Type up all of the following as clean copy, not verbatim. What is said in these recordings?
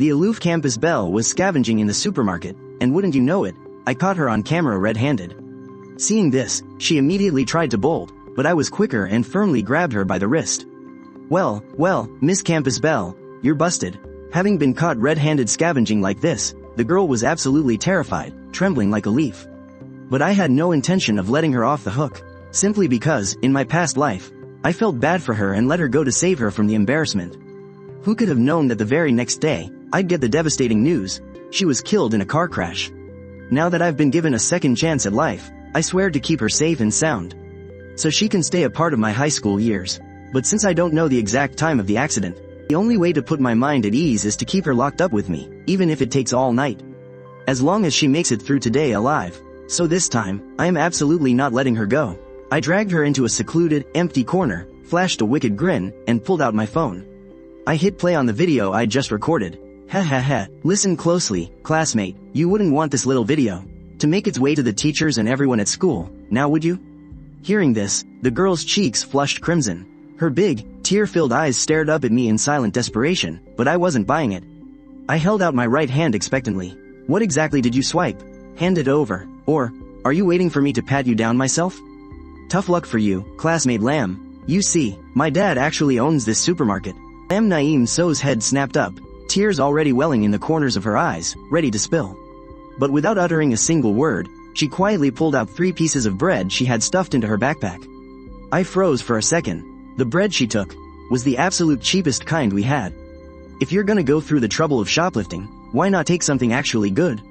The aloof campus Belle was scavenging in the supermarket, and wouldn't you know it, I caught her on camera red-handed. Seeing this, she immediately tried to bolt, but I was quicker and firmly grabbed her by the wrist. Well, Miss Campus Belle, you're busted. Having been caught red-handed scavenging like this, the girl was absolutely terrified, trembling like a leaf. But I had no intention of letting her off the hook, simply because, in my past life, I felt bad for her and let her go to save her from the embarrassment. Who could have known that the very next day, I'd get the devastating news: she was killed in a car crash. Now that I've been given a second chance at life, I swear to keep her safe and sound, so she can stay a part of my high school years. But since I don't know the exact time of the accident, the only way to put my mind at ease is to keep her locked up with me, even if it takes all night. As long as she makes it through today alive. So this time, I am absolutely not letting her go. I dragged her into a secluded, empty corner, flashed a wicked grin, and pulled out my phone. I hit play on the video I'd just recorded. Ha. Listen closely, classmate, you wouldn't want this little video to make its way to the teachers and everyone at school, now would you? Hearing this, the girl's cheeks flushed crimson. Her big, tear-filled eyes stared up at me in silent desperation, but I wasn't buying it. I held out my right hand expectantly. What exactly did you swipe? Hand it over. Or, are you waiting for me to pat you down myself? Tough luck for you, classmate Lam. You see, my dad actually owns this supermarket. Lam Naeem So's head snapped up, tears already welling in the corners of her eyes, ready to spill. But without uttering a single word, she quietly pulled out 3 pieces of bread she had stuffed into her backpack. I froze for a second. The bread she took was the absolute cheapest kind we had. If you're gonna go through the trouble of shoplifting, why not take something actually good?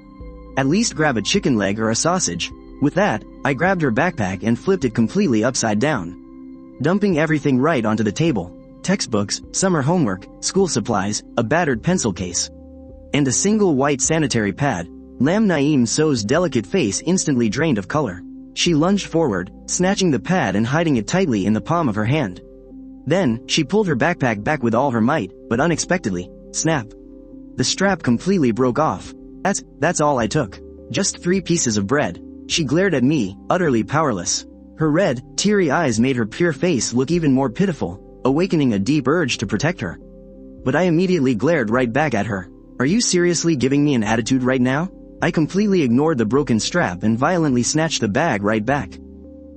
At least grab a chicken leg or a sausage. With that, I grabbed her backpack and flipped it completely upside down, dumping everything right onto the table. Textbooks, summer homework, school supplies, a battered pencil case, and a single white sanitary pad. Lam Naeem So's delicate face instantly drained of color. She lunged forward, snatching the pad and hiding it tightly in the palm of her hand. Then, she pulled her backpack back with all her might, but unexpectedly, snap. The strap completely broke off. That's all I took. Just 3 pieces of bread. She glared at me, utterly powerless. Her red, teary eyes made her pure face look even more pitiful, awakening a deep urge to protect her. But I immediately glared right back at her. Are you seriously giving me an attitude right now? I completely ignored the broken strap and violently snatched the bag right back.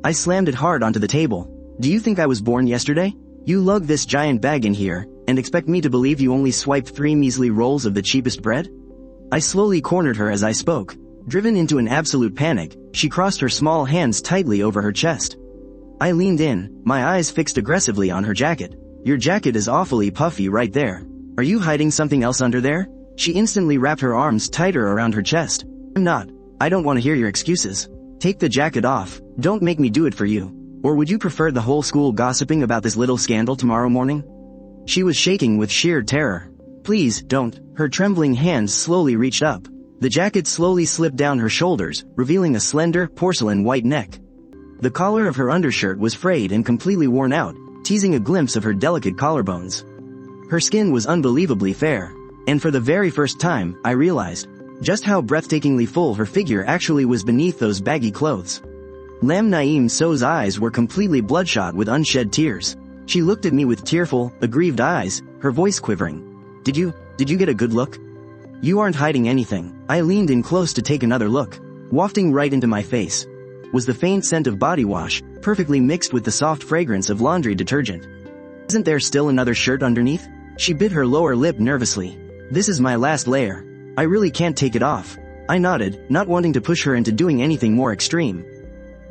I slammed it hard onto the table. Do you think I was born yesterday? You lug this giant bag in here, and expect me to believe you only swiped 3 measly rolls of the cheapest bread? I slowly cornered her as I spoke. Driven into an absolute panic, she crossed her small hands tightly over her chest. I leaned in, my eyes fixed aggressively on her jacket. Your jacket is awfully puffy right there. Are you hiding something else under there? She instantly wrapped her arms tighter around her chest. I'm not. I don't want to hear your excuses. Take the jacket off. Don't make me do it for you. Or would you prefer the whole school gossiping about this little scandal tomorrow morning? She was shaking with sheer terror. Please, don't. Her trembling hands slowly reached up. The jacket slowly slipped down her shoulders, revealing a slender, porcelain white neck. The collar of her undershirt was frayed and completely worn out, teasing a glimpse of her delicate collarbones. Her skin was unbelievably fair, and for the very first time, I realized just how breathtakingly full her figure actually was beneath those baggy clothes. Lam Naeem So's eyes were completely bloodshot with unshed tears. She looked at me with tearful, aggrieved eyes, her voice quivering. Did you get a good look? You aren't hiding anything. I leaned in close to take another look. Wafting right into my face was the faint scent of body wash, perfectly mixed with the soft fragrance of laundry detergent. Isn't there still another shirt underneath? She bit her lower lip nervously. This is my last layer. I really can't take it off. I nodded, not wanting to push her into doing anything more extreme.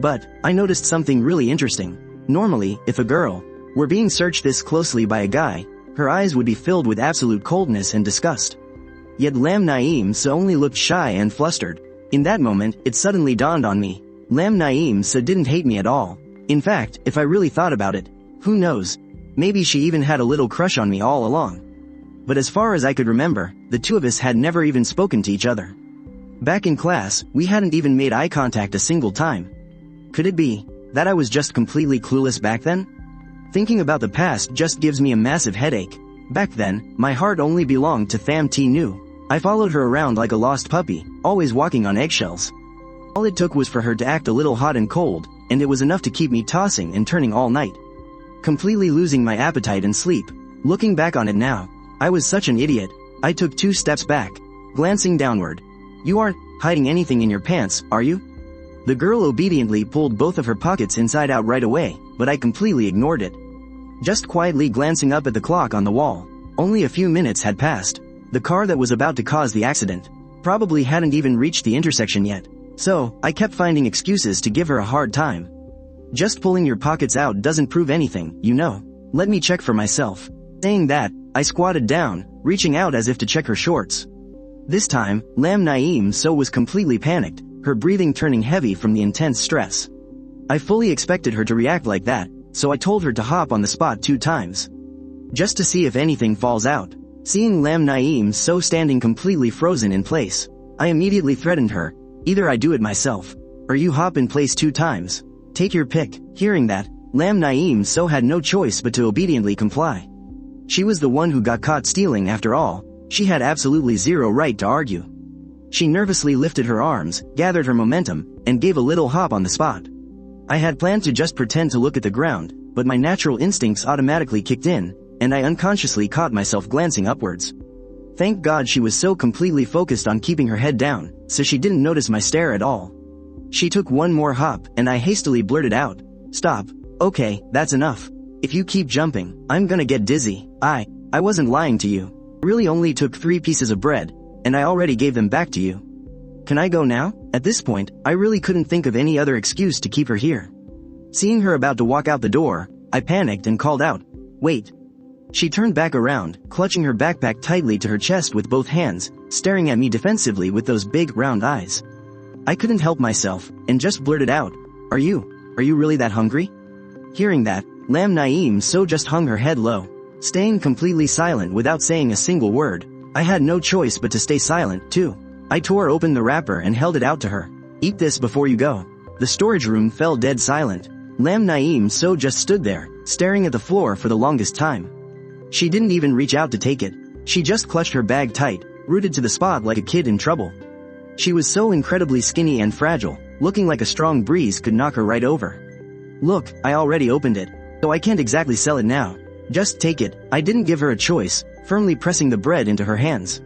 But, I noticed something really interesting. Normally, if a girl were being searched this closely by a guy, her eyes would be filled with absolute coldness and disgust. Yet Lam Naeem So only looked shy and flustered. In that moment, it suddenly dawned on me. Lam Naeem So didn't hate me at all. In fact, if I really thought about it, who knows? Maybe she even had a little crush on me all along. But as far as I could remember, the two of us had never even spoken to each other. Back in class, we hadn't even made eye contact a single time. Could it be that I was just completely clueless back then? Thinking about the past just gives me a massive headache. Back then, my heart only belonged to Tham T Nu. I followed her around like a lost puppy, always walking on eggshells. All it took was for her to act a little hot and cold, and it was enough to keep me tossing and turning all night, completely losing my appetite and sleep. Looking back on it now, I was such an idiot. I took 2 steps back, glancing downward. You aren't hiding anything in your pants, are you? The girl obediently pulled both of her pockets inside out right away, but I completely ignored it. Just quietly glancing up at the clock on the wall, only a few minutes had passed. The car that was about to cause the accident probably hadn't even reached the intersection yet, so I kept finding excuses to give her a hard time. Just pulling your pockets out doesn't prove anything, you know. Let me check for myself. Saying that, I squatted down, reaching out as if to check her shorts. This time, Lam Naeem was completely panicked, her breathing turning heavy from the intense stress. I fully expected her to react like that, so I told her to hop on the spot 2 times. Just to see if anything falls out. Seeing Lam Naeem standing completely frozen in place, I immediately threatened her, either I do it myself, or you hop in place 2 times. Take your pick. Hearing that, Lam Naeem had no choice but to obediently comply. She was the one who got caught stealing after all, she had absolutely zero right to argue. She nervously lifted her arms, gathered her momentum, and gave a little hop on the spot. I had planned to just pretend to look at the ground, but my natural instincts automatically kicked in, and I unconsciously caught myself glancing upwards. Thank God she was so completely focused on keeping her head down, so she didn't notice my stare at all. She took one more hop, and I hastily blurted out, "Stop. Okay, that's enough. If you keep jumping, I'm gonna get dizzy." I wasn't lying to you. I really only took 3 pieces of bread, and I already gave them back to you. Can I go now? At this point, I really couldn't think of any other excuse to keep her here. Seeing her about to walk out the door, I panicked and called out, "Wait." She turned back around, clutching her backpack tightly to her chest with both hands, staring at me defensively with those big, round eyes. I couldn't help myself, and just blurted out, Are you really that hungry?" Hearing that, Lam Naeem just hung her head low, staying completely silent without saying a single word. I had no choice but to stay silent, too. I tore open the wrapper and held it out to her. "Eat this before you go." The storage room fell dead silent. Lam Naeem just stood there, staring at the floor for the longest time. She didn't even reach out to take it. She just clutched her bag tight, rooted to the spot like a kid in trouble. She was so incredibly skinny and fragile, looking like a strong breeze could knock her right over. "Look, I already opened it, so I can't exactly sell it now. Just take it." I didn't give her a choice, firmly pressing the bread into her hands.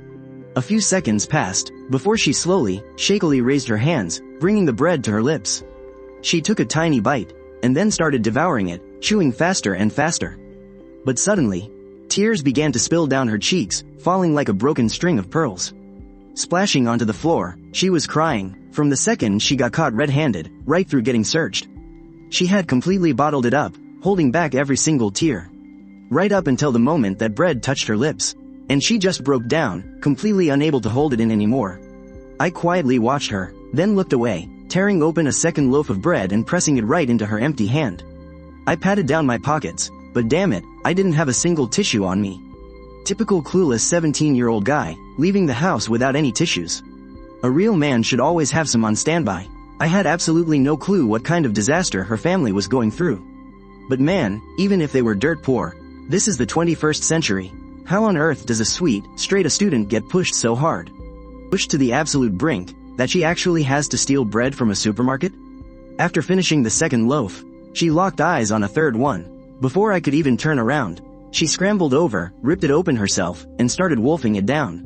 A few seconds passed, before she slowly, shakily raised her hands, bringing the bread to her lips. She took a tiny bite, and then started devouring it, chewing faster and faster. But suddenly, tears began to spill down her cheeks, falling like a broken string of pearls. Splashing onto the floor, she was crying, from the second she got caught red-handed, right through getting searched. She had completely bottled it up, holding back every single tear. Right up until the moment that bread touched her lips, and she just broke down, completely unable to hold it in anymore. I quietly watched her, then looked away, tearing open a second loaf of bread and pressing it right into her empty hand. I patted down my pockets, but damn it, I didn't have a single tissue on me. Typical clueless 17-year-old guy, leaving the house without any tissues. A real man should always have some on standby. I had absolutely no clue what kind of disaster her family was going through. But man, even if they were dirt poor, this is the 21st century. How on earth does a sweet, straight-A student get pushed so hard? Pushed to the absolute brink, that she actually has to steal bread from a supermarket? After finishing the second loaf, she locked eyes on a third one. Before I could even turn around, she scrambled over, ripped it open herself, and started wolfing it down.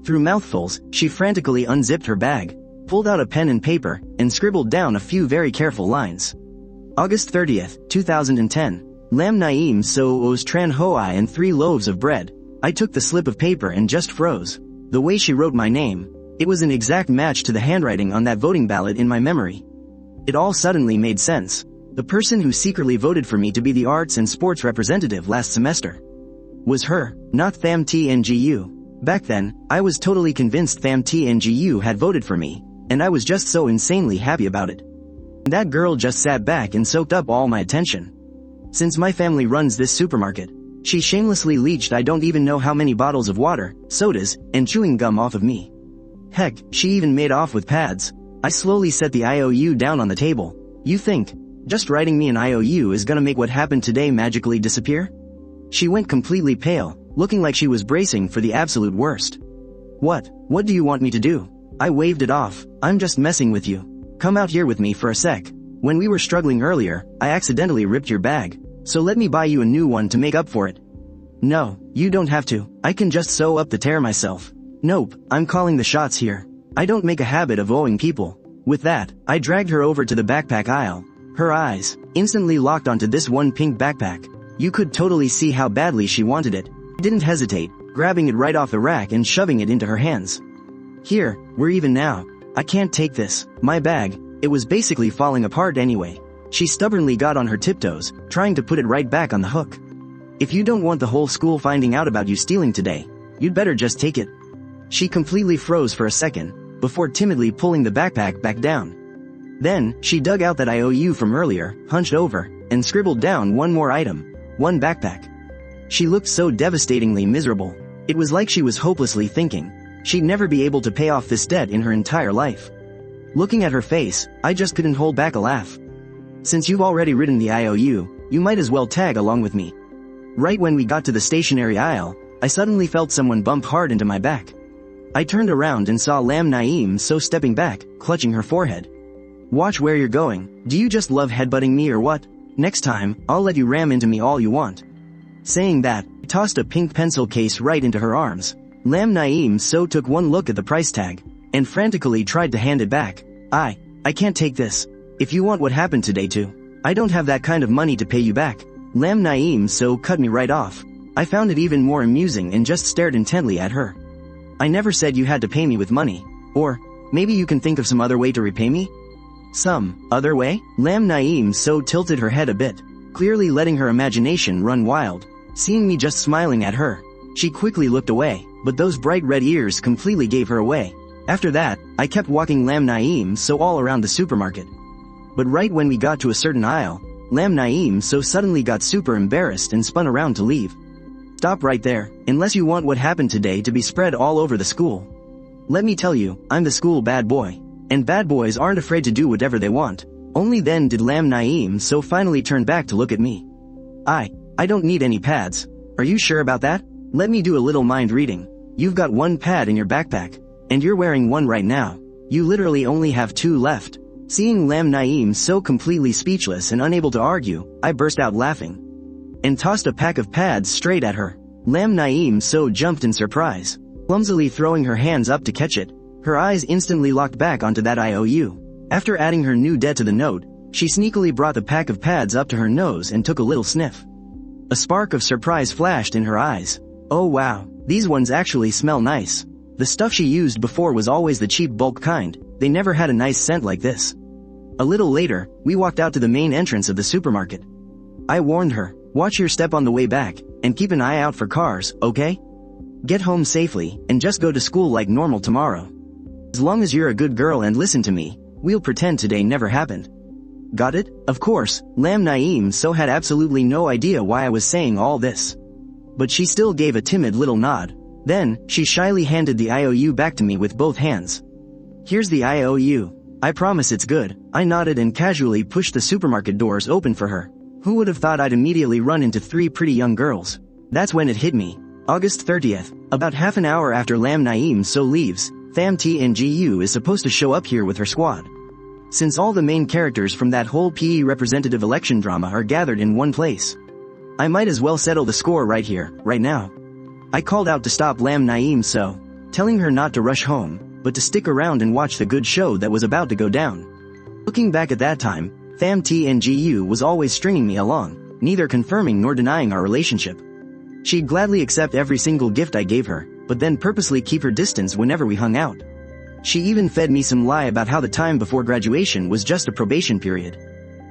Through mouthfuls, she frantically unzipped her bag, pulled out a pen and paper, and scribbled down a few very careful lines. August 30th, 2010. Lam Naeem owes Chen Huaian 3 loaves of bread. I took the slip of paper and just froze. The way she wrote my name, it was an exact match to the handwriting on that voting ballot in my memory. It all suddenly made sense. The person who secretly voted for me to be the arts and sports representative last semester was her, not Tham TNGU. Back then, I was totally convinced Tham TNGU had voted for me, and I was just so insanely happy about it. That girl just sat back and soaked up all my attention. Since my family runs this supermarket, she shamelessly leached I don't even know how many bottles of water, sodas, and chewing gum off of me. Heck, she even made off with pads. I slowly set the IOU down on the table. You think just writing me an IOU is gonna make what happened today magically disappear? She went completely pale, looking like she was bracing for the absolute worst. What do you want me to do? I waved it off. I'm just messing with you. Come out here with me for a sec. When we were struggling earlier, I accidentally ripped your bag, so let me buy you a new one to make up for it. No, you don't have to. I can just sew up the tear myself. Nope, I'm calling the shots here. I don't make a habit of owing people. With that, I dragged her over to the backpack aisle. Her eyes instantly locked onto this one pink backpack. You could totally see how badly she wanted it. She didn't hesitate, grabbing it right off the rack and shoving it into her hands. Here, we're even now. I can't take this. My bag, it was basically falling apart anyway. She stubbornly got on her tiptoes, trying to put it right back on the hook. If you don't want the whole school finding out about you stealing today, you'd better just take it. She completely froze for a second, before timidly pulling the backpack back down. Then, she dug out that IOU from earlier, hunched over, and scribbled down one more item. One backpack. She looked so devastatingly miserable. It was like she was hopelessly thinking she'd never be able to pay off this debt in her entire life. Looking at her face, I just couldn't hold back a laugh. Since you've already written the IOU, you might as well tag along with me. Right when we got to the stationery aisle, I suddenly felt someone bump hard into my back. I turned around and saw Lam Naeem so stepping back, clutching her forehead. Watch where you're going. Do you just love headbutting me or what? Next time, I'll let you ram into me all you want. Saying that, I tossed a pink pencil case right into her arms. Lam Naeem so took one look at the price tag, and frantically tried to hand it back. I can't take this. If you want what happened today too, I don't have that kind of money to pay you back. Lam Naeem so cut me right off. I found it even more amusing and just stared intently at her. I never said you had to pay me with money. Or, maybe you can think of some other way to repay me? Some other way? Lam Naeem so tilted her head a bit, clearly letting her imagination run wild. Seeing me just smiling at her, she quickly looked away, but those bright red ears completely gave her away. After that, I kept walking Lam Naeem so all around the supermarket. But right when we got to a certain aisle, Lam Naeem so suddenly got super embarrassed and spun around to leave. Stop right there, unless you want what happened today to be spread all over the school. Let me tell you, I'm the school bad boy. And bad boys aren't afraid to do whatever they want. Only then did Lam Naeem so finally turn back to look at me. I don't need any pads. Are you sure about that? Let me do a little mind reading. You've got one pad in your backpack, and you're wearing one right now. You literally only have two left. Seeing Lam Naeem so completely speechless and unable to argue, I burst out laughing and tossed a pack of pads straight at her. Lam Naeem so jumped in surprise, clumsily throwing her hands up to catch it. Her eyes instantly locked back onto that IOU. After adding her new debt to the note, she sneakily brought the pack of pads up to her nose and took a little sniff. A spark of surprise flashed in her eyes. Oh wow, these ones actually smell nice. The stuff she used before was always the cheap bulk kind. They never had a nice scent like this. A little later, we walked out to the main entrance of the supermarket. I warned her, watch your step on the way back, and keep an eye out for cars, okay? Get home safely, and just go to school like normal tomorrow. As long as you're a good girl and listen to me, we'll pretend today never happened. Got it? Of course, Lam Naeem so had absolutely no idea why I was saying all this. But she still gave a timid little nod. Then, she shyly handed the IOU back to me with both hands. Here's the IOU. I promise it's good. I nodded and casually pushed the supermarket doors open for her. Who would have thought I'd immediately run into three pretty young girls? That's when it hit me. August 30th, about half an hour after Lam Naeem so leaves, Tham TNGU is supposed to show up here with her squad. Since all the main characters from that whole PE representative election drama are gathered in one place, I might as well settle the score right here, right now. I called out to stop Lam Naeem so, telling her not to rush home, but to stick around and watch the good show that was about to go down. Looking back at that time, Tham TNGU was always stringing me along, neither confirming nor denying our relationship. She'd gladly accept every single gift I gave her, but then purposely keep her distance whenever we hung out. She even fed me some lie about how the time before graduation was just a probation period,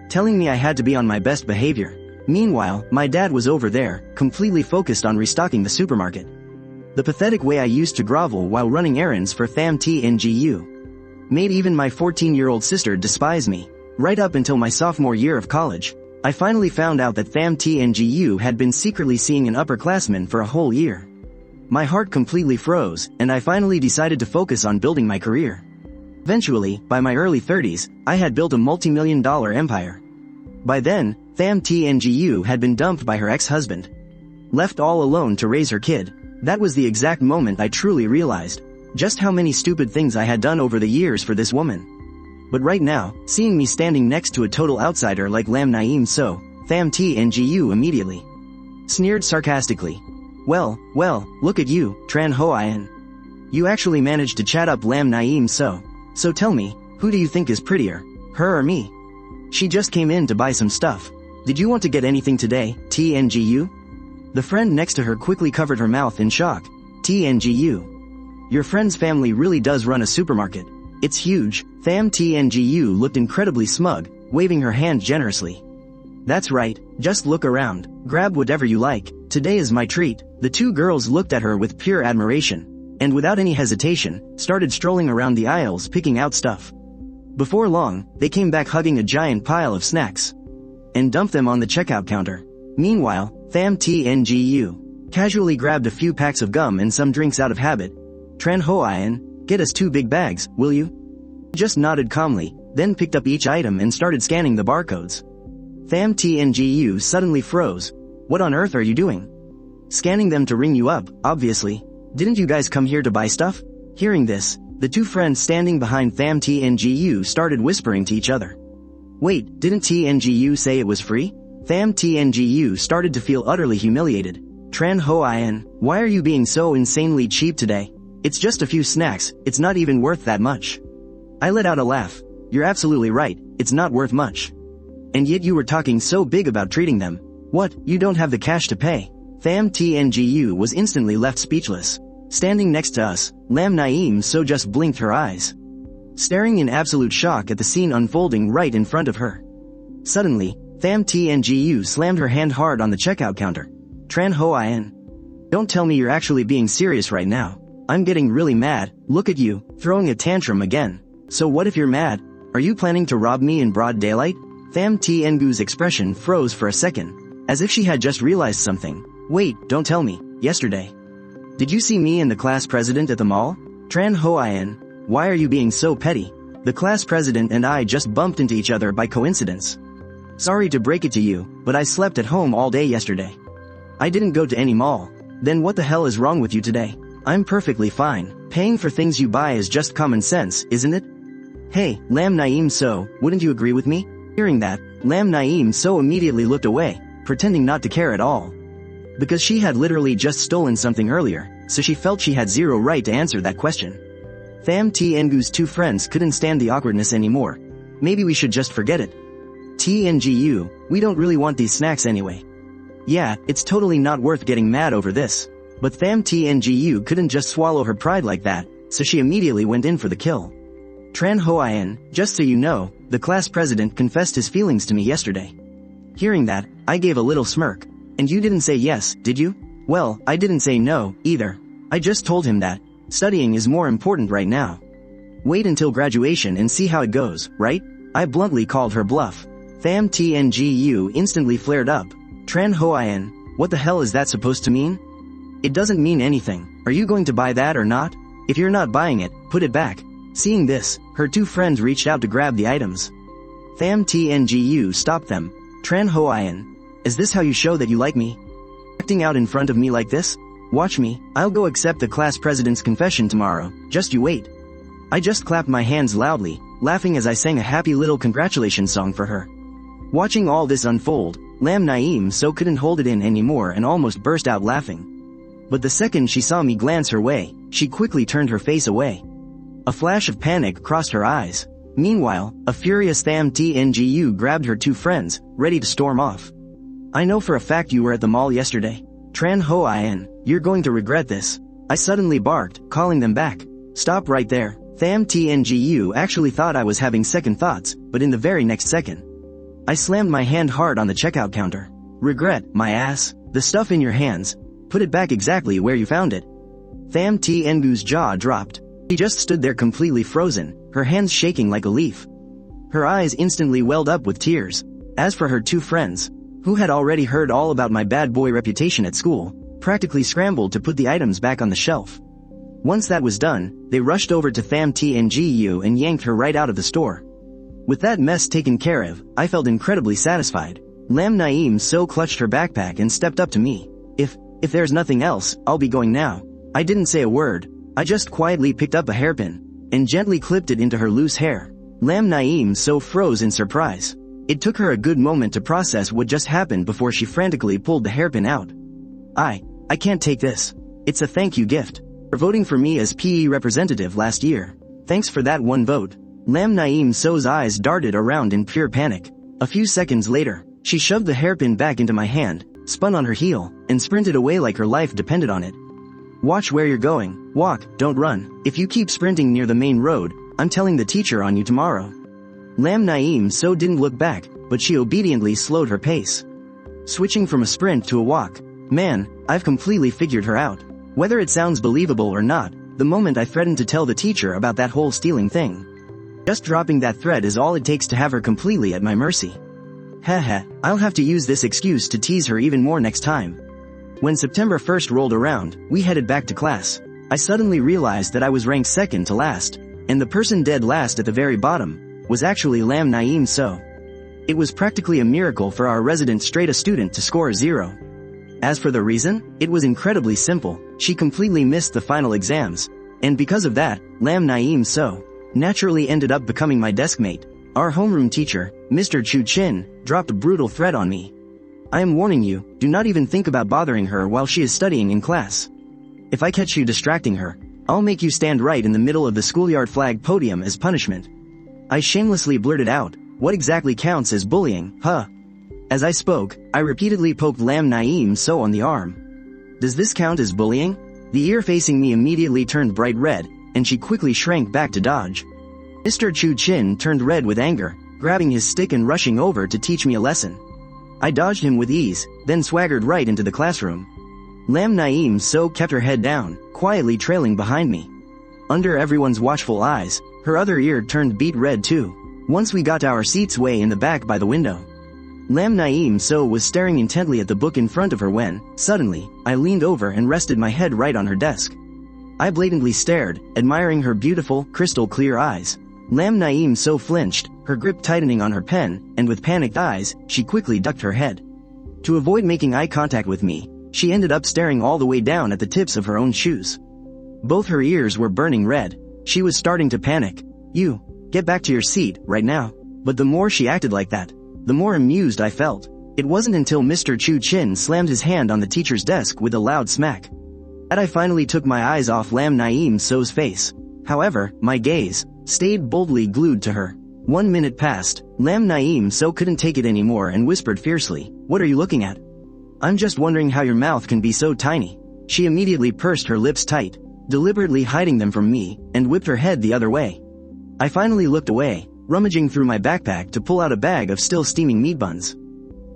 telling me I had to be on my best behavior. Meanwhile, my dad was over there, completely focused on restocking the supermarket. The pathetic way I used to grovel while running errands for Tham TNGU made even my 14-year-old sister despise me. Right up until my sophomore year of college, I finally found out that Tham TNGU had been secretly seeing an upperclassman for a whole year. My heart completely froze, and I finally decided to focus on building my career. Eventually, by my early 30s, I had built a multi-million-dollar empire. By then, Tham TNGU had been dumped by her ex-husband, left all alone to raise her kid. That was the exact moment I truly realized just how many stupid things I had done over the years for this woman. But right now, seeing me standing next to a total outsider like Lam Naeem so, Tham TNGU immediately sneered sarcastically. Well, look at you, Chen Huaian. You actually managed to chat up Lam Naeem so. So tell me, who do you think is prettier, her or me? She just came in to buy some stuff. Did you want to get anything today, TNGU? The friend next to her quickly covered her mouth in shock. TNGU. Your friend's family really does run a supermarket. It's huge. Fam TNGU looked incredibly smug, waving her hand generously. That's right, just look around, grab whatever you like, today is my treat. The two girls looked at her with pure admiration, and without any hesitation, started strolling around the aisles picking out stuff. Before long, they came back hugging a giant pile of snacks, and dumped them on the checkout counter. Meanwhile, Fam TNGU casually grabbed a few packs of gum and some drinks out of habit. Chen Huaian, get us 2 big bags, will you? Just nodded calmly, then picked up each item and started scanning the barcodes. Fam TNGU suddenly froze. What on earth are you doing? Scanning them to ring you up, obviously. Didn't you guys come here to buy stuff? Hearing this, the two friends standing behind Fam TNGU started whispering to each other. Wait, didn't TNGU say it was free? Fam TNGU started to feel utterly humiliated. Chen Huaian, why are you being so insanely cheap today? It's just a few snacks, it's not even worth that much. I let out a laugh. You're absolutely right, it's not worth much. And yet you were talking so big about treating them. What, you don't have the cash to pay? Fam TNGU was instantly left speechless. Standing next to us, Lam Naeem so just blinked her eyes, staring in absolute shock at the scene unfolding right in front of her. Suddenly, Fam TNGU slammed her hand hard on the checkout counter. Chen Huaian, don't tell me you're actually being serious right now. I'm getting really mad. Look at you, throwing a tantrum again. So what if you're mad? Are you planning to rob me in broad daylight? Fam TNGU's expression froze for a second, as if she had just realized something. Wait, don't tell me. Yesterday, did you see me and the class president at the mall? Chen Huaian, why are you being so petty? The class president and I just bumped into each other by coincidence. Sorry to break it to you, but I slept at home all day yesterday. I didn't go to any mall. Then what the hell is wrong with you today? I'm perfectly fine. Paying for things you buy is just common sense, isn't it? Hey, Lam Naeem so, wouldn't you agree with me? Hearing that, Lam Naeem so immediately looked away, pretending not to care at all. Because she had literally just stolen something earlier, so she felt she had zero right to answer that question. Fam TNGU's two friends couldn't stand the awkwardness anymore. Maybe we should just forget it. TNGU, we don't really want these snacks anyway. Yeah, it's totally not worth getting mad over this. But Fam TNGU couldn't just swallow her pride like that, so she immediately went in for the kill. Chen Huaian, just so you know, the class president confessed his feelings to me yesterday. Hearing that, I gave a little smirk. And you didn't say yes, did you? Well, I didn't say no, either. I just told him that studying is more important right now. Wait until graduation and see how it goes, right? I bluntly called her bluff. Fam TNGU instantly flared up. Chen Huaian, what the hell is that supposed to mean? It doesn't mean anything. Are you going to buy that or not? If you're not buying it, put it back. Seeing this, her two friends reached out to grab the items. Fam TNGU stopped them. Chen Huaian, is this how you show that you like me? Acting out in front of me like this? Watch me, I'll go accept the class president's confession tomorrow, just you wait. I just clapped my hands loudly, laughing as I sang a happy little congratulations song for her. Watching all this unfold, Lam Naeem so couldn't hold it in anymore and almost burst out laughing. But the second she saw me glance her way, she quickly turned her face away. A flash of panic crossed her eyes. Meanwhile, a furious Fam TNGU grabbed her two friends, ready to storm off. I know for a fact you were at the mall yesterday. Chen Huaian, you're going to regret this. I suddenly barked, calling them back. Stop right there. Fam TNGU actually thought I was having second thoughts, but in the very next second, I slammed my hand hard on the checkout counter. Regret, my ass. The stuff in your hands. Put it back exactly where you found it. Fam TNGU's jaw dropped. She just stood there completely frozen, her hands shaking like a leaf. Her eyes instantly welled up with tears. As for her two friends, who had already heard all about my bad boy reputation at school, practically scrambled to put the items back on the shelf. Once that was done, they rushed over to Fam TNGU and yanked her right out of the store. With that mess taken care of, I felt incredibly satisfied. Lam Naeem so clutched her backpack and stepped up to me. If there's nothing else, I'll be going now. I didn't say a word. I just quietly picked up a hairpin and gently clipped it into her loose hair. Lam Naeem so froze in surprise. It took her a good moment to process what just happened before she frantically pulled the hairpin out. I can't take this. It's a thank you gift for voting for me as PE representative last year. Thanks for that one vote. Lam Naeem So's eyes darted around in pure panic. A few seconds later, she shoved the hairpin back into my hand, spun on her heel, and sprinted away like her life depended on it. Watch where you're going. Walk, don't run. If you keep sprinting near the main road, I'm telling the teacher on you tomorrow. Lam Naeem So didn't look back, but she obediently slowed her pace, switching from a sprint to a walk. Man, I've completely figured her out. Whether it sounds believable or not, the moment I threatened to tell the teacher about that whole stealing thing, just dropping that thread is all it takes to have her completely at my mercy. Haha, I'll have to use this excuse to tease her even more next time. When September 1st rolled around, we headed back to class. I suddenly realized that I was ranked second to last, and the person dead last at the very bottom was actually Lam Naeem So. It was practically a miracle for our resident straight-A student to score a 0. As for the reason, it was incredibly simple. She completely missed the final exams, and because of that, Lam Naeem So naturally ended up becoming my deskmate. Our homeroom teacher, Mr. Chu Chin, dropped a brutal threat on me. I am warning you, do not even think about bothering her while she is studying in class. If I catch you distracting her, I'll make you stand right in the middle of the schoolyard flag podium as punishment. I shamelessly blurted out, what exactly counts as bullying, huh? As I spoke, I repeatedly poked Lam Naeem So on the arm. Does this count as bullying? The ear facing me immediately turned bright red, and she quickly shrank back to dodge. Mr. Chu Chin turned red with anger, grabbing his stick and rushing over to teach me a lesson. I dodged him with ease, then swaggered right into the classroom. Lam Naeem So kept her head down, quietly trailing behind me. Under everyone's watchful eyes, her other ear turned beet red too. Once we got our seats way in the back by the window, Lam Naeem So was staring intently at the book in front of her when, suddenly, I leaned over and rested my head right on her desk. I blatantly stared, admiring her beautiful, crystal-clear eyes. Lam Naeem So flinched, her grip tightening on her pen, and with panicked eyes, she quickly ducked her head. To avoid making eye contact with me, she ended up staring all the way down at the tips of her own shoes. Both her ears were burning red. She was starting to panic. You, get back to your seat, right now. But the more she acted like that, the more amused I felt. It wasn't until Mr. Chu Chin slammed his hand on the teacher's desk with a loud smack that I finally took my eyes off Lam Naeem So's face. However, my gaze stayed boldly glued to her. 1 minute passed. Lam Naeem So couldn't take it anymore and whispered fiercely, "What are you looking at?" "I'm just wondering how your mouth can be so tiny." She immediately pursed her lips tight, deliberately hiding them from me, and whipped her head the other way. I finally looked away, rummaging through my backpack to pull out a bag of still steaming meat buns,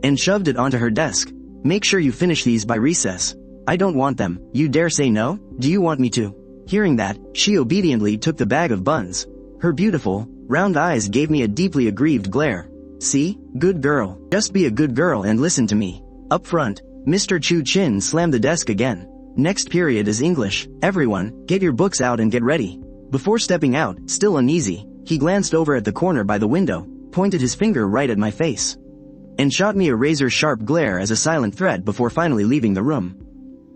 and shoved it onto her desk. "Make sure you finish these by recess." "I don't want them. You dare say no? Do you want me to?" Hearing that, she obediently took the bag of buns. Her beautiful, round eyes gave me a deeply aggrieved glare. "See? Good girl. Just be a good girl and listen to me." Up front, Mr. Chu Chin slammed the desk again. "Next period is English. Everyone, get your books out and get ready." Before stepping out, still uneasy, he glanced over at the corner by the window, pointed his finger right at my face, and shot me a razor-sharp glare as a silent threat before finally leaving the room.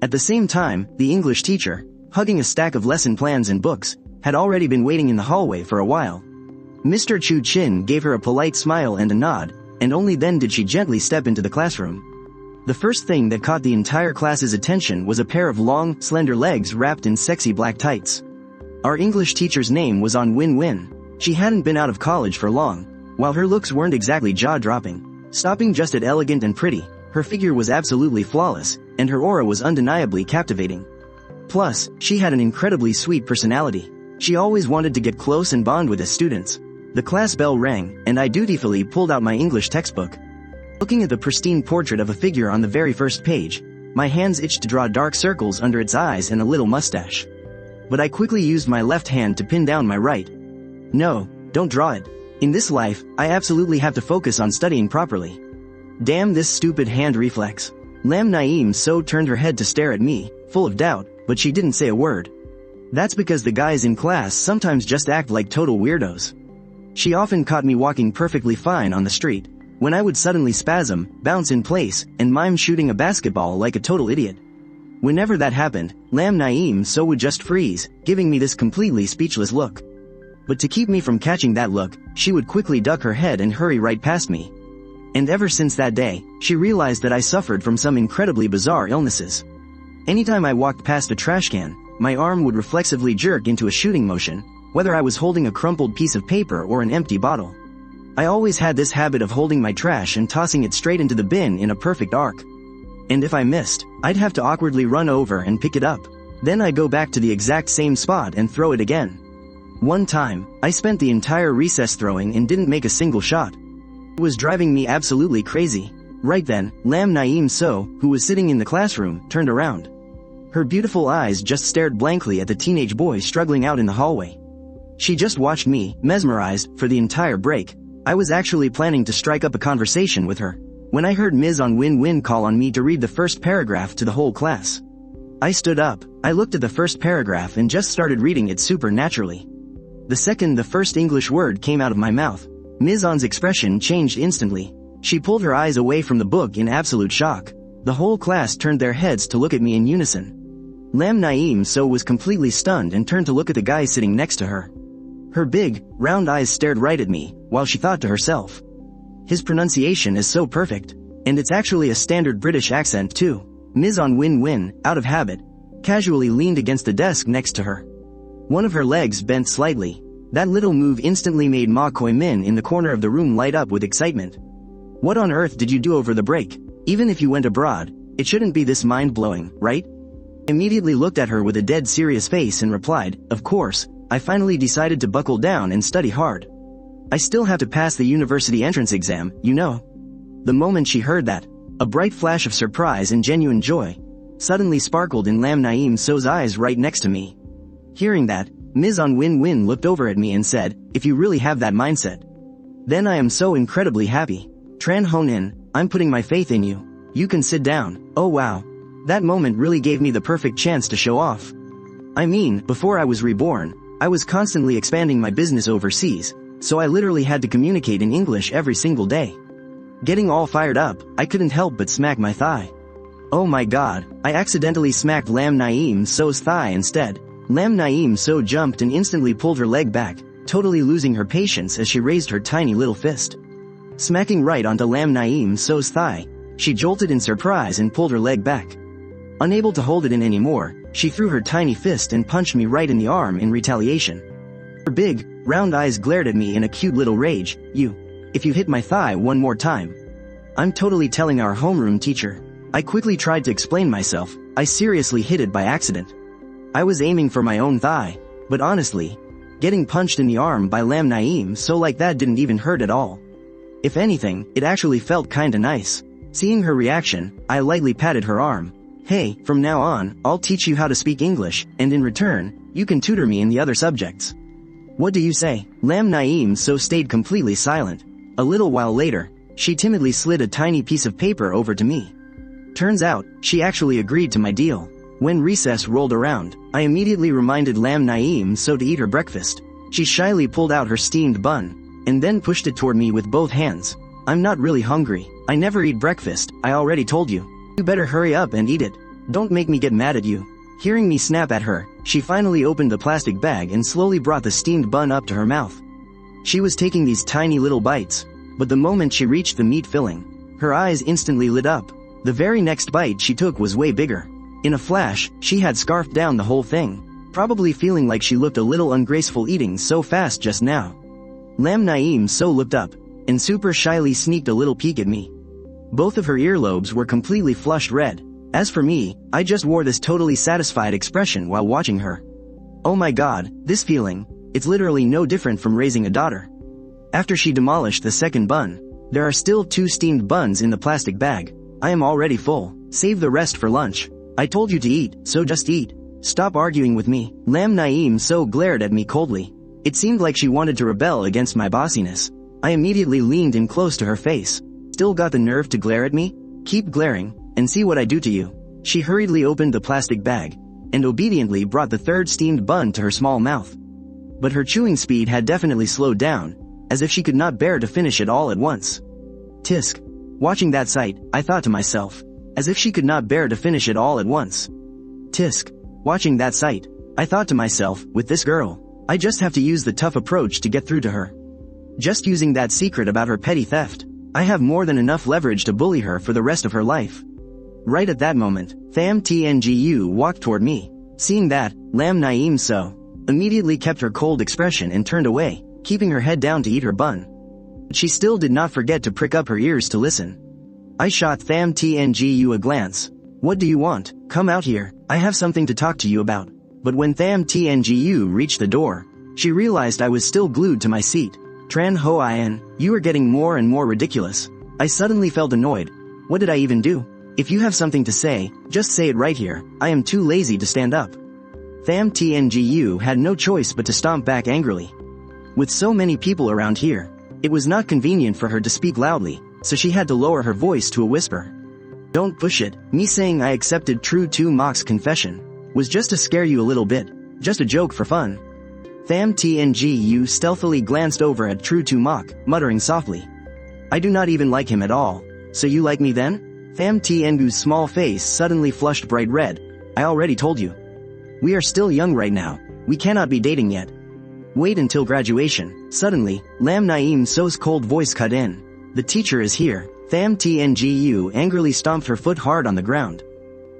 At the same time, the English teacher, hugging a stack of lesson plans and books, had already been waiting in the hallway for a while. Mr. Chu Chin gave her a polite smile and a nod, and only then did she gently step into the classroom. The first thing that caught the entire class's attention was a pair of long, slender legs wrapped in sexy black tights. Our English teacher's name was on Win-Win. She hadn't been out of college for long, while her looks weren't exactly jaw-dropping, stopping just at elegant and pretty. Her figure was absolutely flawless, and her aura was undeniably captivating. Plus, she had an incredibly sweet personality. She always wanted to get close and bond with the students. The class bell rang, and I dutifully pulled out my English textbook. Looking at the pristine portrait of a figure on the very first page, my hands itched to draw dark circles under its eyes and a little mustache. But I quickly used my left hand to pin down my right. "No, don't draw it. In this life, I absolutely have to focus on studying properly." Damn this stupid hand reflex. Lam Naeem So turned her head to stare at me, full of doubt, but she didn't say a word. That's because the guys in class sometimes just act like total weirdos. She often caught me walking perfectly fine on the street, when I would suddenly spasm, bounce in place, and mime shooting a basketball like a total idiot. Whenever that happened, Lam Naeem So would just freeze, giving me this completely speechless look. But to keep me from catching that look, she would quickly duck her head and hurry right past me. And ever since that day, she realized that I suffered from some incredibly bizarre illnesses. Anytime I walked past a trash can, my arm would reflexively jerk into a shooting motion, whether I was holding a crumpled piece of paper or an empty bottle. I always had this habit of holding my trash and tossing it straight into the bin in a perfect arc. And if I missed, I'd have to awkwardly run over and pick it up. Then I'd go back to the exact same spot and throw it again. One time, I spent the entire recess throwing and didn't make a single shot. It was driving me absolutely crazy. Right then, Lam Naeem So, who was sitting in the classroom, turned around. Her beautiful eyes just stared blankly at the teenage boy struggling out in the hallway. She just watched me, mesmerized, for the entire break. I was actually planning to strike up a conversation with her, when I heard Ms. On Win-Win call on me to read the first paragraph to the whole class. I stood up, I looked at the first paragraph and just started reading it super naturally. The second the first English word came out of my mouth, Ms. On's expression changed instantly. She pulled her eyes away from the book in absolute shock. The whole class turned their heads to look at me in unison. Lam Naeem So was completely stunned and turned to look at the guy sitting next to her. Her big, round eyes stared right at me, while she thought to herself, his pronunciation is so perfect, and it's actually a standard British accent too. Ms. On Win-Win, out of habit, casually leaned against the desk next to her. One of her legs bent slightly. That little move instantly made Ma Koi-min in the corner of the room light up with excitement. What on earth did you do over the break? Even if you went abroad, it shouldn't be this mind-blowing, right? I immediately looked at her with a dead serious face and replied, of course, I finally decided to buckle down and study hard. I still have to pass the university entrance exam, you know. The moment she heard that, a bright flash of surprise and genuine joy suddenly sparkled in Lam Naeem So's eyes right next to me. Hearing that, Ms. On Win-Win looked over at me and said, if you really have that mindset, then I am so incredibly happy. Tran Honin, I'm putting my faith in you. You can sit down. Oh wow. That moment really gave me the perfect chance to show off. I mean, before I was reborn, I was constantly expanding my business overseas, so I literally had to communicate in English every single day. Getting all fired up, I couldn't help but smack my thigh. Oh my god, I accidentally smacked Lam Naeem So's thigh instead. Lam Naeem So jumped and instantly pulled her leg back, totally losing her patience as she raised her tiny little fist. Smacking right onto Lam Naeem So's thigh, she jolted in surprise and pulled her leg back. Unable to hold it in anymore, she threw her tiny fist and punched me right in the arm in retaliation. Her big, round eyes glared at me in a cute little rage. If you hit my thigh one more time, I'm totally telling our homeroom teacher. I quickly tried to explain myself. I seriously hit it by accident. I was aiming for my own thigh, but honestly, getting punched in the arm by Lam Naeem So like that didn't even hurt at all. If anything, it actually felt kinda nice. Seeing her reaction, I lightly patted her arm. Hey, from now on, I'll teach you how to speak English, and in return, you can tutor me in the other subjects. What do you say? Lam Naeem So stayed completely silent. A little while later, she timidly slid a tiny piece of paper over to me. Turns out, she actually agreed to my deal. When recess rolled around, I immediately reminded Lam Naeem So to eat her breakfast. She shyly pulled out her steamed bun, and then pushed it toward me with both hands. I'm not really hungry. I never eat breakfast, I already told you. You better hurry up and eat it. Don't make me get mad at you. Hearing me snap at her, she finally opened the plastic bag and slowly brought the steamed bun up to her mouth. She was taking these tiny little bites, but the moment she reached the meat filling, her eyes instantly lit up. The very next bite she took was way bigger. In a flash, she had scarfed down the whole thing, probably feeling like she looked a little ungraceful eating so fast just now. Lam Naeem So looked up, and super shyly sneaked a little peek at me. Both of her earlobes were completely flushed red. As for me, I just wore this totally satisfied expression while watching her. Oh my god, this feeling, it's literally no different from raising a daughter. After she demolished the second bun, there are still 2 steamed buns in the plastic bag. I am already full. Save the rest for lunch. I told you to eat, so just eat. Stop arguing with me. Lam Naeem So glared at me coldly. It seemed like she wanted to rebel against my bossiness. I immediately leaned in close to her face. Still got the nerve to glare at me? Keep glaring, and see what I do to you. She hurriedly opened the plastic bag, and obediently brought the third steamed bun to her small mouth. But her chewing speed had definitely slowed down, as if she could not bear to finish it all at once. Tisk. Watching that sight, I thought to myself, as if she could not bear to finish it all at once. Tisk. Watching that sight, I thought to myself, with this girl, I just have to use the tough approach to get through to her. Just using that secret about her petty theft, I have more than enough leverage to bully her for the rest of her life. Right at that moment, Tham Tngu walked toward me. Seeing that, Lam Naim So immediately kept her cold expression and turned away, keeping her head down to eat her bun. But she still did not forget to prick up her ears to listen. I shot Tham Tngu a glance. What do you want? Come out here, I have something to talk to you about. But when Tham Tngu reached the door, she realized I was still glued to my seat. Chen Huaian, you are getting more and more ridiculous. I suddenly felt annoyed. What did I even do? If you have something to say, just say it right here. I am too lazy to stand up. Tham Tngu had no choice but to stomp back angrily. With so many people around here, it was not convenient for her to speak loudly, so she had to lower her voice to a whisper. Don't push it. Me saying I accepted True Tu Mok's confession was just to scare you a little bit, just a joke for fun. Tham Tngu stealthily glanced over at True Tu Mok, muttering softly. I do not even like him at all. So you like me then? Tham Tngu's small face suddenly flushed bright red. I already told you. We are still young right now. We cannot be dating yet. Wait until graduation. Suddenly, Lam Naim So's cold voice cut in. The teacher is here. Tham Tngu angrily stomped her foot hard on the ground.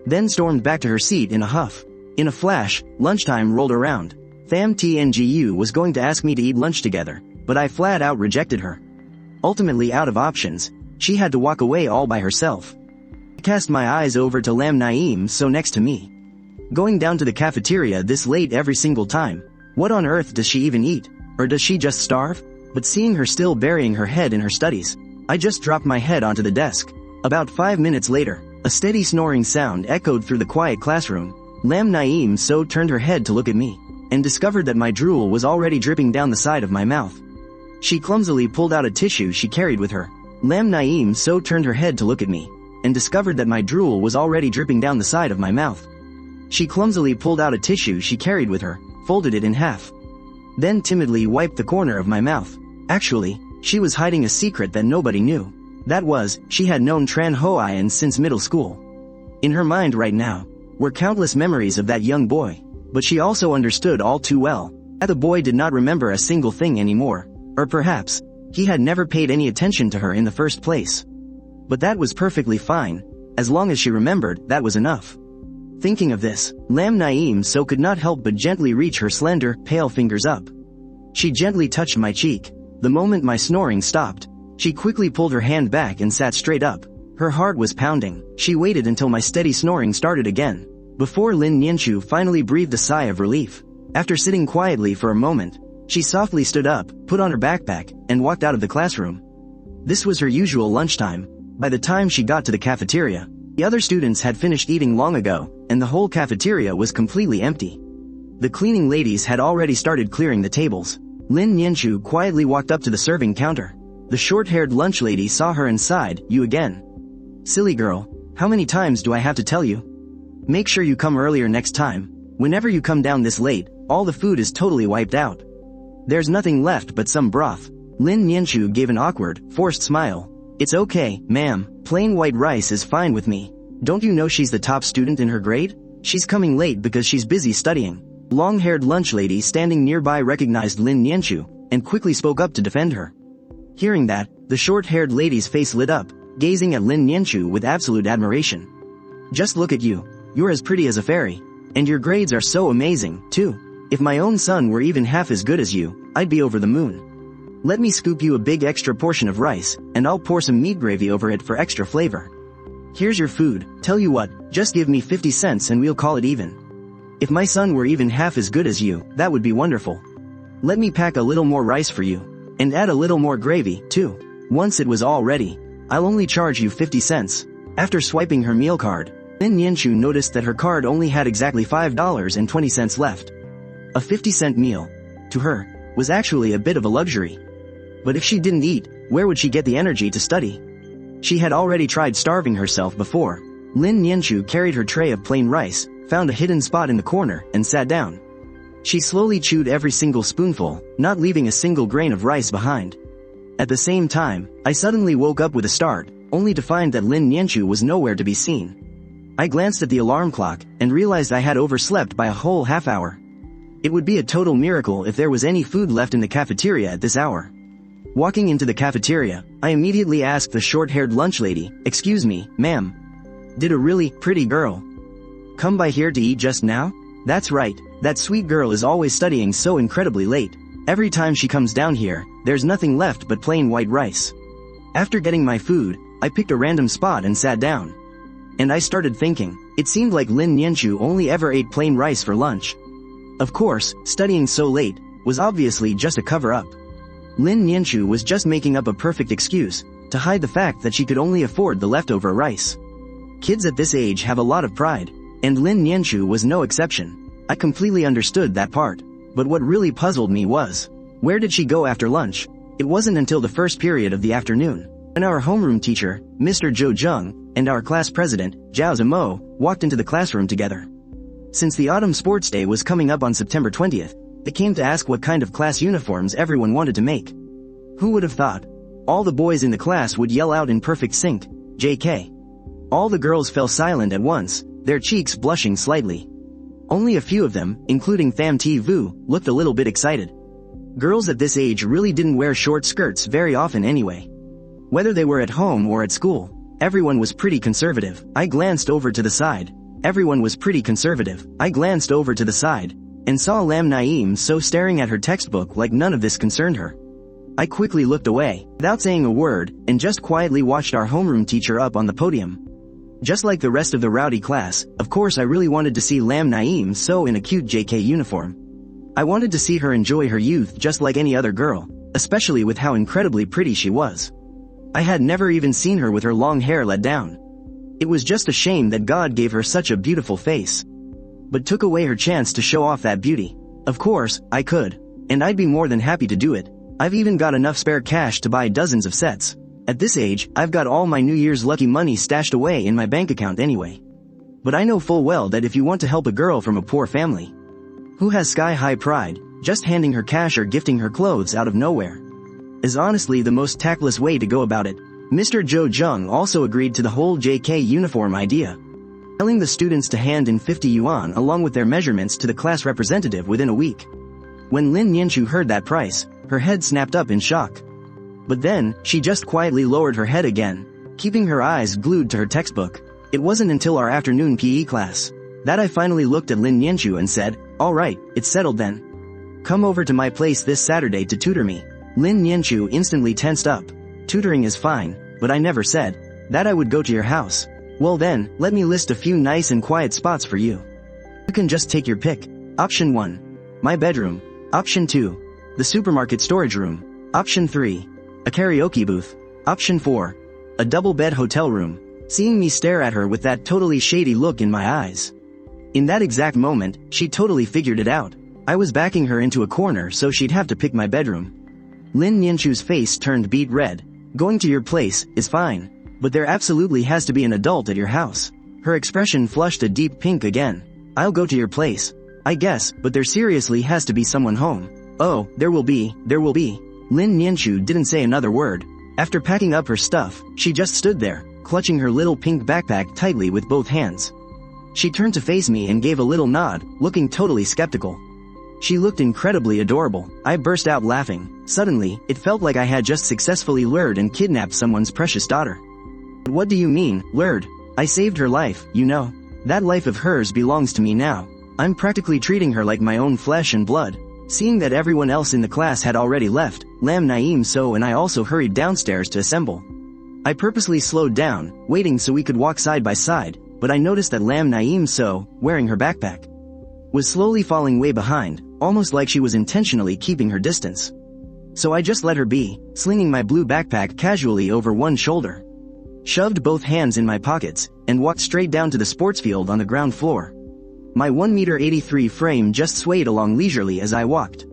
Then stormed back to her seat in a huff. In a flash, lunchtime rolled around. Tham Tngu was going to ask me to eat lunch together, but I flat out rejected her. Ultimately out of options, she had to walk away all by herself. I cast my eyes over to Lam Naim So next to me. Going down to the cafeteria this late every single time. What on earth does she even eat? Or does she just starve? But seeing her still burying her head in her studies, I just dropped my head onto the desk. About 5 minutes later, a steady snoring sound echoed through the quiet classroom. Lam Naim So turned her head to look at me, and discovered that my drool was already dripping down the side of my mouth. She clumsily pulled out a tissue she carried with her. Lam Naim So turned her head to look at me, and discovered that my drool was already dripping down the side of my mouth. She clumsily pulled out a tissue she carried with her, folded it in half. Then timidly wiped the corner of my mouth. Actually, she was hiding a secret that nobody knew. That was, she had known Chen Huaian since middle school. In her mind right now, were countless memories of that young boy, but she also understood all too well that the boy did not remember a single thing anymore, or perhaps, he had never paid any attention to her in the first place. But that was perfectly fine, as long as she remembered, that was enough. Thinking of this, Lam Naim So could not help but gently reach her slender, pale fingers up. She gently touched my cheek. The moment my snoring stopped, she quickly pulled her hand back and sat straight up. Her heart was pounding. She waited until my steady snoring started again, before Lin Nianchu finally breathed a sigh of relief. After sitting quietly for a moment, she softly stood up, put on her backpack, and walked out of the classroom. This was her usual lunchtime. By the time she got to the cafeteria, the other students had finished eating long ago, and the whole cafeteria was completely empty. The cleaning ladies had already started clearing the tables. Lin Nianchu quietly walked up to the serving counter. The short-haired lunch lady saw her and sighed, "You again. Silly girl, how many times do I have to tell you? Make sure you come earlier next time. Whenever you come down this late, all the food is totally wiped out. There's nothing left but some broth." Lin Nianchu gave an awkward, forced smile. "It's okay, ma'am, plain white rice is fine with me. Don't you know she's the top student in her grade? She's coming late because she's busy studying." Long-haired lunch lady standing nearby recognized Lin Nianchu, and quickly spoke up to defend her. Hearing that, the short-haired lady's face lit up, gazing at Lin Nianchu with absolute admiration. "Just look at you. You're as pretty as a fairy. And your grades are so amazing, too. If my own son were even half as good as you, I'd be over the moon. Let me scoop you a big extra portion of rice, and I'll pour some meat gravy over it for extra flavor. Here's your food. Tell you what, just give me 50 cents and we'll call it even. If my son were even half as good as you, that would be wonderful. Let me pack a little more rice for you, and add a little more gravy, too. Once it was all ready, I'll only charge you 50 cents. After swiping her meal card, Lin Nianchu noticed that her card only had exactly $5.20 left. A 50-cent meal, to her, was actually a bit of a luxury. But if she didn't eat, where would she get the energy to study? She had already tried starving herself before. Lin Nianchu carried her tray of plain rice, found a hidden spot in the corner, and sat down. She slowly chewed every single spoonful, not leaving a single grain of rice behind. At the same time, I suddenly woke up with a start, only to find that Lin Nianchu was nowhere to be seen. I glanced at the alarm clock, and realized I had overslept by a whole half hour. It would be a total miracle if there was any food left in the cafeteria at this hour. Walking into the cafeteria, I immediately asked the short-haired lunch lady, "Excuse me, ma'am. Did a really pretty girl come by here to eat just now? That's right, that sweet girl is always studying so incredibly late. Every time she comes down here, there's nothing left but plain white rice. After getting my food, I picked a random spot and sat down. And I started thinking, it seemed like Lin Nianchu only ever ate plain rice for lunch. Of course, studying so late was obviously just a cover-up. Lin Nianchu was just making up a perfect excuse to hide the fact that she could only afford the leftover rice. Kids at this age have a lot of pride, and Lin Nianchu was no exception. I completely understood that part. But what really puzzled me was, where did she go after lunch? It wasn't until the first period of the afternoon, when our homeroom teacher, Mr. Zhou Zheng, and our class president, Zhao Zimo, walked into the classroom together. Since the autumn sports day was coming up on September 20th, they came to ask what kind of class uniforms everyone wanted to make. Who would have thought? All the boys in the class would yell out in perfect sync, JK. All the girls fell silent at once, their cheeks blushing slightly. Only a few of them, including Tham Thi Vu, looked a little bit excited. Girls at this age really didn't wear short skirts very often anyway. Whether they were at home or at school, everyone was pretty conservative. I glanced over to the side. Everyone was pretty conservative. I glanced over to the side, and saw Lam Naeem so staring at her textbook like none of this concerned her. I quickly looked away, without saying a word, and just quietly watched our homeroom teacher up on the podium. Just like the rest of the rowdy class, of course I really wanted to see Lam Naeem so in a cute JK uniform. I wanted to see her enjoy her youth just like any other girl, especially with how incredibly pretty she was. I had never even seen her with her long hair let down. It was just a shame that God gave her such a beautiful face, but took away her chance to show off that beauty. Of course, I could, and I'd be more than happy to do it. I've even got enough spare cash to buy dozens of sets. At this age, I've got all my New Year's lucky money stashed away in my bank account anyway. But I know full well that if you want to help a girl from a poor family who has sky-high pride, just handing her cash or gifting her clothes out of nowhere is honestly the most tactless way to go about it. Mr. Zhou Zheng also agreed to the whole JK uniform idea, telling the students to hand in 50 yuan along with their measurements to the class representative within a week. When Lin Nianchu heard that price, her head snapped up in shock. But then, she just quietly lowered her head again, keeping her eyes glued to her textbook. It wasn't until our afternoon PE class that I finally looked at Lin Nianchu and said, "Alright, it's settled then. Come over to my place this Saturday to tutor me." Lin Nianchu instantly tensed up. "Tutoring is fine, but I never said that I would go to your house." "Well then, let me list a few nice and quiet spots for you. You can just take your pick. Option 1. My bedroom. Option 2. The supermarket storage room. Option 3. A karaoke booth. Option 4. A double-bed hotel room." Seeing me stare at her with that totally shady look in my eyes, in that exact moment, she totally figured it out. I was backing her into a corner so she'd have to pick my bedroom. Lin Nianchu's face turned beet red. "Going to your place is fine, but there absolutely has to be an adult at your house." Her expression flushed a deep pink again. "I'll go to your place, I guess, but there seriously has to be someone home." "Oh, there will be. Lin Nianchu didn't say another word. After packing up her stuff, she just stood there, clutching her little pink backpack tightly with both hands. She turned to face me and gave a little nod, looking totally skeptical. She looked incredibly adorable. I burst out laughing. Suddenly, it felt like I had just successfully lured and kidnapped someone's precious daughter. "But what do you mean, lured? I saved her life, you know. That life of hers belongs to me now. I'm practically treating her like my own flesh and blood." Seeing that everyone else in the class had already left, Lam Naeem So and I also hurried downstairs to assemble. I purposely slowed down, waiting so we could walk side by side, but I noticed that Lam Naeem So, wearing her backpack, was slowly falling way behind, almost like she was intentionally keeping her distance. So I just let her be, slinging my blue backpack casually over one shoulder, shoved both hands in my pockets, and walked straight down to the sports field on the ground floor. My 1.83 m frame just swayed along leisurely as I walked.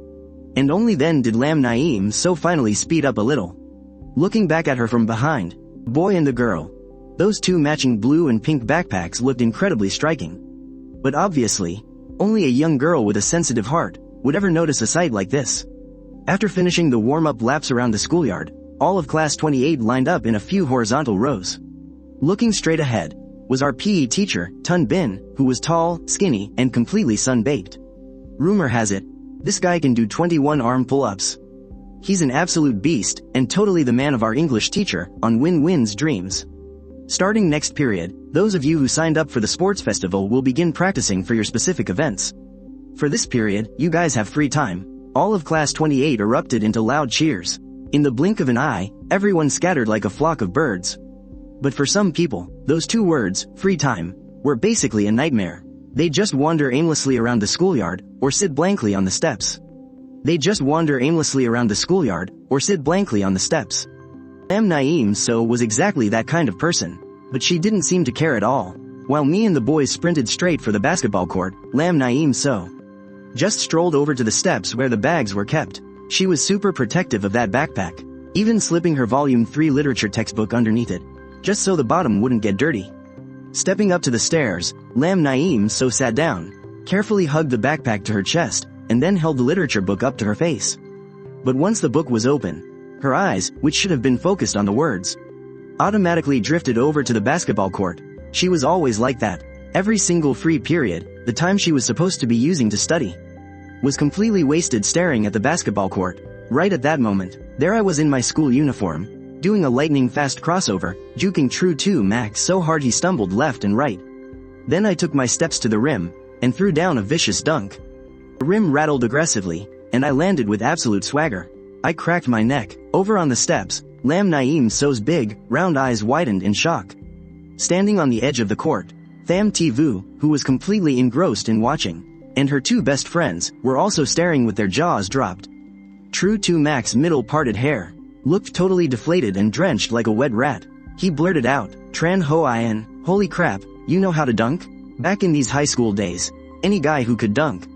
And only then did Lam Naeem So finally speed up a little. Looking back at her from behind, the boy and the girl, those two matching blue and pink backpacks looked incredibly striking. But obviously, only a young girl with a sensitive heart would ever notice a sight like this. After finishing the warm-up laps around the schoolyard, all of class 28 lined up in a few horizontal rows. Looking straight ahead was our PE teacher, Tun Bin, who was tall, skinny, and completely sun-baked. Rumor has it, this guy can do 21 arm pull-ups. He's an absolute beast, and totally the man of our English teacher, on Win-Win's dreams. Starting next period, those of you who signed up for the sports festival will begin practicing for your specific events. For this period, you guys have free time. All of class 28 erupted into loud cheers. In the blink of an eye, everyone scattered like a flock of birds. But for some people, those two words, free time, were basically a nightmare. They just wander aimlessly around the schoolyard, or sit blankly on the steps. Lam Nianchu was exactly that kind of person, but she didn't seem to care at all. While me and the boys sprinted straight for the basketball court, Lam Nianchu just strolled over to the steps where the bags were kept. She was super protective of that backpack, even slipping her volume 3 literature textbook underneath it, just so the bottom wouldn't get dirty. Stepping up to the stairs, Lam Nianchu sat down, carefully hugged the backpack to her chest, and then held the literature book up to her face. But once the book was open, her eyes, which should have been focused on the words, automatically drifted over to the basketball court. She was always like that. Every single free period, the time she was supposed to be using to study, was completely wasted staring at the basketball court. Right at that moment, there I was in my school uniform, doing a lightning-fast crossover, juking True 2 Max so hard he stumbled left and right. Then I took my steps to the rim, and threw down a vicious dunk. The rim rattled aggressively, and I landed with absolute swagger. I cracked my neck. Over on the steps, Lam Nianchu's big, round eyes widened in shock. Standing on the edge of the court, Tham Thi Vu, who was completely engrossed in watching, and her two best friends, were also staring with their jaws dropped. True 2 Mac's middle-parted hair looked totally deflated and drenched like a wet rat. He blurted out, "Chen Huaian, holy crap, you know how to dunk?" Back in these high school days, any guy who could dunk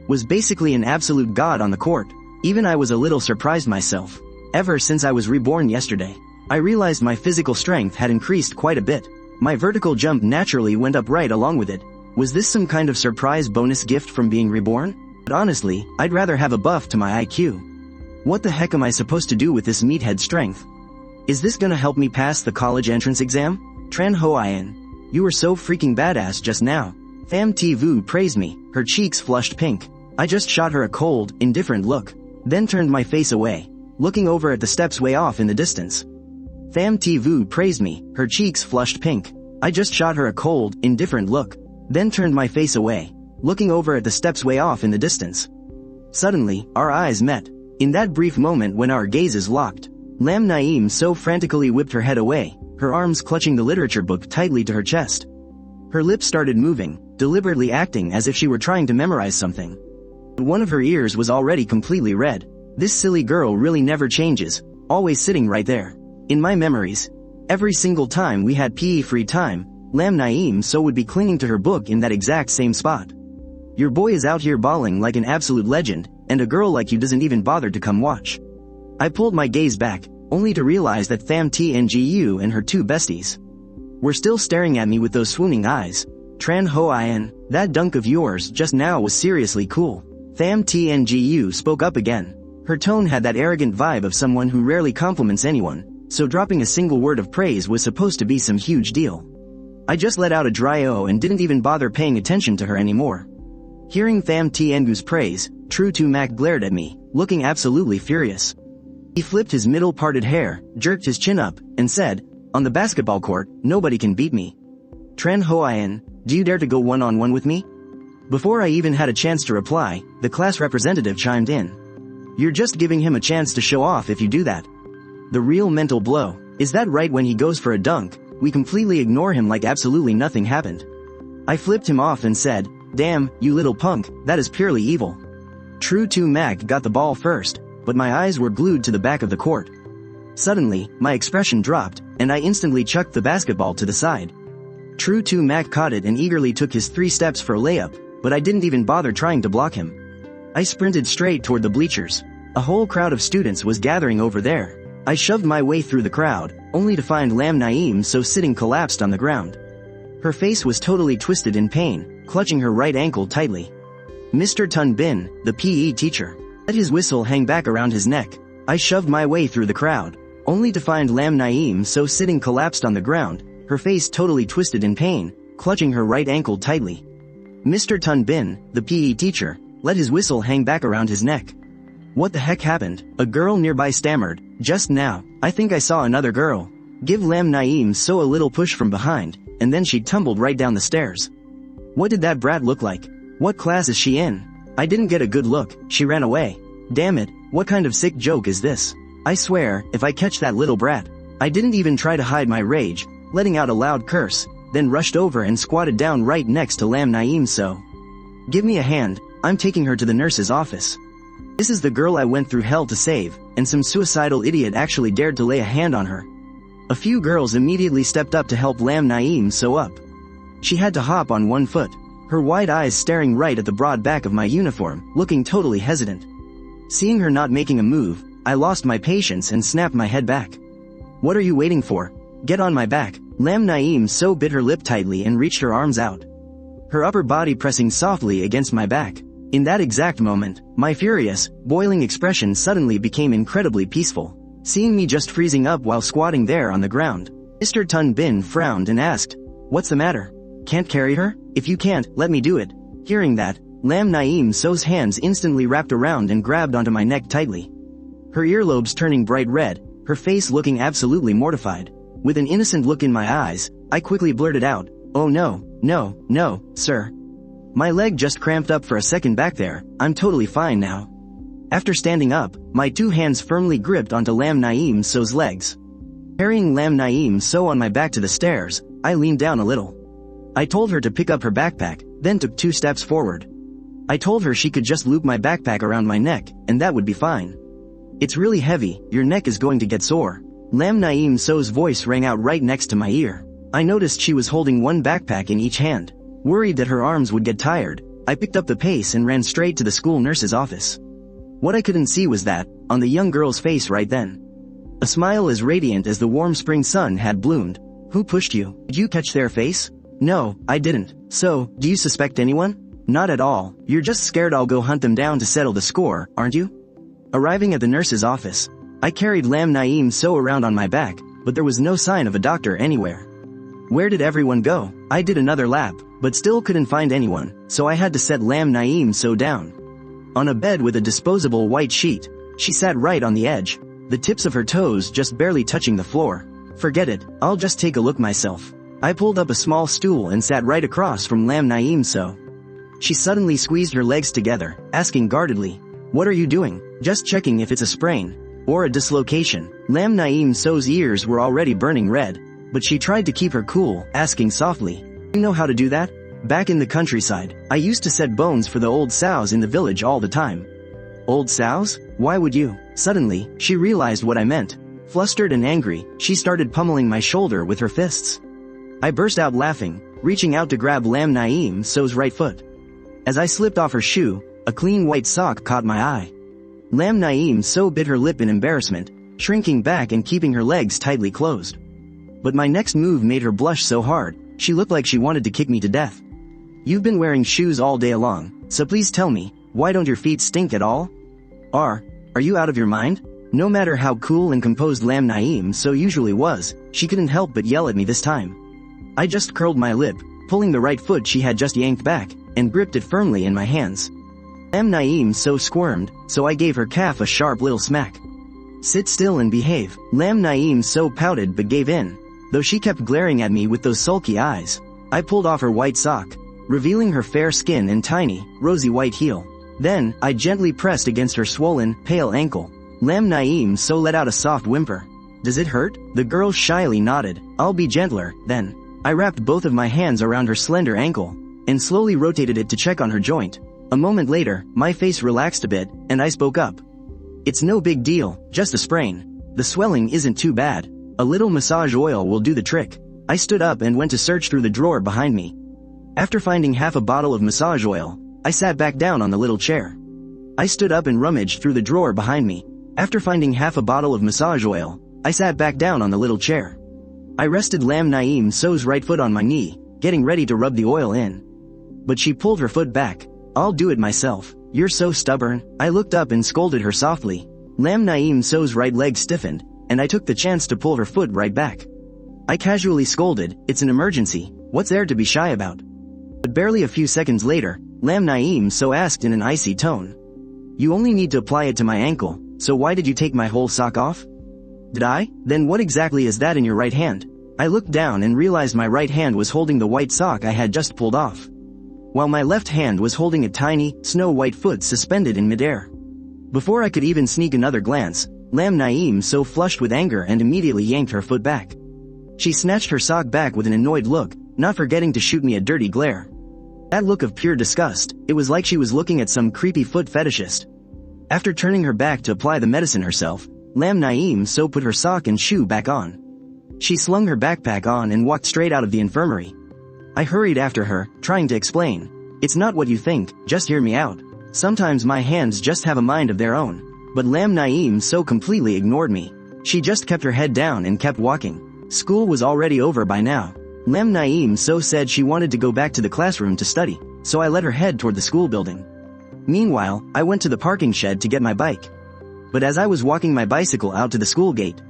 was basically an absolute god on the court. Even I was a little surprised myself. Ever since I was reborn yesterday, I realized my physical strength had increased quite a bit. My vertical jump naturally went up right along with it. Was this some kind of surprise bonus gift from being reborn? But honestly, I'd rather have a buff to my IQ. What the heck am I supposed to do with this meathead strength? Is this gonna help me pass the college entrance exam? Chen Huaian, you were so freaking badass just now. Tham Thi Vu praised me, her cheeks flushed pink. I just shot her a cold, indifferent look, then turned my face away, looking over at the steps way off in the distance. Tham Thi Vu praised me, her cheeks flushed pink. I just shot her a cold, indifferent look, then turned my face away, looking over at the steps way off in the distance. Suddenly, our eyes met. In that brief moment when our gazes locked, Lam Nianchu frantically whipped her head away, her arms clutching the literature book tightly to her chest. Her lips started moving, deliberately acting as if she were trying to memorize something. One of her ears was already completely red. This silly girl really never changes, always sitting right there. In my memories, every single time we had PE free time, Lam Nianchu would be clinging to her book in that exact same spot. Your boy is out here bawling like an absolute legend, and a girl like you doesn't even bother to come watch. I pulled my gaze back, only to realize that Tham Thi Ngu and her two besties were still staring at me with those swooning eyes. Chen Huaian, that dunk of yours just now was seriously cool. Tham Thi Ngu spoke up again. Her tone had that arrogant vibe of someone who rarely compliments anyone, so dropping a single word of praise was supposed to be some huge deal. I just let out a dry O and didn't even bother paying attention to her anymore. Hearing Tham Thi Ngu's praise, True 2 Mac glared at me, looking absolutely furious. He flipped his middle-parted hair, jerked his chin up, and said, "On the basketball court, nobody can beat me. Chen Huaian, do you dare to go one-on-one with me?" Before I even had a chance to reply, the class representative chimed in. "You're just giving him a chance to show off if you do that." The real mental blow is that right when he goes for a dunk, we completely ignore him like absolutely nothing happened. I flipped him off and said, "Damn, you little punk, that is purely evil." True 2 Mac got the ball first, but my eyes were glued to the back of the court. Suddenly, my expression dropped, and I instantly chucked the basketball to the side. True 2 Mac caught it and eagerly took his 3 steps for a layup, but I didn't even bother trying to block him. I sprinted straight toward the bleachers. A whole crowd of students was gathering over there. I shoved my way through the crowd, only to find Lam Nianchu sitting collapsed on the ground. Her face was totally twisted in pain, clutching her right ankle tightly. Mr. Tun Bin, the PE teacher, let his whistle hang back around his neck. I shoved my way through the crowd, only to find Lam Nianchu sitting collapsed on the ground, her face totally twisted in pain, clutching her right ankle tightly. Mr. Tun Bin, the PE teacher, let his whistle hang back around his neck. What the heck happened? A girl nearby stammered, "Just now, I think I saw another girl." Give Lam Naeem so a little push from behind, and then she tumbled right down the stairs. What did that brat look like? What class is she in? I didn't get a good look, she ran away. Damn it, what kind of sick joke is this? I swear, if I catch that little brat. I didn't even try to hide my rage, letting out a loud curse, then rushed over and squatted down right next to Lam Naeem so. Give me a hand, I'm taking her to the nurse's office. This is the girl I went through hell to save, and some suicidal idiot actually dared to lay a hand on her. A few girls immediately stepped up to help Lam Naeem sew up. She had to hop on one foot, her wide eyes staring right at the broad back of my uniform, looking totally hesitant. Seeing her not making a move, I lost my patience and snapped my head back. What are you waiting for? Get on my back. Lam Naeem so bit her lip tightly and reached her arms out, her upper body pressing softly against my back. In that exact moment, my furious, boiling expression suddenly became incredibly peaceful. Seeing me just freezing up while squatting there on the ground, Mr. Tun Bin frowned and asked, "What's the matter? Can't carry her? If you can't, let me do it." Hearing that, Lam Naeem so's hands instantly wrapped around and grabbed onto my neck tightly. Her earlobes turning bright red, her face looking absolutely mortified. With an innocent look in my eyes, I quickly blurted out, "Oh no, sir. My leg just cramped up for a second back there, I'm totally fine now." After standing up, my two hands firmly gripped onto Lam Naeem so's legs. Carrying Lam Naeem so on my back to the stairs, I leaned down a little. I told her to pick up her backpack, then took 2 steps forward. I told her she could just loop my backpack around my neck, and that would be fine. "It's really heavy, your neck is going to get sore." Lam Naeem so's voice rang out right next to my ear. I noticed she was holding one backpack in each hand. Worried that her arms would get tired, I picked up the pace and ran straight to the school nurse's office. What I couldn't see was that, on the young girl's face right then, a smile as radiant as the warm spring sun had bloomed. "Who pushed you? Did you catch their face?" "No, I didn't." "So, do you suspect anyone?" "Not at all, you're just scared I'll go hunt them down to settle the score, aren't you?" Arriving at the nurse's office, I carried Lam Naeem so around on my back, but there was no sign of a doctor anywhere. Where did everyone go? I did another lap, but still couldn't find anyone, so I had to set Lam Naeem so down. On a bed with a disposable white sheet, she sat right on the edge, the tips of her toes just barely touching the floor. "Forget it, I'll just take a look myself." I pulled up a small stool and sat right across from Lam Naeem so. She suddenly squeezed her legs together, asking guardedly, "What are you doing?" "Just checking if it's a sprain or a dislocation." Lam Naeem so's ears were already burning red, but she tried to keep her cool, asking softly, "You know how to do that?" "Back in the countryside, I used to set bones for the old sows in the village all the time." "Old sows? Why would you?" Suddenly, she realized what I meant. Flustered and angry, she started pummeling my shoulder with her fists. I burst out laughing, reaching out to grab Lam Naeem so's right foot. As I slipped off her shoe, a clean white sock caught my eye. Lam Naeem so bit her lip in embarrassment, shrinking back and keeping her legs tightly closed. But my next move made her blush so hard, she looked like she wanted to kick me to death. "You've been wearing shoes all day long, so please tell me, why don't your feet stink at all?" Are you out of your mind?" No matter how cool and composed Lam Naeem so usually was, she couldn't help but yell at me this time. I just curled my lip, pulling the right foot she had just yanked back, and gripped it firmly in my hands. Lam Naeem so squirmed, so I gave her calf a sharp little smack. "Sit still and behave." Lam Naeem so pouted but gave in, though she kept glaring at me with those sulky eyes. I pulled off her white sock, revealing her fair skin and tiny, rosy white heel. Then, I gently pressed against her swollen, pale ankle. Lam Naeem so let out a soft whimper. "Does it hurt?" The girl shyly nodded. "I'll be gentler, then." I wrapped both of my hands around her slender ankle, and slowly rotated it to check on her joint. A moment later, my face relaxed a bit, and I spoke up. "It's no big deal, just a sprain. The swelling isn't too bad. A little massage oil will do the trick." I stood up and went to search through the drawer behind me. After finding half a bottle of massage oil, I sat back down on the little chair. I stood up and rummaged through the drawer behind me. After finding half a bottle of massage oil, I sat back down on the little chair. I rested Lam Naeem so's right foot on my knee, getting ready to rub the oil in. But she pulled her foot back. "I'll do it myself. You're so stubborn." I looked up and scolded her softly. Lam Naeem so's right leg stiffened, and I took the chance to pull her foot right back. I casually scolded, "It's an emergency, what's there to be shy about?" But barely a few seconds later, Lam Naeem so asked in an icy tone, "You only need to apply it to my ankle, so why did you take my whole sock off?" Did I? Then what exactly is that in your right hand? I looked down and realized my right hand was holding the white sock I had just pulled off, while my left hand was holding a tiny, snow-white foot suspended in midair. Before I could even sneak another glance, Lam Naeem so flushed with anger and immediately yanked her foot back. She snatched her sock back with an annoyed look, not forgetting to shoot me a dirty glare. That look of pure disgust, it was like she was looking at some creepy foot fetishist. After turning her back to apply the medicine herself, Lam Naeem so put her sock and shoe back on. She slung her backpack on and walked straight out of the infirmary. I hurried after her, trying to explain. It's not what you think, just hear me out. Sometimes my hands just have a mind of their own. But Lam Naeem so completely ignored me. She just kept her head down and kept walking. School was already over by now. Lam Naeem so said she wanted to go back to the classroom to study, so I let her head toward the school building. Meanwhile, I went to the parking shed to get my bike. But as I was walking my bicycle out to the school gate,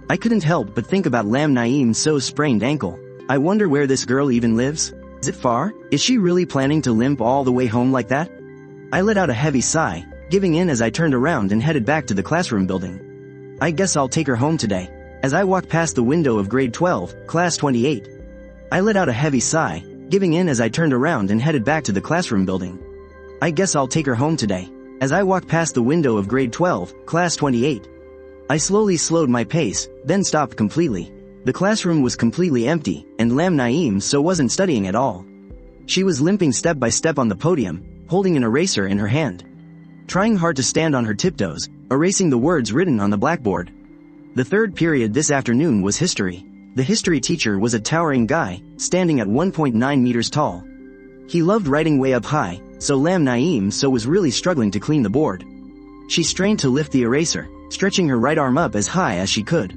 I couldn't help but think about Lam Naeem's so sprained ankle. I wonder where this girl even lives? Is it far? Is she really planning to limp all the way home like that? I let out a heavy sigh, giving in as I turned around and headed back to the classroom building. I guess I'll take her home today. As I walked past the window of grade 12, class 28, I let out a heavy sigh, giving in as I turned around and headed back to the classroom building. I guess I'll take her home today. As I walked past the window of grade 12, class 28, I slowly slowed my pace, then stopped completely. The classroom was completely empty, and Lam Naeem so wasn't studying at all. She was limping step by step on the podium, holding an eraser in her hand, trying hard to stand on her tiptoes, erasing the words written on the blackboard. The third period this afternoon was history. The history teacher was a towering guy, standing at 1.9 meters tall. He loved writing way up high, so Lam Naeem so was really struggling to clean the board. She strained to lift the eraser, stretching her right arm up as high as she could.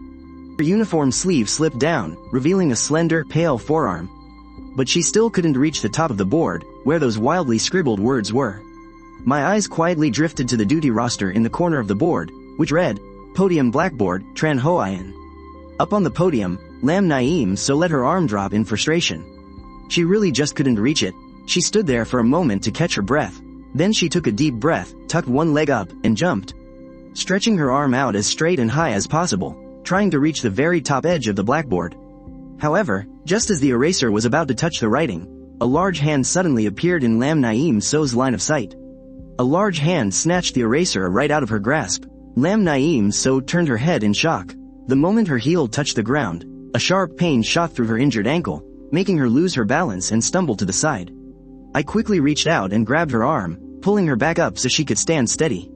Her uniform sleeve slipped down, revealing a slender, pale forearm. But she still couldn't reach the top of the board, where those wildly scribbled words were. My eyes quietly drifted to the duty roster in the corner of the board, which read, Podium Blackboard, Chen Huaian. Up on the podium, Lam Naeem so let her arm drop in frustration. She really just couldn't reach it. She stood there for a moment to catch her breath. Then she took a deep breath, tucked one leg up, and jumped, stretching her arm out as straight and high as possible, trying to reach the very top edge of the blackboard. However, just as the eraser was about to touch the writing, a large hand suddenly appeared in Lam Naeem so's line of sight. A large hand snatched the eraser right out of her grasp. Lam Naeem so turned her head in shock. The moment her heel touched the ground, a sharp pain shot through her injured ankle, making her lose her balance and stumble to the side. I quickly reached out and grabbed her arm, pulling her back up so she could stand steady.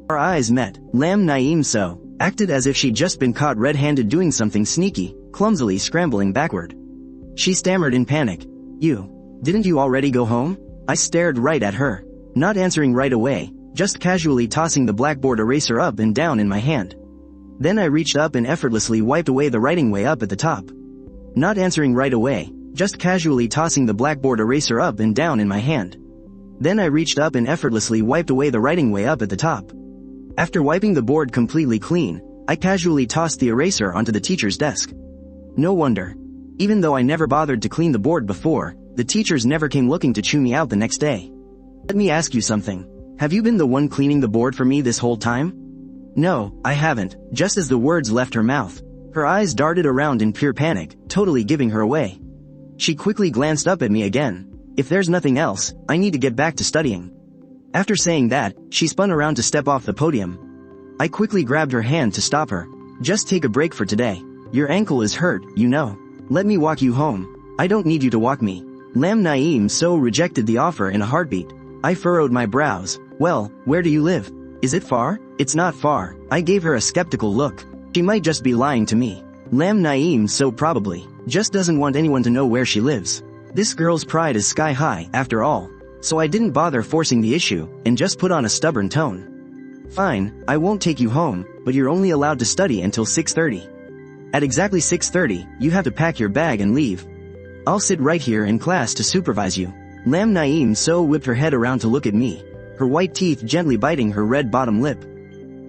Our eyes met. Lam Naeem so acted as if she'd just been caught red-handed doing something sneaky, clumsily scrambling backward. She stammered in panic. Didn't you already go home? I stared right at her, not answering right away, just casually tossing the blackboard eraser up and down in my hand. Then I reached up and effortlessly wiped away the writing way up at the top. Not answering right away, just casually tossing the blackboard eraser up and down in my hand. Then I reached up and effortlessly wiped away the writing way up at the top. After wiping the board completely clean, I casually tossed the eraser onto the teacher's desk. No wonder. Even though I never bothered to clean the board before, the teachers never came looking to chew me out the next day. Let me ask you something. Have you been the one cleaning the board for me this whole time? No, I haven't. Just as the words left her mouth, her eyes darted around in pure panic, totally giving her away. She quickly glanced up at me again. If there's nothing else, I need to get back to studying. After saying that, she spun around to step off the podium. I quickly grabbed her hand to stop her. Just take a break for today. Your ankle is hurt, you know. Let me walk you home. I don't need you to walk me. Lam Naeem so rejected the offer in a heartbeat. I furrowed my brows. Well, where do you live? Is it far? It's not far. I gave her a skeptical look. She might just be lying to me. Lam Naeem so probably just doesn't want anyone to know where she lives. This girl's pride is sky high, after all. So I didn't bother forcing the issue, and just put on a stubborn tone. Fine, I won't take you home, but you're only allowed to study until 6:30. At exactly 6:30, you have to pack your bag and leave. I'll sit right here in class to supervise you. Lam Naeem so whipped her head around to look at me, her white teeth gently biting her red bottom lip.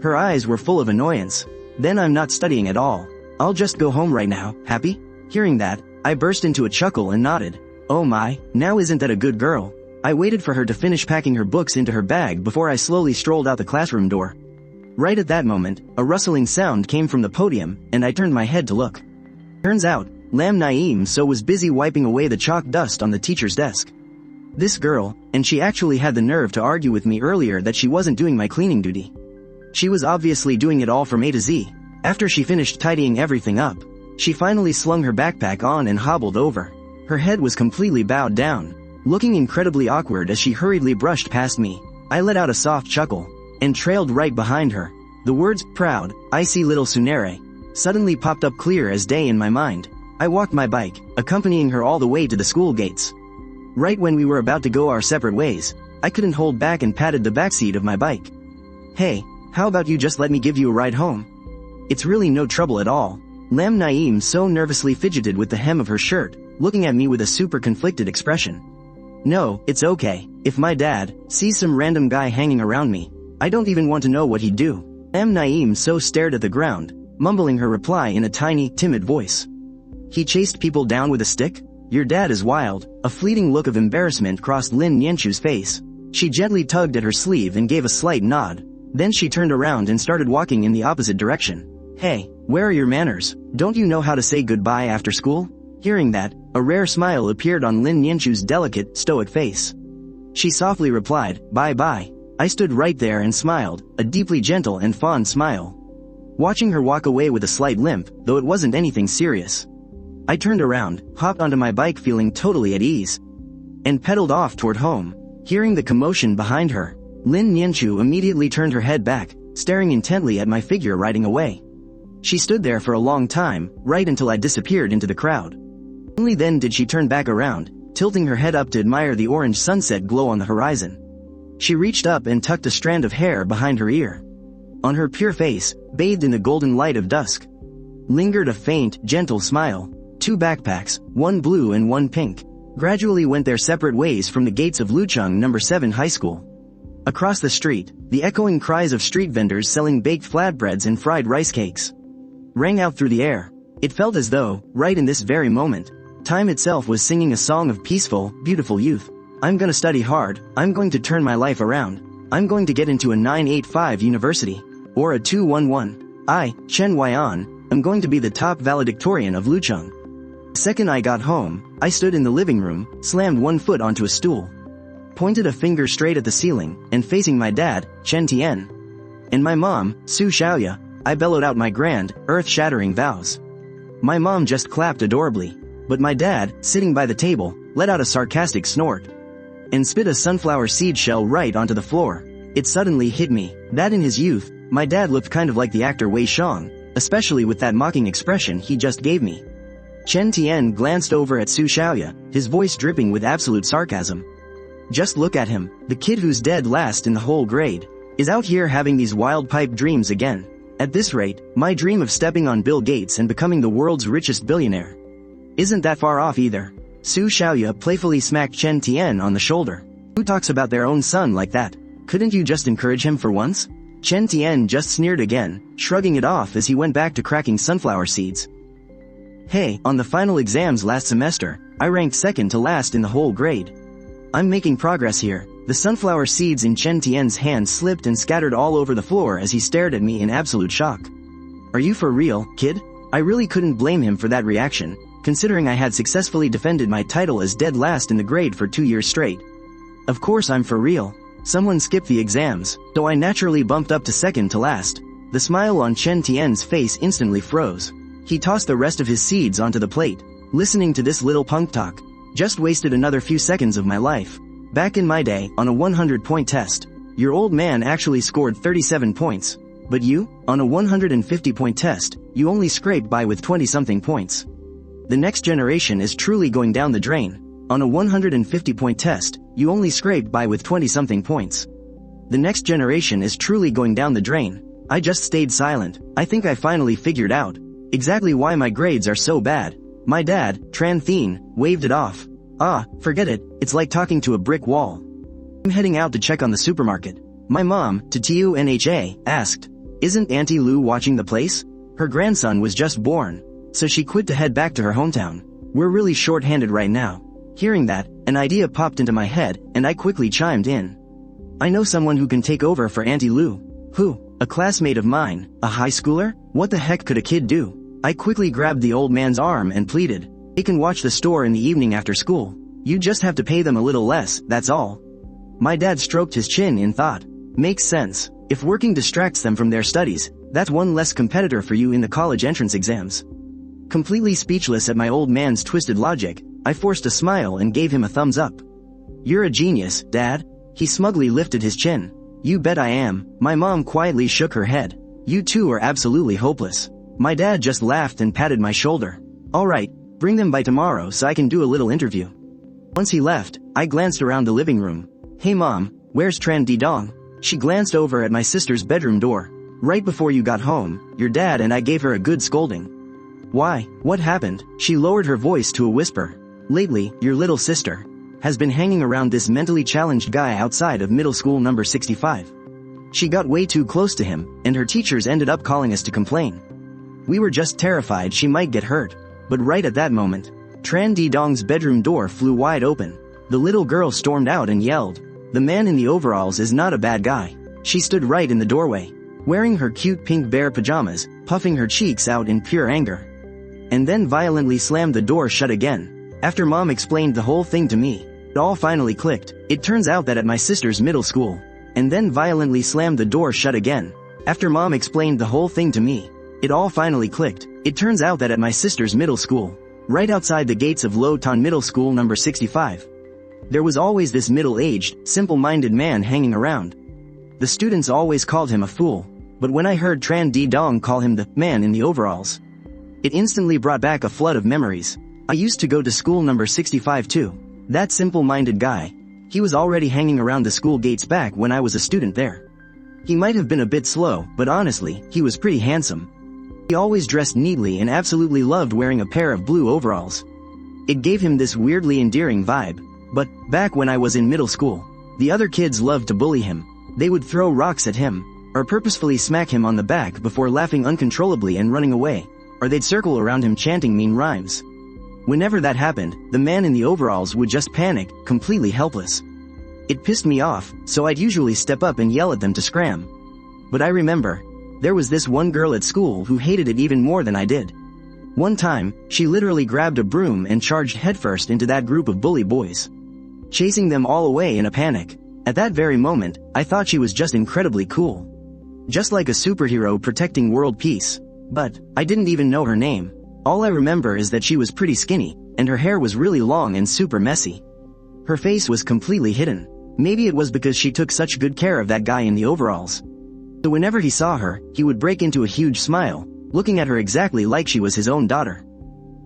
Her eyes were full of annoyance. Then I'm not studying at all. I'll just go home right now, happy? Hearing that, I burst into a chuckle and nodded. Oh my, now isn't that a good girl? I waited for her to finish packing her books into her bag before I slowly strolled out the classroom door. Right at that moment, a rustling sound came from the podium, and I turned my head to look. Turns out, Lam Nianchu was busy wiping away the chalk dust on the teacher's desk. This girl, and she actually had the nerve to argue with me earlier that she wasn't doing my cleaning duty. She was obviously doing it all from A to Z. After she finished tidying everything up, she finally slung her backpack on and hobbled over. Her head was completely bowed down, looking incredibly awkward as she hurriedly brushed past me. I let out a soft chuckle, and trailed right behind her. The words, "proud, I see little Tsunere," suddenly popped up clear as day in my mind. I walked my bike, accompanying her all the way to the school gates. Right when we were about to go our separate ways, I couldn't hold back and patted the backseat of my bike. "Hey, how about you just let me give you a ride home? It's really no trouble at all." Lam Nianchu so nervously fidgeted with the hem of her shirt, looking at me with a super conflicted expression. "No, it's okay. If my dad sees some random guy hanging around me, I don't even want to know what he'd do." Lam Nianchu so stared at the ground, mumbling her reply in a tiny, timid voice. "He chased people down with a stick? Your dad is wild." A fleeting look of embarrassment crossed Lin Nianchu's face. She gently tugged at her sleeve and gave a slight nod. Then she turned around and started walking in the opposite direction. "Hey, where are your manners? Don't you know how to say goodbye after school?" Hearing that, a rare smile appeared on Lin Nianchu's delicate, stoic face. She softly replied, "Bye-bye." I stood right there and smiled, a deeply gentle and fond smile. Watching her walk away with a slight limp, though it wasn't anything serious. I turned around, hopped onto my bike feeling totally at ease, and pedaled off toward home. Hearing the commotion behind her, Lin Nianchu immediately turned her head back, staring intently at my figure riding away. She stood there for a long time, right until I disappeared into the crowd. Only then did she turn back around, tilting her head up to admire the orange sunset glow on the horizon. She reached up and tucked a strand of hair behind her ear. On her pure face, bathed in the golden light of dusk, lingered a faint, gentle smile. Two backpacks, one blue and one pink, gradually went their separate ways from the gates of Lucheng No. 7 High School. Across the street, the echoing cries of street vendors selling baked flatbreads and fried rice cakes rang out through the air. It felt as though, right in this very moment, time itself was singing a song of peaceful, beautiful youth. "I'm gonna study hard, I'm going to turn my life around, I'm going to get into a 985 university, or a 211. I, Chen Huaian, am going to be the top valedictorian of Lucheng." The second I got home, I stood in the living room, slammed one foot onto a stool, pointed a finger straight at the ceiling, and facing my dad, Chen Tian, and my mom, Su Xiaoya, I bellowed out my grand, earth-shattering vows. My mom just clapped adorably, but my dad, sitting by the table, let out a sarcastic snort and spit a sunflower seed shell right onto the floor. It suddenly hit me that in his youth, my dad looked kind of like the actor Wei Shang, especially with that mocking expression he just gave me. Chen Tian glanced over at Su Xiaoya, his voice dripping with absolute sarcasm. "Just look at him, the kid who's dead last in the whole grade, is out here having these wild pipe dreams again. At this rate, my dream of stepping on Bill Gates and becoming the world's richest billionaire isn't that far off either." Su Xiaoya playfully smacked Chen Tian on the shoulder. "Who talks about their own son like that? Couldn't you just encourage him for once?" Chen Tian just sneered again, shrugging it off as he went back to cracking sunflower seeds. "Hey, on the final exams last semester, I ranked second to last in the whole grade. I'm making progress here." The sunflower seeds in Chen Tian's hand slipped and scattered all over the floor as he stared at me in absolute shock. "Are you for real, kid?" I really couldn't blame him for that reaction, considering I had successfully defended my title as dead last in the grade for 2 years straight. "Of course I'm for real. Someone skipped the exams, so I naturally bumped up to second to last." The smile on Chen Tian's face instantly froze. He tossed the rest of his seeds onto the plate. Listening to this little punk talk just wasted another few seconds of my life. Back in my day, on a 100-point test, your old man actually scored 37 points. But you, on a 150-point test, you only scraped by with 20-something points. The next generation is truly going down the drain. On a 150-point test, you only scraped by with 20-something points. The next generation is truly going down the drain. I just stayed silent. I think I finally figured out exactly why my grades are so bad. My dad, Tran Thien, waved it off. "Ah, forget it, it's like talking to a brick wall." I'm heading out to check on the supermarket. My mom, Tiu Nha, asked, "Isn't Auntie Lu watching the place?" Her grandson was just born, so she quit to head back to her hometown. "We're really short-handed right now." Hearing that, an idea popped into my head, and I quickly chimed in. "I know someone who can take over for Auntie Lu." "Who?" A classmate of mine, a high schooler? What the heck could a kid do? I quickly grabbed the old man's arm and pleaded. They can watch the store in the evening after school. You just have to pay them a little less, that's all. My dad stroked his chin in thought. Makes sense. If working distracts them from their studies, that's one less competitor for you in the college entrance exams. Completely speechless at my old man's twisted logic, I forced a smile and gave him a thumbs up. You're a genius, Dad. He smugly lifted his chin. You bet I am. My mom quietly shook her head. You two are absolutely hopeless. My dad just laughed and patted my shoulder. All right, bring them by tomorrow so I can do a little interview. Once he left, I glanced around the living room. Hey Mom, where's Tran Didong? She glanced over at my sister's bedroom door. Right before you got home, your dad and I gave her a good scolding. Why? What happened? She lowered her voice to a whisper. Lately, your little sister has been hanging around this mentally challenged guy outside of middle school number 65. She got way too close to him, and her teachers ended up calling us to complain. We were just terrified she might get hurt. But right at that moment, Tran Didong's bedroom door flew wide open. The little girl stormed out and yelled, "The man in the overalls is not a bad guy." She stood right in the doorway, wearing her cute pink bear pajamas, puffing her cheeks out in pure anger. And then violently slammed the door shut again. After Mom explained the whole thing to me, it all finally clicked. It turns out that at my sister's middle school, and then violently slammed the door shut again. After Mom explained the whole thing to me, it all finally clicked. It turns out that at my sister's middle school, right outside the gates of Lowtown Middle School number 65, there was always this middle-aged, simple-minded man hanging around. The students always called him a fool, but when I heard Tran Didong call him the man in the overalls, it instantly brought back a flood of memories. I used to go to school number 65 too. That simple-minded guy, he was already hanging around the school gates back when I was a student there. He might have been a bit slow, but honestly, he was pretty handsome. He always dressed neatly and absolutely loved wearing a pair of blue overalls. It gave him this weirdly endearing vibe. But, back when I was in middle school, the other kids loved to bully him. They would throw rocks at him, or purposefully smack him on the back before laughing uncontrollably and running away, or they'd circle around him chanting mean rhymes. Whenever that happened, the man in the overalls would just panic, completely helpless. It pissed me off, so I'd usually step up and yell at them to scram. But I remember, there was this one girl at school who hated it even more than I did. One time, she literally grabbed a broom and charged headfirst into that group of bully boys, chasing them all away in a panic. At that very moment, I thought she was just incredibly cool. Just like a superhero protecting world peace. But, I didn't even know her name. All I remember is that she was pretty skinny, and her hair was really long and super messy. Her face was completely hidden. Maybe it was because she took such good care of that guy in the overalls. So whenever he saw her, he would break into a huge smile, looking at her exactly like she was his own daughter.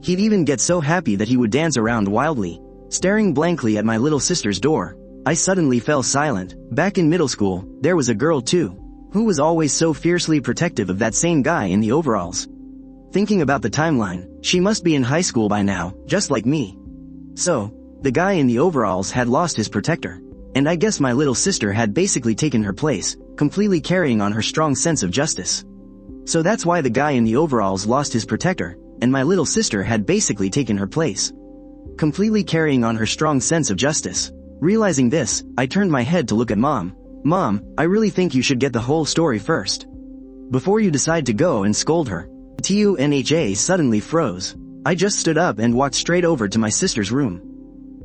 He'd even get so happy that he would dance around wildly, staring blankly at my little sister's door. I suddenly fell silent. Back in middle school, there was a girl too, who was always so fiercely protective of that same guy in the overalls. Thinking about the timeline, she must be in high school by now, just like me. So, the guy in the overalls had lost his protector. And I guess my little sister had basically taken her place, completely carrying on her strong sense of justice. So that's why the guy in the overalls lost his protector, and my little sister had basically taken her place, completely carrying on her strong sense of justice. Realizing this, I turned my head to look at Mom. Mom, I really think you should get the whole story first, before you decide to go and scold her. TUNHA suddenly froze. I just stood up and walked straight over to my sister's room.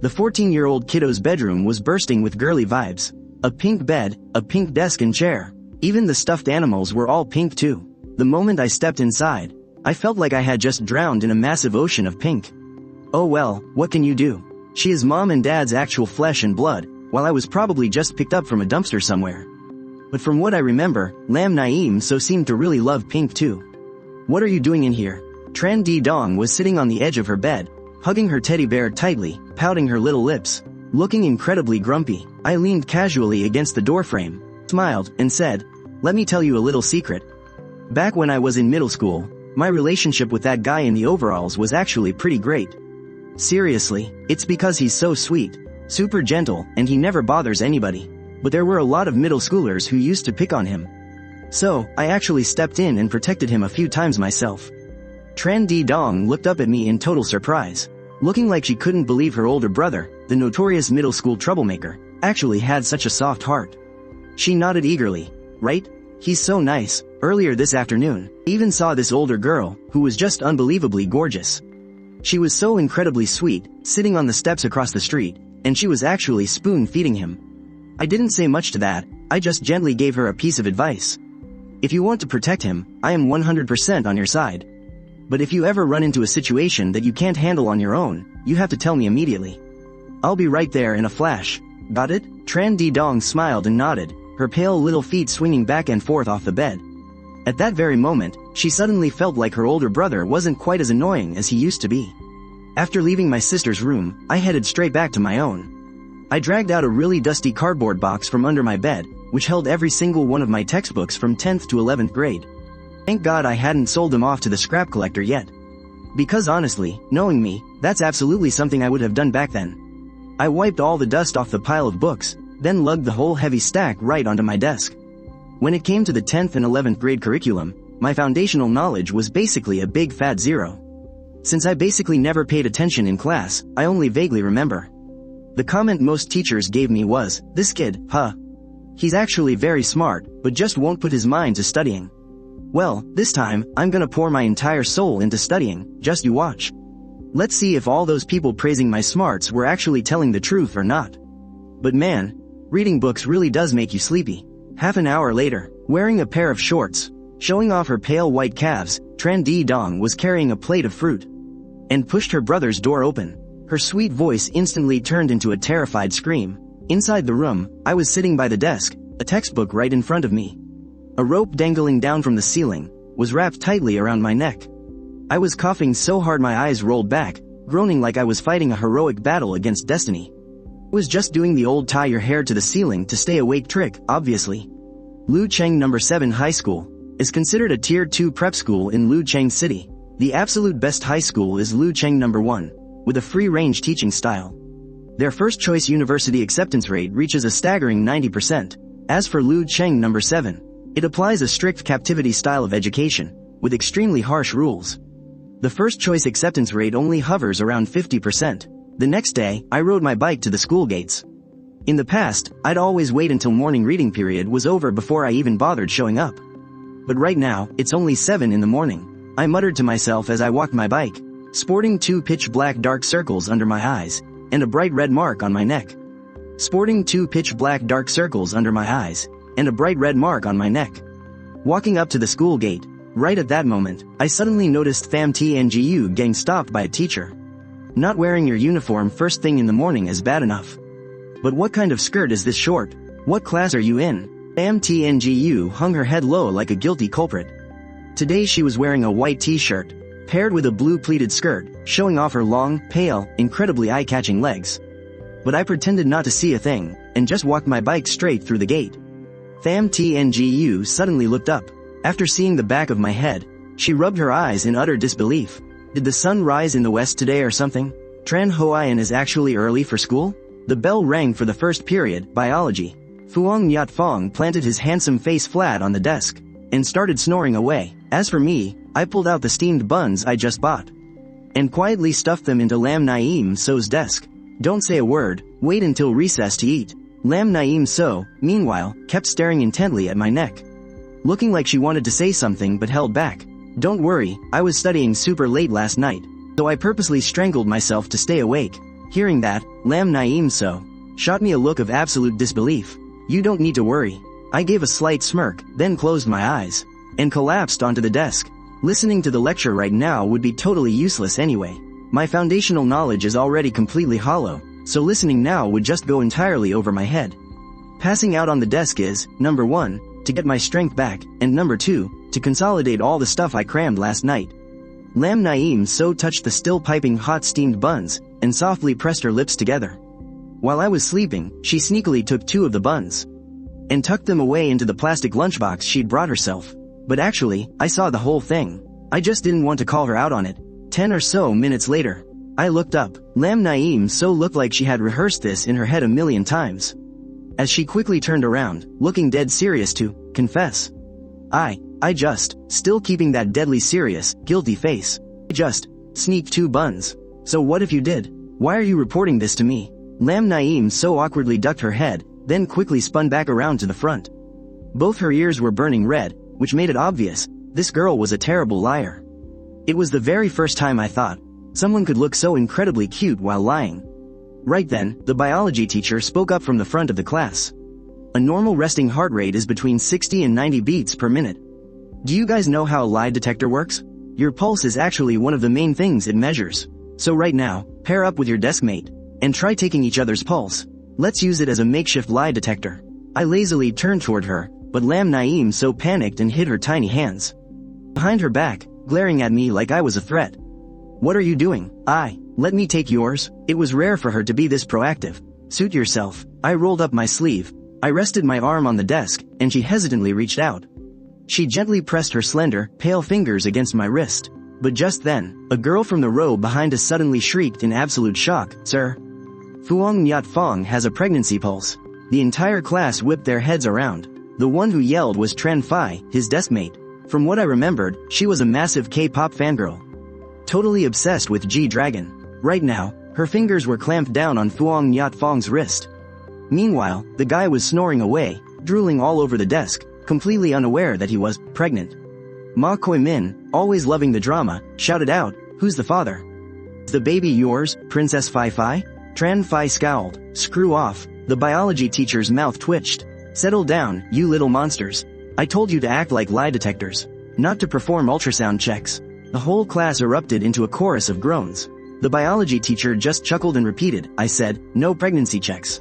The 14-year-old kiddo's bedroom was bursting with girly vibes. A pink bed, a pink desk and chair. Even the stuffed animals were all pink too. The moment I stepped inside, I felt like I had just drowned in a massive ocean of pink. Oh well, what can you do? She is Mom and Dad's actual flesh and blood, while I was probably just picked up from a dumpster somewhere. But from what I remember, Lam Naeem so seemed to really love pink too. What are you doing in here? Tran Didong was sitting on the edge of her bed, hugging her teddy bear tightly, pouting her little lips, looking incredibly grumpy. I leaned casually against the doorframe, smiled, and said, "Let me tell you a little secret. Back when I was in middle school, my relationship with that guy in the overalls was actually pretty great. Seriously, it's because he's so sweet, super gentle, and he never bothers anybody. But there were a lot of middle schoolers who used to pick on him. So, I actually stepped in and protected him a few times myself." Tran Didong looked up at me in total surprise, looking like she couldn't believe her older brother, the notorious middle school troublemaker, actually had such a soft heart. She nodded eagerly. Right? He's so nice. Earlier this afternoon, I even saw this older girl, who was just unbelievably gorgeous. She was so incredibly sweet, sitting on the steps across the street, and she was actually spoon-feeding him. I didn't say much to that, I just gently gave her a piece of advice. If you want to protect him, I am 100% on your side. But if you ever run into a situation that you can't handle on your own, you have to tell me immediately. I'll be right there in a flash. Got it? Tran Di Dong smiled and nodded, her pale little feet swinging back and forth off the bed. At that very moment, she suddenly felt like her older brother wasn't quite as annoying as he used to be. After leaving my sister's room, I headed straight back to my own. I dragged out a really dusty cardboard box from under my bed, which held every single one of my textbooks from 10th to 11th grade. Thank God I hadn't sold them off to the scrap collector yet. Because honestly, knowing me, that's absolutely something I would have done back then. I wiped all the dust off the pile of books, then lugged the whole heavy stack right onto my desk. When it came to the 10th and 11th grade curriculum, my foundational knowledge was basically a big fat zero. Since I basically never paid attention in class, I only vaguely remember. The comment most teachers gave me was, "This kid, huh? He's actually very smart, but just won't put his mind to studying." Well, this time, I'm gonna pour my entire soul into studying, just you watch. Let's see if all those people praising my smarts were actually telling the truth or not. But man, reading books really does make you sleepy. Half an hour later, wearing a pair of shorts, showing off her pale white calves, Tran Di Dong was carrying a plate of fruit. And pushed her brother's door open. Her sweet voice instantly turned into a terrified scream. Inside the room, I was sitting by the desk, a textbook right in front of me. A rope dangling down from the ceiling was wrapped tightly around my neck. I was coughing so hard my eyes rolled back, groaning like I was fighting a heroic battle against destiny. I was just doing the old tie your hair to the ceiling to stay awake trick, obviously. Lucheng No. 7 High School is considered a Tier 2 prep school in Lucheng City. The absolute best high school is Lucheng No. 1, with a free-range teaching style. Their first-choice university acceptance rate reaches a staggering 90%. As for Lucheng No. 7, it applies a strict captivity style of education, with extremely harsh rules. The first-choice acceptance rate only hovers around 50%. The next day, I rode my bike to the school gates. In the past, I'd always wait until morning reading period was over before I even bothered showing up. But right now, it's only 7 in the morning. I muttered to myself as I walked my bike, sporting 2 pitch-black dark circles under my eyes, and a bright red mark on my neck. Sporting 2 pitch-black dark circles under my eyes, and a bright red mark on my neck. Walking up to the school gate, right at that moment, I suddenly noticed Pham Tngu getting stopped by a teacher. Not wearing your uniform first thing in the morning is bad enough. But what kind of skirt is this short? What class are you in? Pham Tngu hung her head low like a guilty culprit. Today she was wearing a white t-shirt, paired with a blue pleated skirt, showing off her long, pale, incredibly eye-catching legs. But I pretended not to see a thing, and just walked my bike straight through the gate. Pham Tngu suddenly looked up. After seeing the back of my head, she rubbed her eyes in utter disbelief. Did the sun rise in the west today or something? Chen Huaian is actually early for school? The bell rang for the first period, biology. Fuang Nyat Fong planted his handsome face flat on the desk, and started snoring away. As for me, I pulled out the steamed buns I just bought, and quietly stuffed them into Lam Naeem So's desk. Don't say a word, wait until recess to eat. Lam Naeem So, meanwhile, kept staring intently at my neck, looking like she wanted to say something but held back. Don't worry, I was studying super late last night, so I purposely strangled myself to stay awake. Hearing that, Lam Naeem So shot me a look of absolute disbelief. You don't need to worry. I gave a slight smirk, then closed my eyes, and collapsed onto the desk. Listening to the lecture right now would be totally useless anyway. My foundational knowledge is already completely hollow, so listening now would just go entirely over my head. Passing out on the desk is, number 1, to get my strength back, and number 2, to consolidate all the stuff I crammed last night. Lam Naeem So touched the still piping hot steamed buns, and softly pressed her lips together. While I was sleeping, she sneakily took 2 of the buns, and tucked them away into the plastic lunchbox she'd brought herself. But actually, I saw the whole thing. I just didn't want to call her out on it. 10 or so minutes later, I looked up. Lam Naeem So looked like she had rehearsed this in her head a million times, as she quickly turned around, looking dead serious to confess. I just, still keeping that deadly serious, guilty face. I just sneaked 2 buns. So what if you did? Why are you reporting this to me? Lam Naeem So awkwardly ducked her head, then quickly spun back around to the front. Both her ears were burning red, which made it obvious, this girl was a terrible liar. It was the very first time I thought, someone could look so incredibly cute while lying. Right then, the biology teacher spoke up from the front of the class. A normal resting heart rate is between 60 and 90 beats per minute. Do you guys know how a lie detector works? Your pulse is actually one of the main things it measures. So right now, pair up with your desk mate, and try taking each other's pulse. Let's use it as a makeshift lie detector. I lazily turned toward her, but Lam Naeem so panicked and hid her tiny hands behind her back, glaring at me like I was a threat. What are you doing? Let me take yours. It was rare for her to be this proactive. Suit yourself. I rolled up my sleeve. I rested my arm on the desk, and she hesitantly reached out. She gently pressed her slender, pale fingers against my wrist. But just then, a girl from the row behind us suddenly shrieked in absolute shock, "Sir! Fuang Nyat Fong has a pregnancy pulse." The entire class whipped their heads around. The one who yelled was Tren Phi, his deskmate. From what I remembered, she was a massive K-pop fangirl. Totally obsessed with G-Dragon. Right now, her fingers were clamped down on Fuang Nyat Fong's wrist. Meanwhile, the guy was snoring away, drooling all over the desk, completely unaware that he was pregnant. Ma Koi Min, always loving the drama, shouted out, "Who's the father? Is the baby yours, Princess Phi Phi?" Tran Phi scowled. "Screw off." The biology teacher's mouth twitched. "Settle down, you little monsters. I told you to act like lie detectors, not to perform ultrasound checks." The whole class erupted into a chorus of groans. The biology teacher just chuckled and repeated, "I said, no pregnancy checks."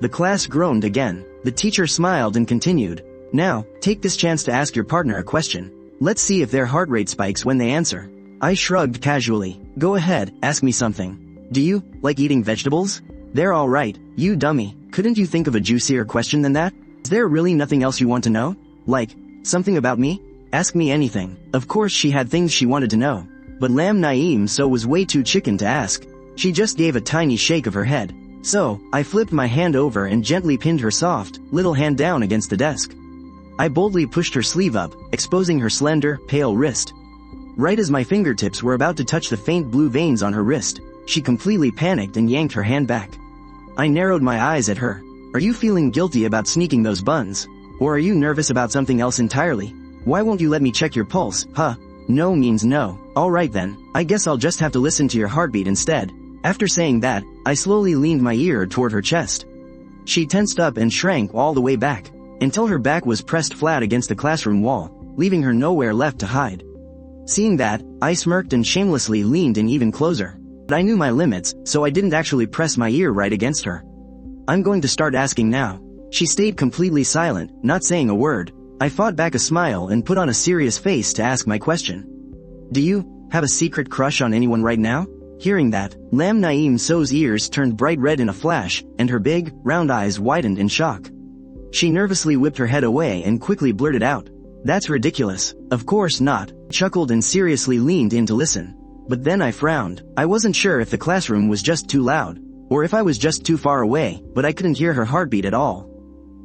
The class groaned again. The teacher smiled and continued, "Now, take this chance to ask your partner a question. Let's see if their heart rate spikes when they answer." I shrugged casually. "Go ahead, ask me something. Do you like eating vegetables?" "They're all right, you dummy. Couldn't you think of a juicier question than that? Is there really nothing else you want to know? Like, something about me? Ask me anything." Of course she had things she wanted to know. But Lam Naeem so was way too chicken to ask. She just gave a tiny shake of her head. So, I flipped my hand over and gently pinned her soft, little hand down against the desk. I boldly pushed her sleeve up, exposing her slender, pale wrist. Right as my fingertips were about to touch the faint blue veins on her wrist, she completely panicked and yanked her hand back. I narrowed my eyes at her. "Are you feeling guilty about sneaking those buns? Or are you nervous about something else entirely? Why won't you let me check your pulse, huh?" No means no. Alright then, I guess I'll just have to listen to your heartbeat instead. After saying that, I slowly leaned my ear toward her chest. She tensed up and shrank all the way back, until her back was pressed flat against the classroom wall, leaving her nowhere left to hide. Seeing that, I smirked and shamelessly leaned in even closer. But I knew my limits, so I didn't actually press my ear right against her. "I'm going to start asking now." She stayed completely silent, not saying a word. I fought back a smile and put on a serious face to ask my question. "Do you have a secret crush on anyone right now?" Hearing that, Lam Naeem So's ears turned bright red in a flash, and her big, round eyes widened in shock. She nervously whipped her head away and quickly blurted out, "That's ridiculous. Of course not." Chuckled and seriously leaned in to listen. But then I frowned. I wasn't sure if the classroom was just too loud, or if I was just too far away, but I couldn't hear her heartbeat at all.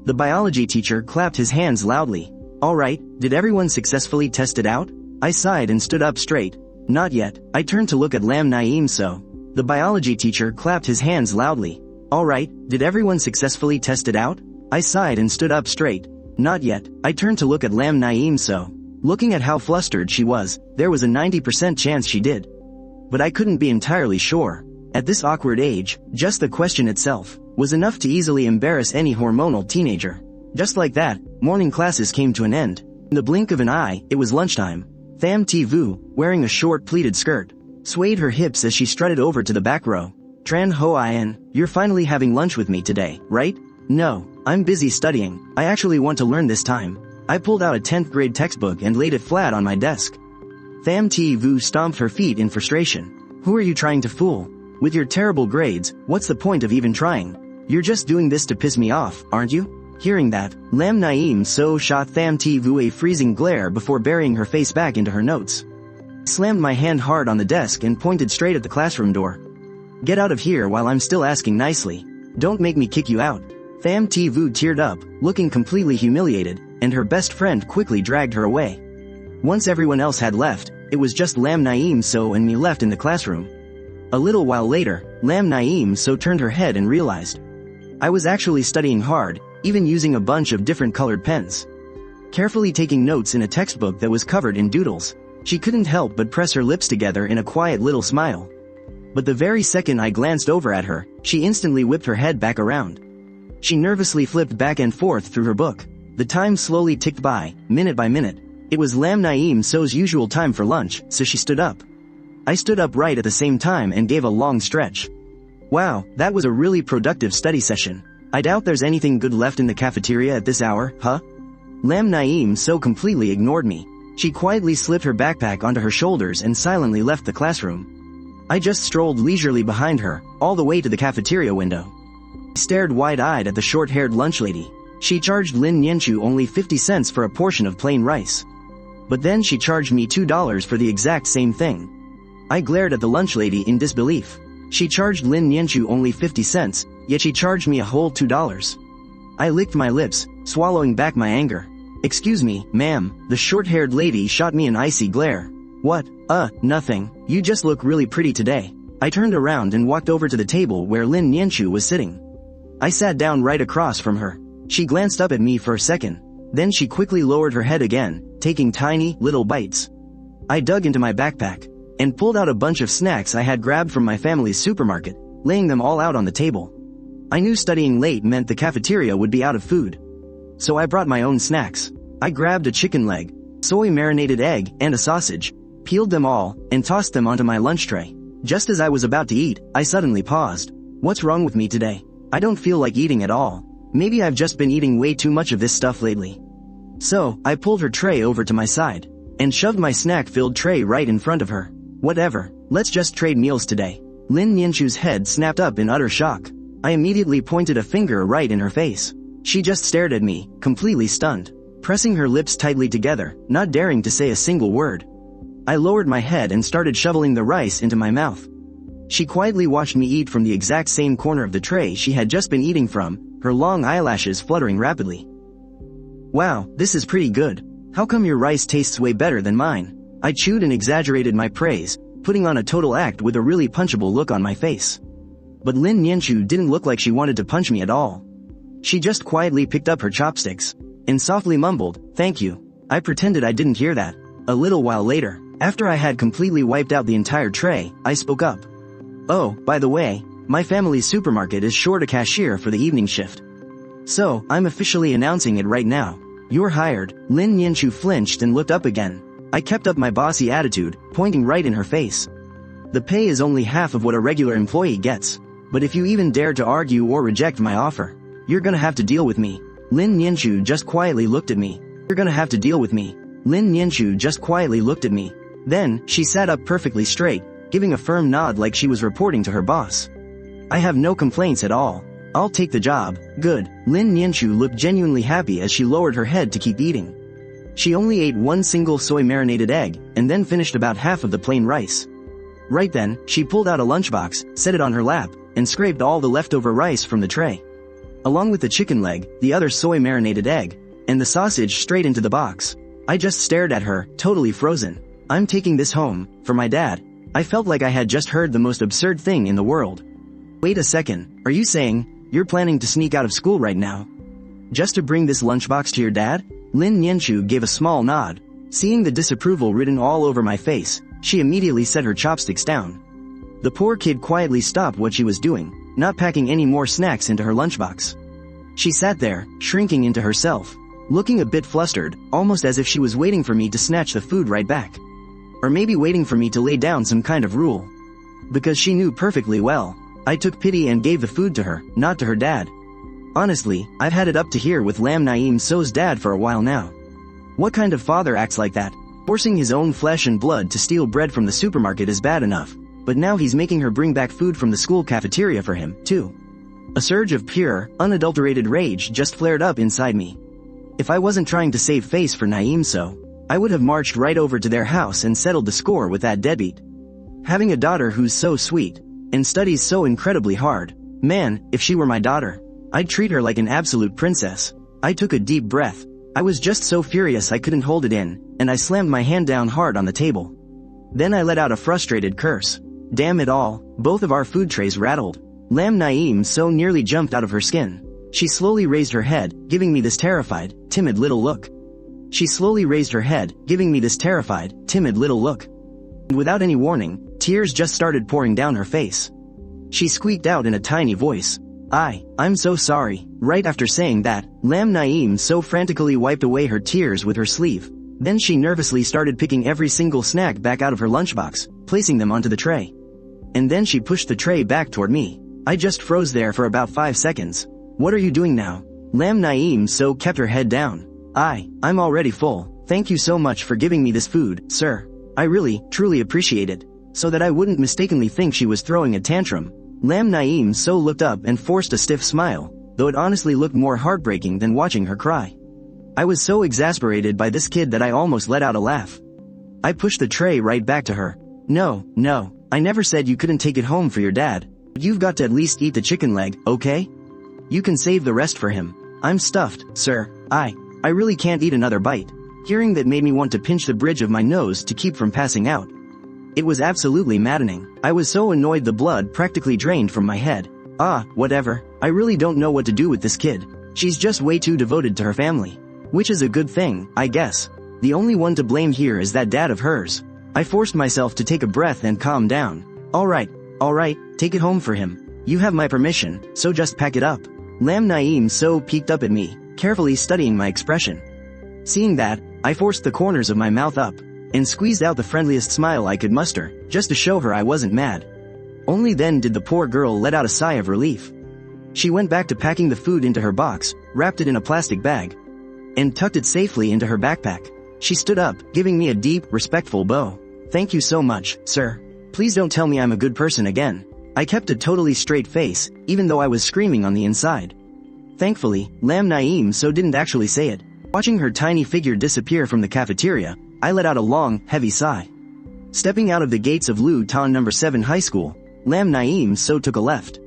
The biology teacher clapped his hands loudly. "Alright, did everyone successfully test it out?" I sighed and stood up straight. "Not yet." I turned to look at Lam Naeem So. The biology teacher clapped his hands loudly. "Alright, did everyone successfully test it out?" I sighed and stood up straight. "Not yet." I turned to look at Lam Naeem So. Looking at how flustered she was, there was a 90% chance she did. But I couldn't be entirely sure. At this awkward age, just the question itself was enough to easily embarrass any hormonal teenager. Just like that, morning classes came to an end. In the blink of an eye, it was lunchtime. Tham Thi Vu, wearing a short pleated skirt, swayed her hips as she strutted over to the back row. "Chen Huaian, you're finally having lunch with me today, right?" "No, I'm busy studying. I actually want to learn this time." I pulled out a 10th grade textbook and laid it flat on my desk. Tham Thi Vu stomped her feet in frustration. "Who are you trying to fool? With your terrible grades, what's the point of even trying? You're just doing this to piss me off, aren't you?" Hearing that, Lam Naeem So shot Tham Thi Vu a freezing glare before burying her face back into her notes. I slammed my hand hard on the desk and pointed straight at the classroom door. "Get out of here while I'm still asking nicely. Don't make me kick you out." Tham Thi Vu teared up, looking completely humiliated, and her best friend quickly dragged her away. Once everyone else had left, it was just Lam Naeem So and me left in the classroom. A little while later, Lam Naeem So turned her head and realized I was actually studying hard, even using a bunch of different colored pens. carefully taking notes in a textbook that was covered in doodles. She couldn't help but press her lips together in a quiet little smile. But the very second I glanced over at her, she instantly whipped her head back around. She nervously flipped back and forth through her book. The time slowly ticked by, minute by minute. It was Lam Naeem So's usual time for lunch, so she stood up. I stood up right at the same time and gave a long stretch. Wow, that was a really productive study session. I doubt there's anything good left in the cafeteria at this hour, huh? Lam Naeem So completely ignored me. She quietly slipped her backpack onto her shoulders and silently left the classroom. I just strolled leisurely behind her, all the way to the cafeteria window. I stared wide-eyed at the short-haired lunch lady. She charged Lin Nianchu only 50 cents for a portion of plain rice. But then she charged me $2 for the exact same thing. I glared at the lunch lady in disbelief. She charged Lin Nianchu only 50 cents, yet she charged me a whole $2. I licked my lips, swallowing back my anger. "Excuse me, ma'am," the short-haired lady shot me an icy glare. "What? Nothing. You just look really pretty today." I turned around and walked over to the table where Lin Nianchu was sitting. I sat down right across from her. She glanced up at me for a second. Then she quickly lowered her head again, taking tiny, little bites. I dug into my backpack and pulled out a bunch of snacks I had grabbed from my family's supermarket, laying them all out on the table. I knew studying late meant the cafeteria would be out of food. So I brought my own snacks. I grabbed a chicken leg, soy-marinated egg, and a sausage, peeled them all, and tossed them onto my lunch tray. Just as I was about to eat, I suddenly paused. What's wrong with me today? I don't feel like eating at all. Maybe I've just been eating way too much of this stuff lately. So, I pulled her tray over to my side, and shoved my snack-filled tray right in front of her. Whatever, let's just trade meals today. Lin Nianchu's head snapped up in utter shock. I immediately pointed a finger right in her face. She just stared at me, completely stunned, pressing her lips tightly together, not daring to say a single word. I lowered my head and started shoveling the rice into my mouth. She quietly watched me eat from the exact same corner of the tray she had just been eating from, her long eyelashes fluttering rapidly. "Wow, this is pretty good. How come your rice tastes way better than mine?" I chewed and exaggerated my praise, putting on a total act with a really punchable look on my face. But Lin Nianchu didn't look like she wanted to punch me at all. She just quietly picked up her chopsticks and softly mumbled, "Thank you." I pretended I didn't hear that. A little while later, after I had completely wiped out the entire tray, I spoke up. "Oh, by the way, my family's supermarket is short a cashier for the evening shift. So, I'm officially announcing it right now. You're hired." Lin Nianchu flinched and looked up again. I kept up my bossy attitude, pointing right in her face. "The pay is only half of what a regular employee gets. But if you even dare to argue or reject my offer, you're gonna have to deal with me." Lin Nianchu just quietly looked at me. "You're gonna have to deal with me." Lin Nianchu just quietly looked at me. Then, she sat up perfectly straight, giving a firm nod like she was reporting to her boss. "I have no complaints at all. I'll take the job." "Good." Lin Nianchu looked genuinely happy as she lowered her head to keep eating. She only ate one single soy-marinated egg, and then finished about half of the plain rice. Right then, she pulled out a lunchbox, set it on her lap, and scraped all the leftover rice from the tray. Along with the chicken leg, the other soy-marinated egg, and the sausage straight into the box. I just stared at her, totally frozen. "I'm taking this home, for my dad." I felt like I had just heard the most absurd thing in the world. "Wait a second, are you saying you're planning to sneak out of school right now? Just to bring this lunchbox to your dad?" Lin Nianchu gave a small nod. Seeing the disapproval written all over my face, she immediately set her chopsticks down. The poor kid quietly stopped what she was doing, not packing any more snacks into her lunchbox. She sat there, shrinking into herself, looking a bit flustered, almost as if she was waiting for me to snatch the food right back. Or maybe waiting for me to lay down some kind of rule. Because she knew perfectly well, I took pity and gave the food to her, not to her dad. Honestly, I've had it up to here with Lam Naeem So's dad for a while now. What kind of father acts like that? Forcing his own flesh and blood to steal bread from the supermarket is bad enough, but now he's making her bring back food from the school cafeteria for him, too. A surge of pure, unadulterated rage just flared up inside me. If I wasn't trying to save face for Naeem So, I would have marched right over to their house and settled the score with that deadbeat. Having a daughter who's so sweet, and studies so incredibly hard, man, if she were my daughter, I'd treat her like an absolute princess. I took a deep breath. I was just so furious I couldn't hold it in, and I slammed my hand down hard on the table. Then I let out a frustrated curse. Damn it all, both of our food trays rattled. Lam Naeem So nearly jumped out of her skin. She slowly raised her head, giving me this terrified, timid little look. She slowly raised her head, giving me this terrified, timid little look. And without any warning, tears just started pouring down her face. She squeaked out in a tiny voice, I'm so sorry." Right after saying that, Lam Naeem so frantically wiped away her tears with her sleeve. Then she nervously started picking every single snack back out of her lunchbox, placing them onto the tray. And then she pushed the tray back toward me. I just froze there for about 5 seconds. "What are you doing now?" Lam Naeem so kept her head down. I'm already full. Thank you so much for giving me this food, sir. I really, truly appreciate it. So that I wouldn't mistakenly think she was throwing a tantrum. Lam Naeem so looked up and forced a stiff smile, though it honestly looked more heartbreaking than watching her cry. I was so exasperated by this kid that I almost let out a laugh. I pushed the tray right back to her. No, I never said you couldn't take it home for your dad. But you've got to at least eat the chicken leg, okay? You can save the rest for him. I'm stuffed, sir. I really can't eat another bite. Hearing that made me want to pinch the bridge of my nose to keep from passing out. It was absolutely maddening. I was so annoyed the blood practically drained from my head. Whatever. I really don't know what to do with this kid. She's just way too devoted to her family. Which is a good thing, I guess. The only one to blame here is that dad of hers. I forced myself to take a breath and calm down. Alright, take it home for him. You have my permission, so just pack it up. Lam Naeem so peeked up at me, carefully studying my expression. Seeing that, I forced the corners of my mouth up, and squeezed out the friendliest smile I could muster, just to show her I wasn't mad. Only then did the poor girl let out a sigh of relief. She went back to packing the food into her box, wrapped it in a plastic bag, and tucked it safely into her backpack. She stood up, giving me a deep, respectful bow. Thank you so much, sir. Please don't tell me I'm a good person again. I kept a totally straight face, even though I was screaming on the inside. Thankfully, Lam Naeem so didn't actually say it. Watching her tiny figure disappear from the cafeteria, I let out a long, heavy sigh. Stepping out of the gates of Lu Tan No. 7 High School, Lam Naeem so took a left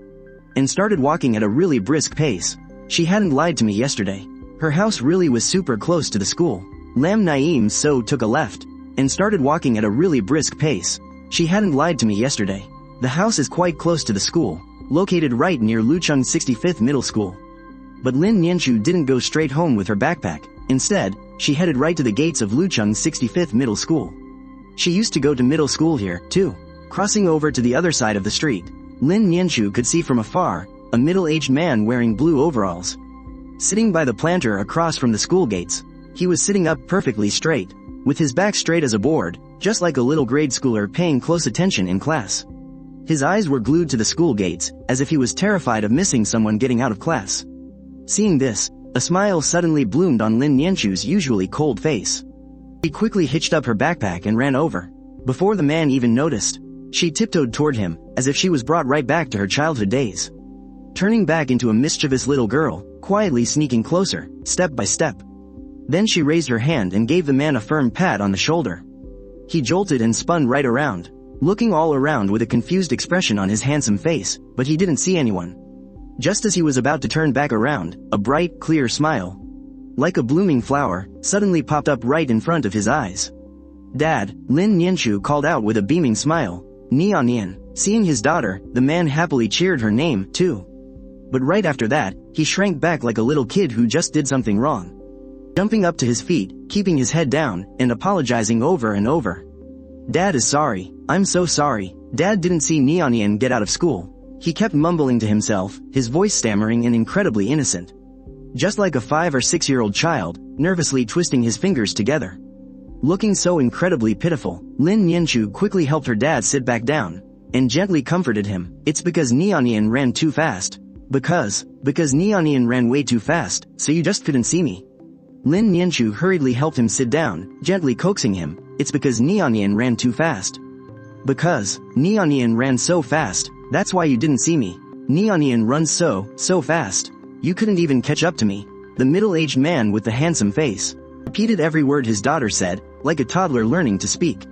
and started walking at a really brisk pace. She hadn't lied to me yesterday. Her house really was super close to the school. Lam Naeem so took a left and started walking at a really brisk pace. She hadn't lied to me yesterday. The house is quite close to the school, located right near Lucheng 65th Middle School. But Lin Nianchu didn't go straight home with her backpack. Instead, she headed right to the gates of Lucheng 65th Middle School. She used to go to middle school here, too. Crossing over to the other side of the street, Lin Nianchu could see from afar a middle-aged man wearing blue overalls. Sitting by the planter across from the school gates, he was sitting up perfectly straight, with his back straight as a board, just like a little grade schooler paying close attention in class. His eyes were glued to the school gates, as if he was terrified of missing someone getting out of class. Seeing this, a smile suddenly bloomed on Lin Nianchu's usually cold face. She quickly hitched up her backpack and ran over. Before the man even noticed, she tiptoed toward him, as if she was brought right back to her childhood days. Turning back into a mischievous little girl, quietly sneaking closer, step by step. Then she raised her hand and gave the man a firm pat on the shoulder. He jolted and spun right around, looking all around with a confused expression on his handsome face, but he didn't see anyone. Just as he was about to turn back around, a bright, clear smile, like a blooming flower, suddenly popped up right in front of his eyes. "Dad," Lin Nianchu called out with a beaming smile. "Nian." Seeing his daughter, the man happily cheered her name, too. But right after that, he shrank back like a little kid who just did something wrong. Jumping up to his feet, keeping his head down, and apologizing over and over. "Dad is sorry. I'm so sorry. Dad didn't see Nian get out of school." He kept mumbling to himself, his voice stammering and incredibly innocent. Just like a 5 or 6-year-old child, nervously twisting his fingers together. Looking so incredibly pitiful, Lin Nianchu quickly helped her dad sit back down, and gently comforted him. "It's because Nian ran too fast. Because Nian ran way too fast, so you just couldn't see me." Lin Nianchu hurriedly helped him sit down, gently coaxing him. "It's because Nian ran too fast. Because Nian ran so fast, that's why you didn't see me. Nian runs so fast. You couldn't even catch up to me." The middle-aged man with the handsome face repeated every word his daughter said, like a toddler learning to speak.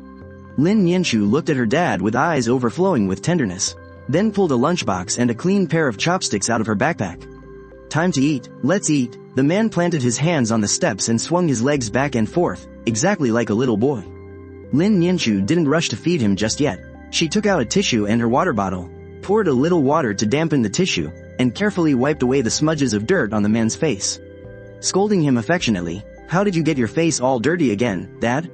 Lin Nianchu looked at her dad with eyes overflowing with tenderness, then pulled a lunchbox and a clean pair of chopsticks out of her backpack. "Time to eat, let's eat." The man planted his hands on the steps and swung his legs back and forth, exactly like a little boy. Lin Nianchu didn't rush to feed him just yet. She took out a tissue and her water bottle, poured a little water to dampen the tissue, and carefully wiped away the smudges of dirt on the man's face. Scolding him affectionately, How did you get your face all dirty again, Dad?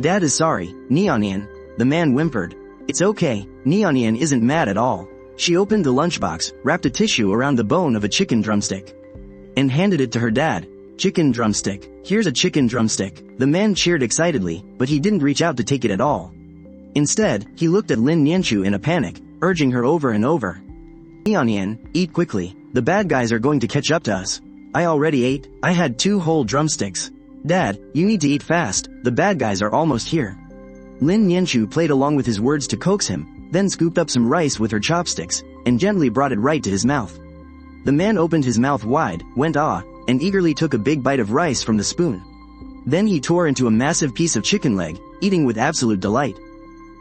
Dad is sorry, Nianian, the man whimpered. It's okay, Nianian isn't mad at all. She opened the lunchbox, wrapped a tissue around the bone of a chicken drumstick, and handed it to her dad. Chicken drumstick, here's a chicken drumstick. The man cheered excitedly, but he didn't reach out to take it at all. Instead, he looked at Lin Nianchu in a panic, urging her over and over. Nianian, eat quickly, the bad guys are going to catch up to us. I already ate, I had 2 whole drumsticks. Dad, you need to eat fast, the bad guys are almost here. Lin Nianchu played along with his words to coax him, then scooped up some rice with her chopsticks, and gently brought it right to his mouth. The man opened his mouth wide, went ah, and eagerly took a big bite of rice from the spoon. Then he tore into a massive piece of chicken leg, eating with absolute delight.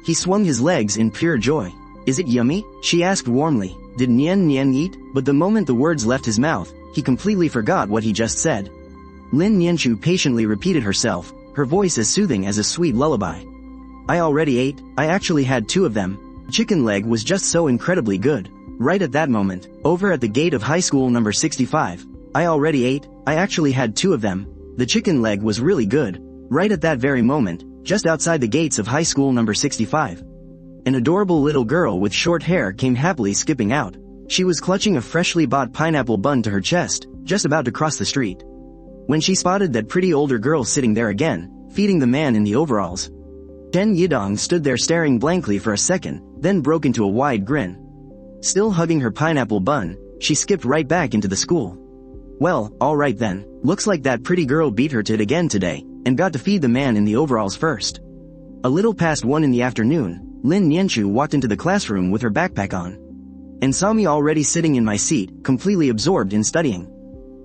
He swung his legs in pure joy. Is it yummy? She asked warmly. Did Nian Nian eat? But the moment the words left his mouth, he completely forgot what he just said. Lin Nianchu patiently repeated herself, her voice as soothing as a sweet lullaby. I already ate, I actually had 2 of them. Chicken leg was just so incredibly good. Right at that moment, over at the gate of high school number 65, I already ate, I actually had 2 of them. The chicken leg was really good. Right at that very moment, just outside the gates of high school number 65, an adorable little girl with short hair came happily skipping out. She was clutching a freshly bought pineapple bun to her chest, just about to cross the street. When she spotted that pretty older girl sitting there again, feeding the man in the overalls, Chen Yidong stood there staring blankly for a second, then broke into a wide grin. Still hugging her pineapple bun, she skipped right back into the school. Well, alright then, looks like that pretty girl beat her to it again today, and got to feed the man in the overalls first. A little past 1 in the afternoon, Lin Nianchu walked into the classroom with her backpack on, and saw me already sitting in my seat, completely absorbed in studying.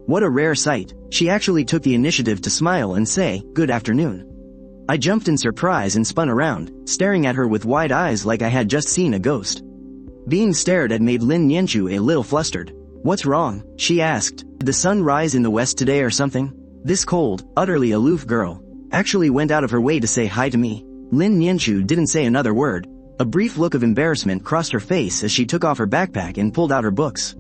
What a rare sight, she actually took the initiative to smile and say, good afternoon. I jumped in surprise and spun around, staring at her with wide eyes like I had just seen a ghost. Being stared at made Lin Nianchu a little flustered. What's wrong? She asked. Did the sun rise in the west today or something? This cold, utterly aloof girl actually went out of her way to say hi to me. Lin Nianchu didn't say another word. A brief look of embarrassment crossed her face as she took off her backpack and pulled out her books.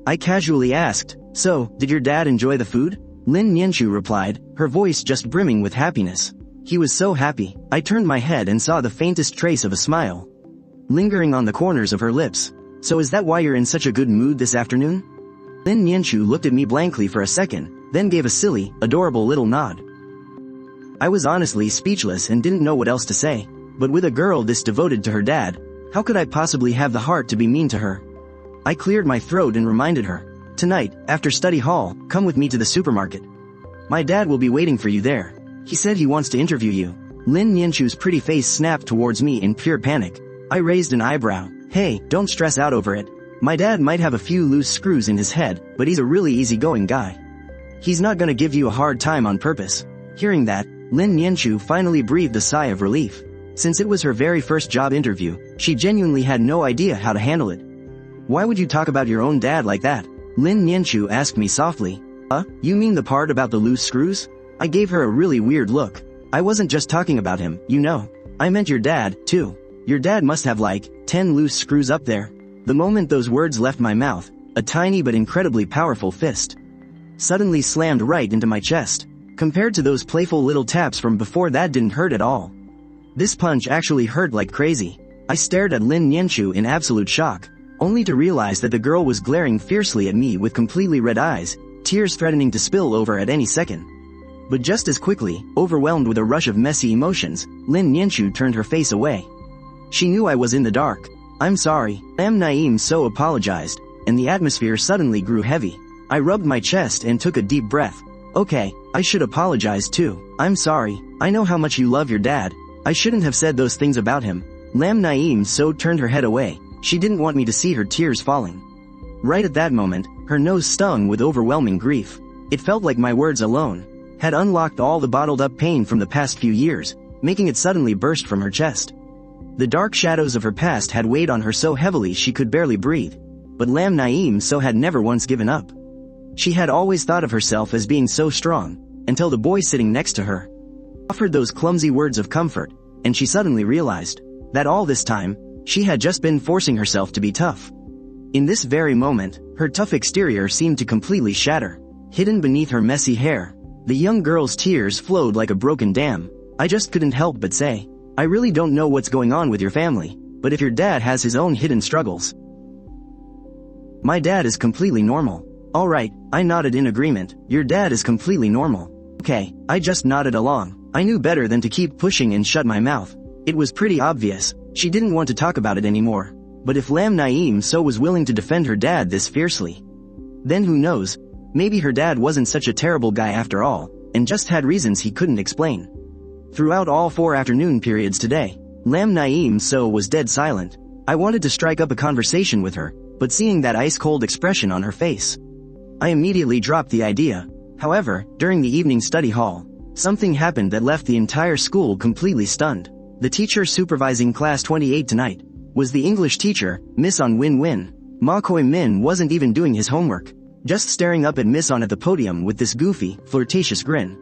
I casually asked, so, did your dad enjoy the food? Lin Nianchu replied, her voice just brimming with happiness. He was so happy. I turned my head and saw the faintest trace of a smile lingering on the corners of her lips. So is that why you're in such a good mood this afternoon? Lin Nianchu looked at me blankly for a second, then gave a silly, adorable little nod. I was honestly speechless and didn't know what else to say. But with a girl this devoted to her dad, how could I possibly have the heart to be mean to her? I cleared my throat and reminded her, tonight, after study hall, come with me to the supermarket. My dad will be waiting for you there. He said he wants to interview you. Lin Nianchu's pretty face snapped towards me in pure panic. I raised an eyebrow. Hey, don't stress out over it. My dad might have a few loose screws in his head, but he's a really easygoing guy. He's not gonna give you a hard time on purpose. Hearing that, Lin Nianchu finally breathed a sigh of relief. Since it was her very first job interview, she genuinely had no idea how to handle it. Why would you talk about your own dad like that? Lin Nianchu asked me softly. You mean the part about the loose screws? I gave her a really weird look. I wasn't just talking about him, you know. I meant your dad, too. Your dad must have like 10 loose screws up there. The moment those words left my mouth, a tiny but incredibly powerful fist suddenly slammed right into my chest. Compared to those playful little taps from before, that didn't hurt at all. This punch actually hurt like crazy. I stared at Lin Nianchu in absolute shock, only to realize that the girl was glaring fiercely at me with completely red eyes, tears threatening to spill over at any second. But just as quickly, overwhelmed with a rush of messy emotions, Lin Nianchu turned her face away. She knew I was in the dark. I'm sorry, Naeem so apologized, and the atmosphere suddenly grew heavy. I rubbed my chest and took a deep breath. Okay, I should apologize too. I'm sorry, I know how much you love your dad. I shouldn't have said those things about him. Naeem so turned her head away. She didn't want me to see her tears falling. Right at that moment, her nose stung with overwhelming grief. It felt like my words alone had unlocked all the bottled up pain from the past few years, making it suddenly burst from her chest. The dark shadows of her past had weighed on her so heavily she could barely breathe. But Naeem so had never once given up. She had always thought of herself as being so strong, until the boy sitting next to her offered those clumsy words of comfort, and she suddenly realized that all this time, she had just been forcing herself to be tough. In this very moment, her tough exterior seemed to completely shatter. Hidden beneath her messy hair, The young girl's tears flowed like a broken dam. I just couldn't help but say, I really don't know what's going on with your family, but if your dad has his own hidden struggles. My dad is completely normal. Alright, I nodded in agreement. Your dad is completely normal. Okay, I just nodded along. I knew better than to keep pushing and shut my mouth. It was pretty obvious. She didn't want to talk about it anymore. But if Lam Nianchu was willing to defend her dad this fiercely, then who knows? Maybe her dad wasn't such a terrible guy after all, and just had reasons he couldn't explain. Throughout all 4 afternoon periods today, Lam Nianchu was dead silent. I wanted to strike up a conversation with her, but seeing that ice-cold expression on her face, I immediately dropped the idea. However, during the evening study hall, something happened that left the entire school completely stunned. The teacher supervising class 28 tonight was the English teacher, Miss On Win-Win. Ma Koi-min wasn't even doing his homework, just staring up at Miss On at the podium with this goofy, flirtatious grin.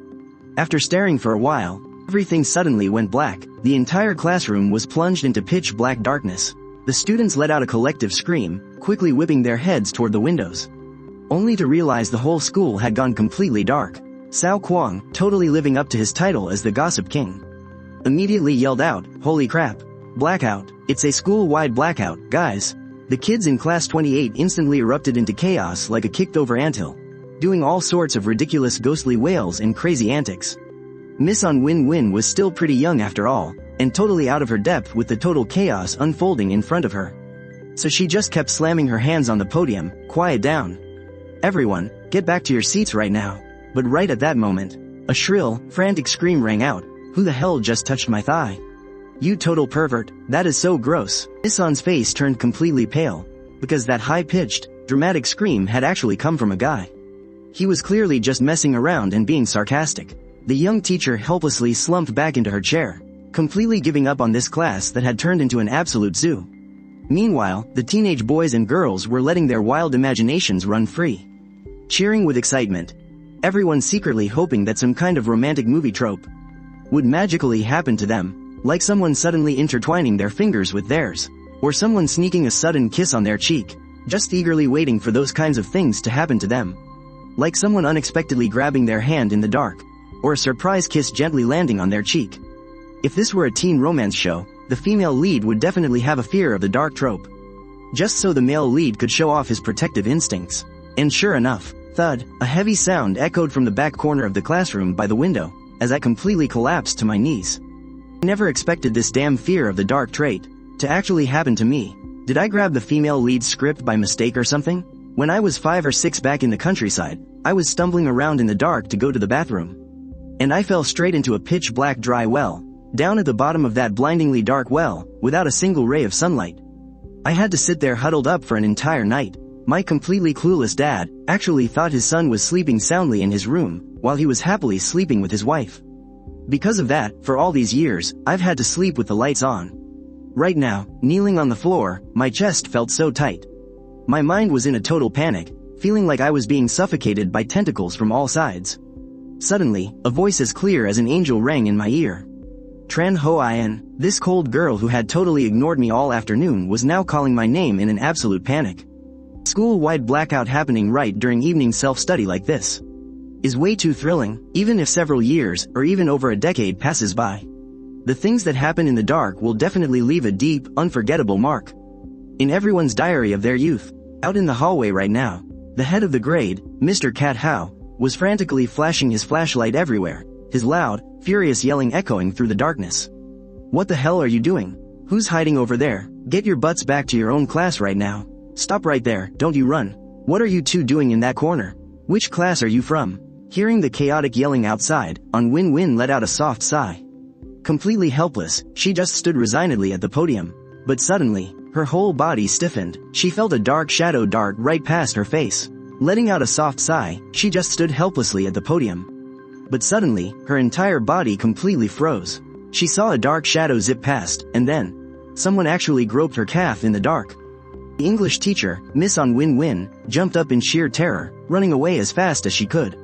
After staring for a while, everything suddenly went black. The entire classroom was plunged into pitch black darkness. The students let out a collective scream, quickly whipping their heads toward the windows, only to realize the whole school had gone completely dark. Cao Kuang, totally living up to his title as the Gossip King, immediately yelled out, "Holy crap! Blackout! It's a school-wide blackout, guys!" The kids in class 28 instantly erupted into chaos like a kicked-over anthill, doing all sorts of ridiculous ghostly wails and crazy antics. Miss On Win-Win was still pretty young after all, and totally out of her depth with the total chaos unfolding in front of her. So she just kept slamming her hands on the podium, "Quiet down. Everyone, get back to your seats right now." But right at that moment, a shrill, frantic scream rang out. "Who the hell just touched my thigh? You total pervert, that is so gross." Miss On's face turned completely pale, because that high-pitched, dramatic scream had actually come from a guy. He was clearly just messing around and being sarcastic. The young teacher helplessly slumped back into her chair, completely giving up on this class that had turned into an absolute zoo. Meanwhile, the teenage boys and girls were letting their wild imaginations run free, cheering with excitement, everyone secretly hoping that some kind of romantic movie trope would magically happen to them, like someone suddenly intertwining their fingers with theirs, or someone sneaking a sudden kiss on their cheek, just eagerly waiting for those kinds of things to happen to them. Like someone unexpectedly grabbing their hand in the dark, or a surprise kiss gently landing on their cheek. If this were a teen romance show, the female lead would definitely have a fear of the dark trope, just so the male lead could show off his protective instincts. And sure enough, thud, a heavy sound echoed from the back corner of the classroom by the window, as I completely collapsed to my knees. I never expected this damn fear of the dark trait to actually happen to me. Did I grab the female lead script by mistake or something? When I was 5 or 6 back in the countryside, I was stumbling around in the dark to go to the bathroom, and I fell straight into a pitch black dry well, down at the bottom of that blindingly dark well, without a single ray of sunlight. I had to sit there huddled up for an entire night. My completely clueless dad actually thought his son was sleeping soundly in his room, while he was happily sleeping with his wife. Because of that, for all these years, I've had to sleep with the lights on. Right now, kneeling on the floor, my chest felt so tight. My mind was in a total panic, feeling like I was being suffocated by tentacles from all sides. Suddenly, a voice as clear as an angel rang in my ear. Chen Huaian, this cold girl who had totally ignored me all afternoon, was now calling my name in an absolute panic. School-wide blackout happening right during evening self-study like this is way too thrilling, even if several years or even over a decade passes by. The things that happen in the dark will definitely leave a deep, unforgettable mark in everyone's diary of their youth. Out in the hallway right now, the head of the grade, Mr. Cat Hao, was frantically flashing his flashlight everywhere, his loud, furious yelling echoing through the darkness. "What the hell are you doing? Who's hiding over there? Get your butts back to your own class right now. Stop right there, don't you run. What are you two doing in that corner? Which class are you from?" Hearing the chaotic yelling outside, On Win-Win let out a soft sigh. Completely helpless, she just stood resignedly at the podium. But suddenly, her whole body stiffened. She felt a dark shadow dart right past her face. Letting out a soft sigh, she just stood helplessly at the podium. But suddenly, her entire body completely froze. She saw a dark shadow zip past, and then someone actually groped her calf in the dark. The English teacher, Miss On Win-Win, jumped up in sheer terror, running away as fast as she could.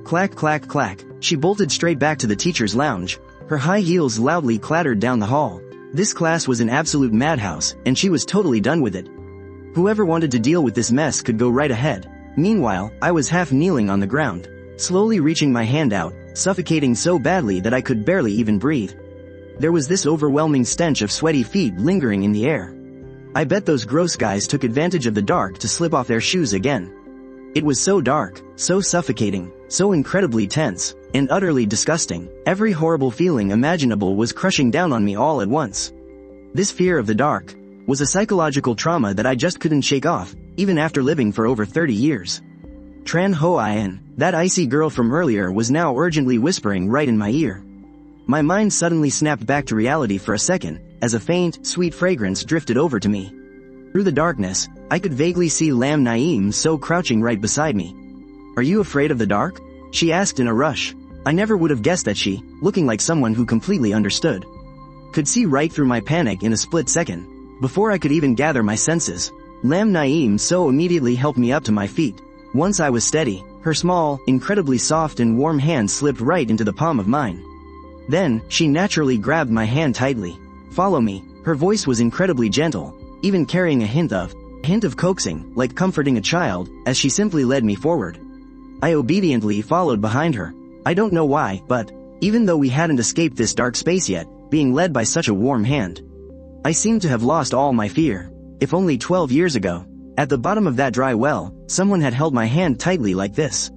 Clack clack clack, she bolted straight back to the teacher's lounge. Her high heels loudly clattered down the hall. This class was an absolute madhouse, and she was totally done with it. Whoever wanted to deal with this mess could go right ahead. Meanwhile, I was half kneeling on the ground, slowly reaching my hand out, suffocating so badly that I could barely even breathe. There was this overwhelming stench of sweaty feet lingering in the air. I bet those gross guys took advantage of the dark to slip off their shoes again. It was so dark, so suffocating, so incredibly tense, and utterly disgusting. Every horrible feeling imaginable was crushing down on me all at once. This fear of the dark was a psychological trauma that I just couldn't shake off, even after living for over 30 years. Chen Huaian, that icy girl from earlier, was now urgently whispering right in my ear. My mind suddenly snapped back to reality for a second, as a faint, sweet fragrance drifted over to me. Through the darkness, I could vaguely see Lam Nianchu crouching right beside me. "Are you afraid of the dark?" she asked in a rush. I never would have guessed that she, looking like someone who completely understood, could see right through my panic in a split second. Before I could even gather my senses, Lam Nianchu immediately helped me up to my feet. Once I was steady, her small, incredibly soft and warm hand slipped right into the palm of mine. Then, she naturally grabbed my hand tightly. "Follow me." Her voice was incredibly gentle, even carrying a hint of coaxing, like comforting a child, as she simply led me forward. I obediently followed behind her. I don't know why, but even though we hadn't escaped this dark space yet, being led by such a warm hand, I seemed to have lost all my fear. If only 12 years ago, at the bottom of that dry well, someone had held my hand tightly like this,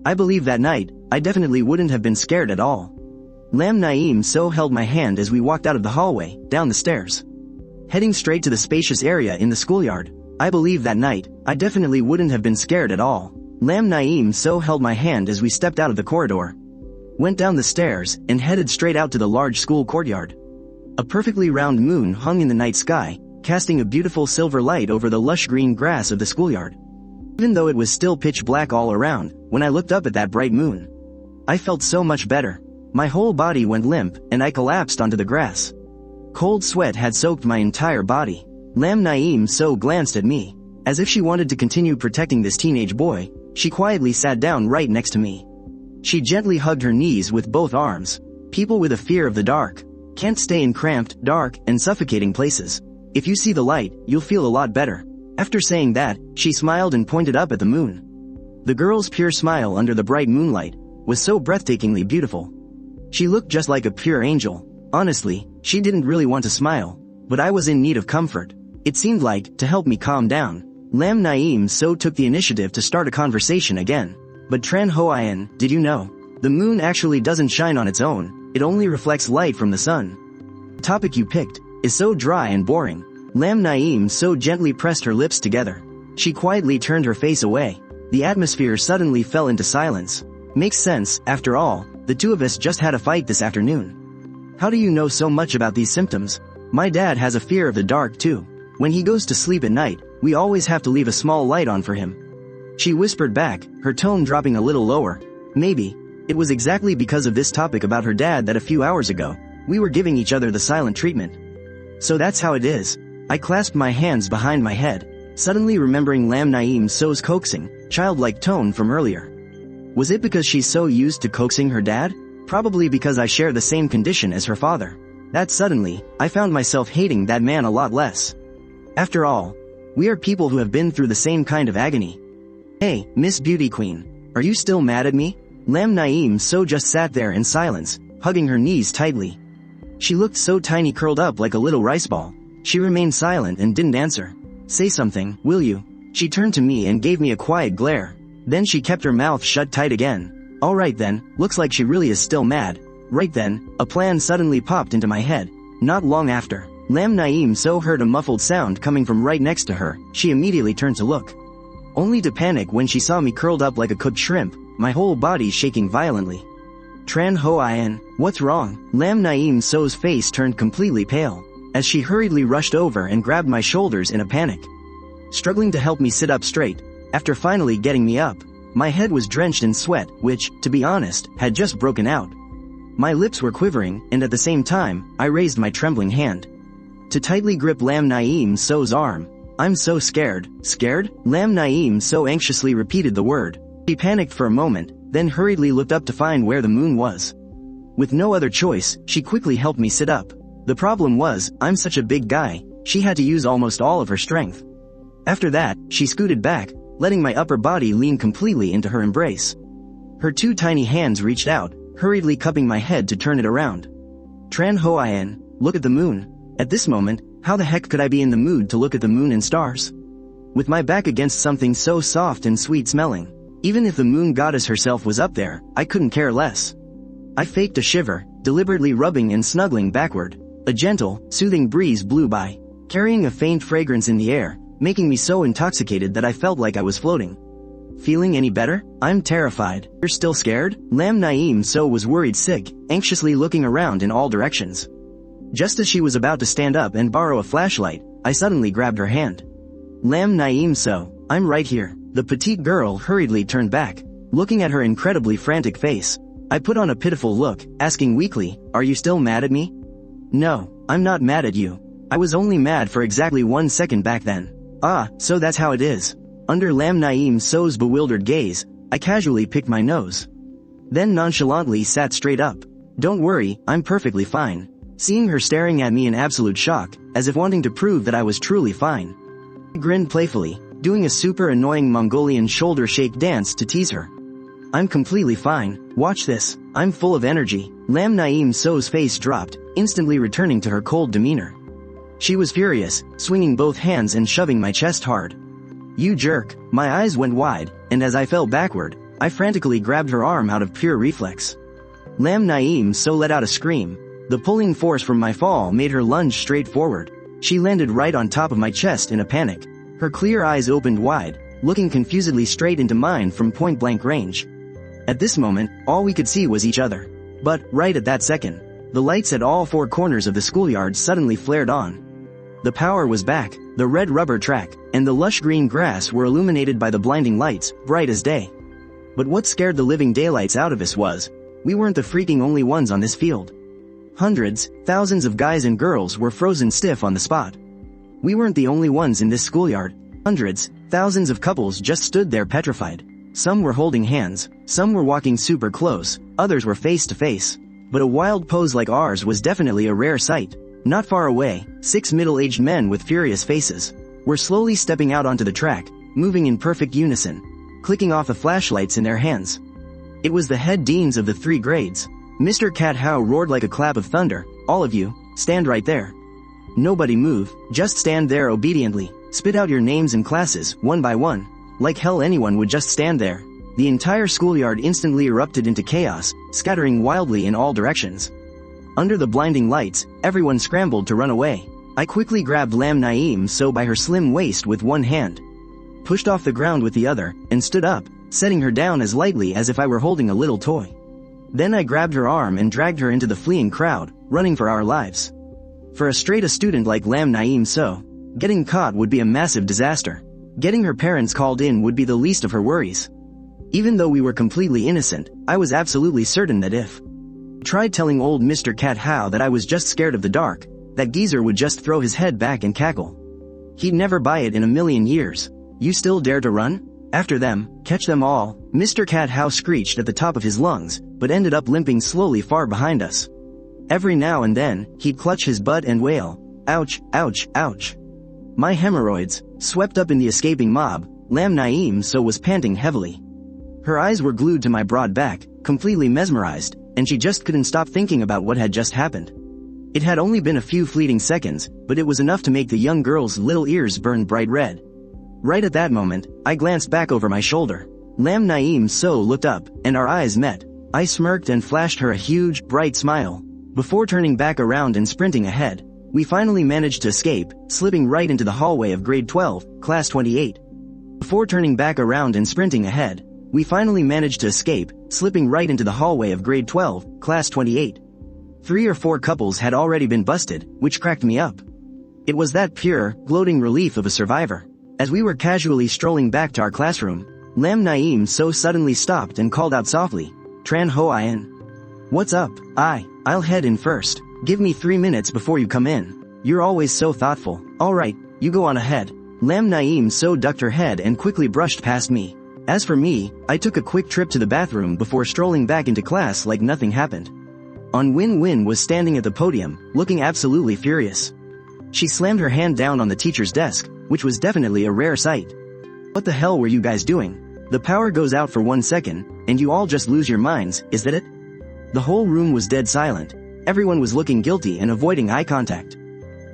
I believe that night, I definitely wouldn't have been scared at all. Lam Nianchu held my hand as we walked out of the hallway, down the stairs, heading straight to the spacious area in the schoolyard. I believe that night, I definitely wouldn't have been scared at all. Lam Nianchu held my hand as we stepped out of the corridor, went down the stairs, and headed straight out to the large school courtyard. A perfectly round moon hung in the night sky, casting a beautiful silver light over the lush green grass of the schoolyard. Even though it was still pitch black all around, when I looked up at that bright moon, I felt so much better. My whole body went limp, and I collapsed onto the grass. Cold sweat had soaked my entire body. Lam Nianchu glanced at me. As if she wanted to continue protecting this teenage boy, she quietly sat down right next to me. She gently hugged her knees with both arms. People with a fear of the dark can't stay in cramped, dark, and suffocating places. If you see the light, you'll feel a lot better. After saying that, she smiled and pointed up at the moon. The girl's pure smile under the bright moonlight was so breathtakingly beautiful. She looked just like a pure angel. Honestly, she didn't really want to smile, but I was in need of comfort. It seemed like, to help me calm down, Lam Nianchu took the initiative to start a conversation again. "But Chen Huaian, did you know? The moon actually doesn't shine on its own, it only reflects light from the sun. The topic you picked is so dry and boring." Lam Nianchu gently pressed her lips together. She quietly turned her face away. The atmosphere suddenly fell into silence. Makes sense, after all, the two of us just had a fight this afternoon. "How do you know so much about these symptoms?" "My dad has a fear of the dark too. When he goes to sleep at night, we always have to leave a small light on for him," she whispered back, her tone dropping a little lower. Maybe it was exactly because of this topic about her dad that a few hours ago, we were giving each other the silent treatment. So that's how it is. I clasped my hands behind my head, suddenly remembering Lam Nianchu's coaxing, childlike tone from earlier. Was it because she's so used to coaxing her dad? Probably because I share the same condition as her father. That suddenly, I found myself hating that man a lot less. After all, we are people who have been through the same kind of agony. "Hey, Miss Beauty Queen, are you still mad at me?" Lam Nianchu just sat there in silence, hugging her knees tightly. She looked so tiny, curled up like a little rice ball. She remained silent and didn't answer. "Say something, will you?" She turned to me and gave me a quiet glare. Then she kept her mouth shut tight again. "Alright then, looks like she really is still mad." Right then, a plan suddenly popped into my head. Not long after, Lam Nianchu heard a muffled sound coming from right next to her. She immediately turned to look, only to panic when she saw me curled up like a cooked shrimp, my whole body shaking violently. "Chen Huaian, what's wrong?" Lam Nianchu's face turned completely pale, as she hurriedly rushed over and grabbed my shoulders in a panic, struggling to help me sit up straight. After finally getting me up, my head was drenched in sweat, which, to be honest, had just broken out. My lips were quivering, and at the same time, I raised my trembling hand to tightly grip Lam Nianchu's arm. "I'm so scared." "Scared?" Lam Nianchu anxiously repeated the word. She panicked for a moment, then hurriedly looked up to find where the moon was. With no other choice, she quickly helped me sit up. The problem was, I'm such a big guy, she had to use almost all of her strength. After that, she scooted back, letting my upper body lean completely into her embrace. Her 2 tiny hands reached out, hurriedly cupping my head to turn it around. Chen Huaian, look at the moon. At this moment, how the heck could I be in the mood to look at the moon and stars? With my back against something so soft and sweet smelling. Even if the moon goddess herself was up there, I couldn't care less. I faked a shiver, deliberately rubbing and snuggling backward. A gentle, soothing breeze blew by, carrying a faint fragrance in the air, making me so intoxicated that I felt like I was floating. Feeling any better? I'm terrified. You're still scared? Lam Naim So was worried sick, anxiously looking around in all directions. Just as she was about to stand up and borrow a flashlight, I suddenly grabbed her hand. Lam Naim So, I'm right here. The petite girl hurriedly turned back, looking at her incredibly frantic face. I put on a pitiful look, asking weakly, are you still mad at me? No, I'm not mad at you. I was only mad for exactly 1 second back then. Ah, so that's how it is. Under Lam Naim So's bewildered gaze, I casually picked my nose. Then nonchalantly sat straight up. Don't worry, I'm perfectly fine. Seeing her staring at me in absolute shock, as if wanting to prove that I was truly fine. I grinned playfully, doing a super annoying Mongolian shoulder shake dance to tease her. I'm completely fine, watch this, I'm full of energy. Lam Naim So's face dropped, instantly returning to her cold demeanor. She was furious, swinging both hands and shoving my chest hard. You jerk. My eyes went wide, and as I fell backward, I frantically grabbed her arm out of pure reflex. Lam Naim So let out a scream. The pulling force from my fall made her lunge straight forward. She landed right on top of my chest in a panic. Her clear eyes opened wide, looking confusedly straight into mine from point-blank range. At this moment, all we could see was each other. But, right at that second, the lights at all 4 corners of the schoolyard suddenly flared on. The power was back, the red rubber track, and the lush green grass were illuminated by the blinding lights, bright as day. But what scared the living daylights out of us was, we weren't the freaking only ones on this field. Hundreds, thousands of guys and girls were frozen stiff on the spot. We weren't the only ones in this schoolyard. Hundreds, thousands of couples just stood there petrified. Some were holding hands, some were walking super close, others were face to face. But a wild pose like ours was definitely a rare sight. Not far away, 6 middle-aged men with furious faces were slowly stepping out onto the track, moving in perfect unison, clicking off the flashlights in their hands. It was the head deans of the 3 grades. Mr. Cat Hao roared like a clap of thunder, all of you, stand right there. Nobody move, just stand there obediently, spit out your names and classes, one by one. Like hell anyone would just stand there. The entire schoolyard instantly erupted into chaos, scattering wildly in all directions. Under the blinding lights, everyone scrambled to run away. I quickly grabbed Lam Naim So by her slim waist with one hand, pushed off the ground with the other, and stood up, setting her down as lightly as if I were holding a little toy. Then I grabbed her arm and dragged her into the fleeing crowd, running for our lives. For a straight-A student like Lam Naim So, getting caught would be a massive disaster. Getting her parents called in would be the least of her worries. Even though we were completely innocent, I was absolutely certain that if I tried telling old Mr. Cat Hao that I was just scared of the dark, that geezer would just throw his head back and cackle. He'd never buy it in a million years. You still dare to run? After them, catch them all. Mr. Cat Hao screeched at the top of his lungs, but ended up limping slowly far behind us. Every now and then, he'd clutch his butt and wail, ouch, ouch, ouch. My hemorrhoids, swept up in the escaping mob, Lam Naim So was panting heavily. Her eyes were glued to my broad back, completely mesmerized, and she just couldn't stop thinking about what had just happened. It had only been a few fleeting seconds, but it was enough to make the young girl's little ears burn bright red. Right at that moment, I glanced back over my shoulder. Lam Naim So looked up, and our eyes met. I smirked and flashed her a huge, bright smile. Before turning back around and sprinting ahead, we finally managed to escape, slipping right into the hallway of grade 12, class 28. Before turning back around and sprinting ahead, we finally managed to escape, slipping right into the hallway of grade 12, class 28. 3 or 4 couples had already been busted, which cracked me up. It was that pure, gloating relief of a survivor. As we were casually strolling back to our classroom, Lam Naim So suddenly stopped and called out softly, Chen Huaian. What's up? I'll head in first. Give me 3 minutes before you come in. You're always so thoughtful. Alright, you go on ahead. Lam Naim So ducked her head and quickly brushed past me. As for me, I took a quick trip to the bathroom before strolling back into class like nothing happened. Win-Win was standing at the podium, looking absolutely furious. She slammed her hand down on the teacher's desk, which was definitely a rare sight. What the hell were you guys doing? The power goes out for 1 second, and you all just lose your minds, is that it? The whole room was dead silent. Everyone was looking guilty and avoiding eye contact.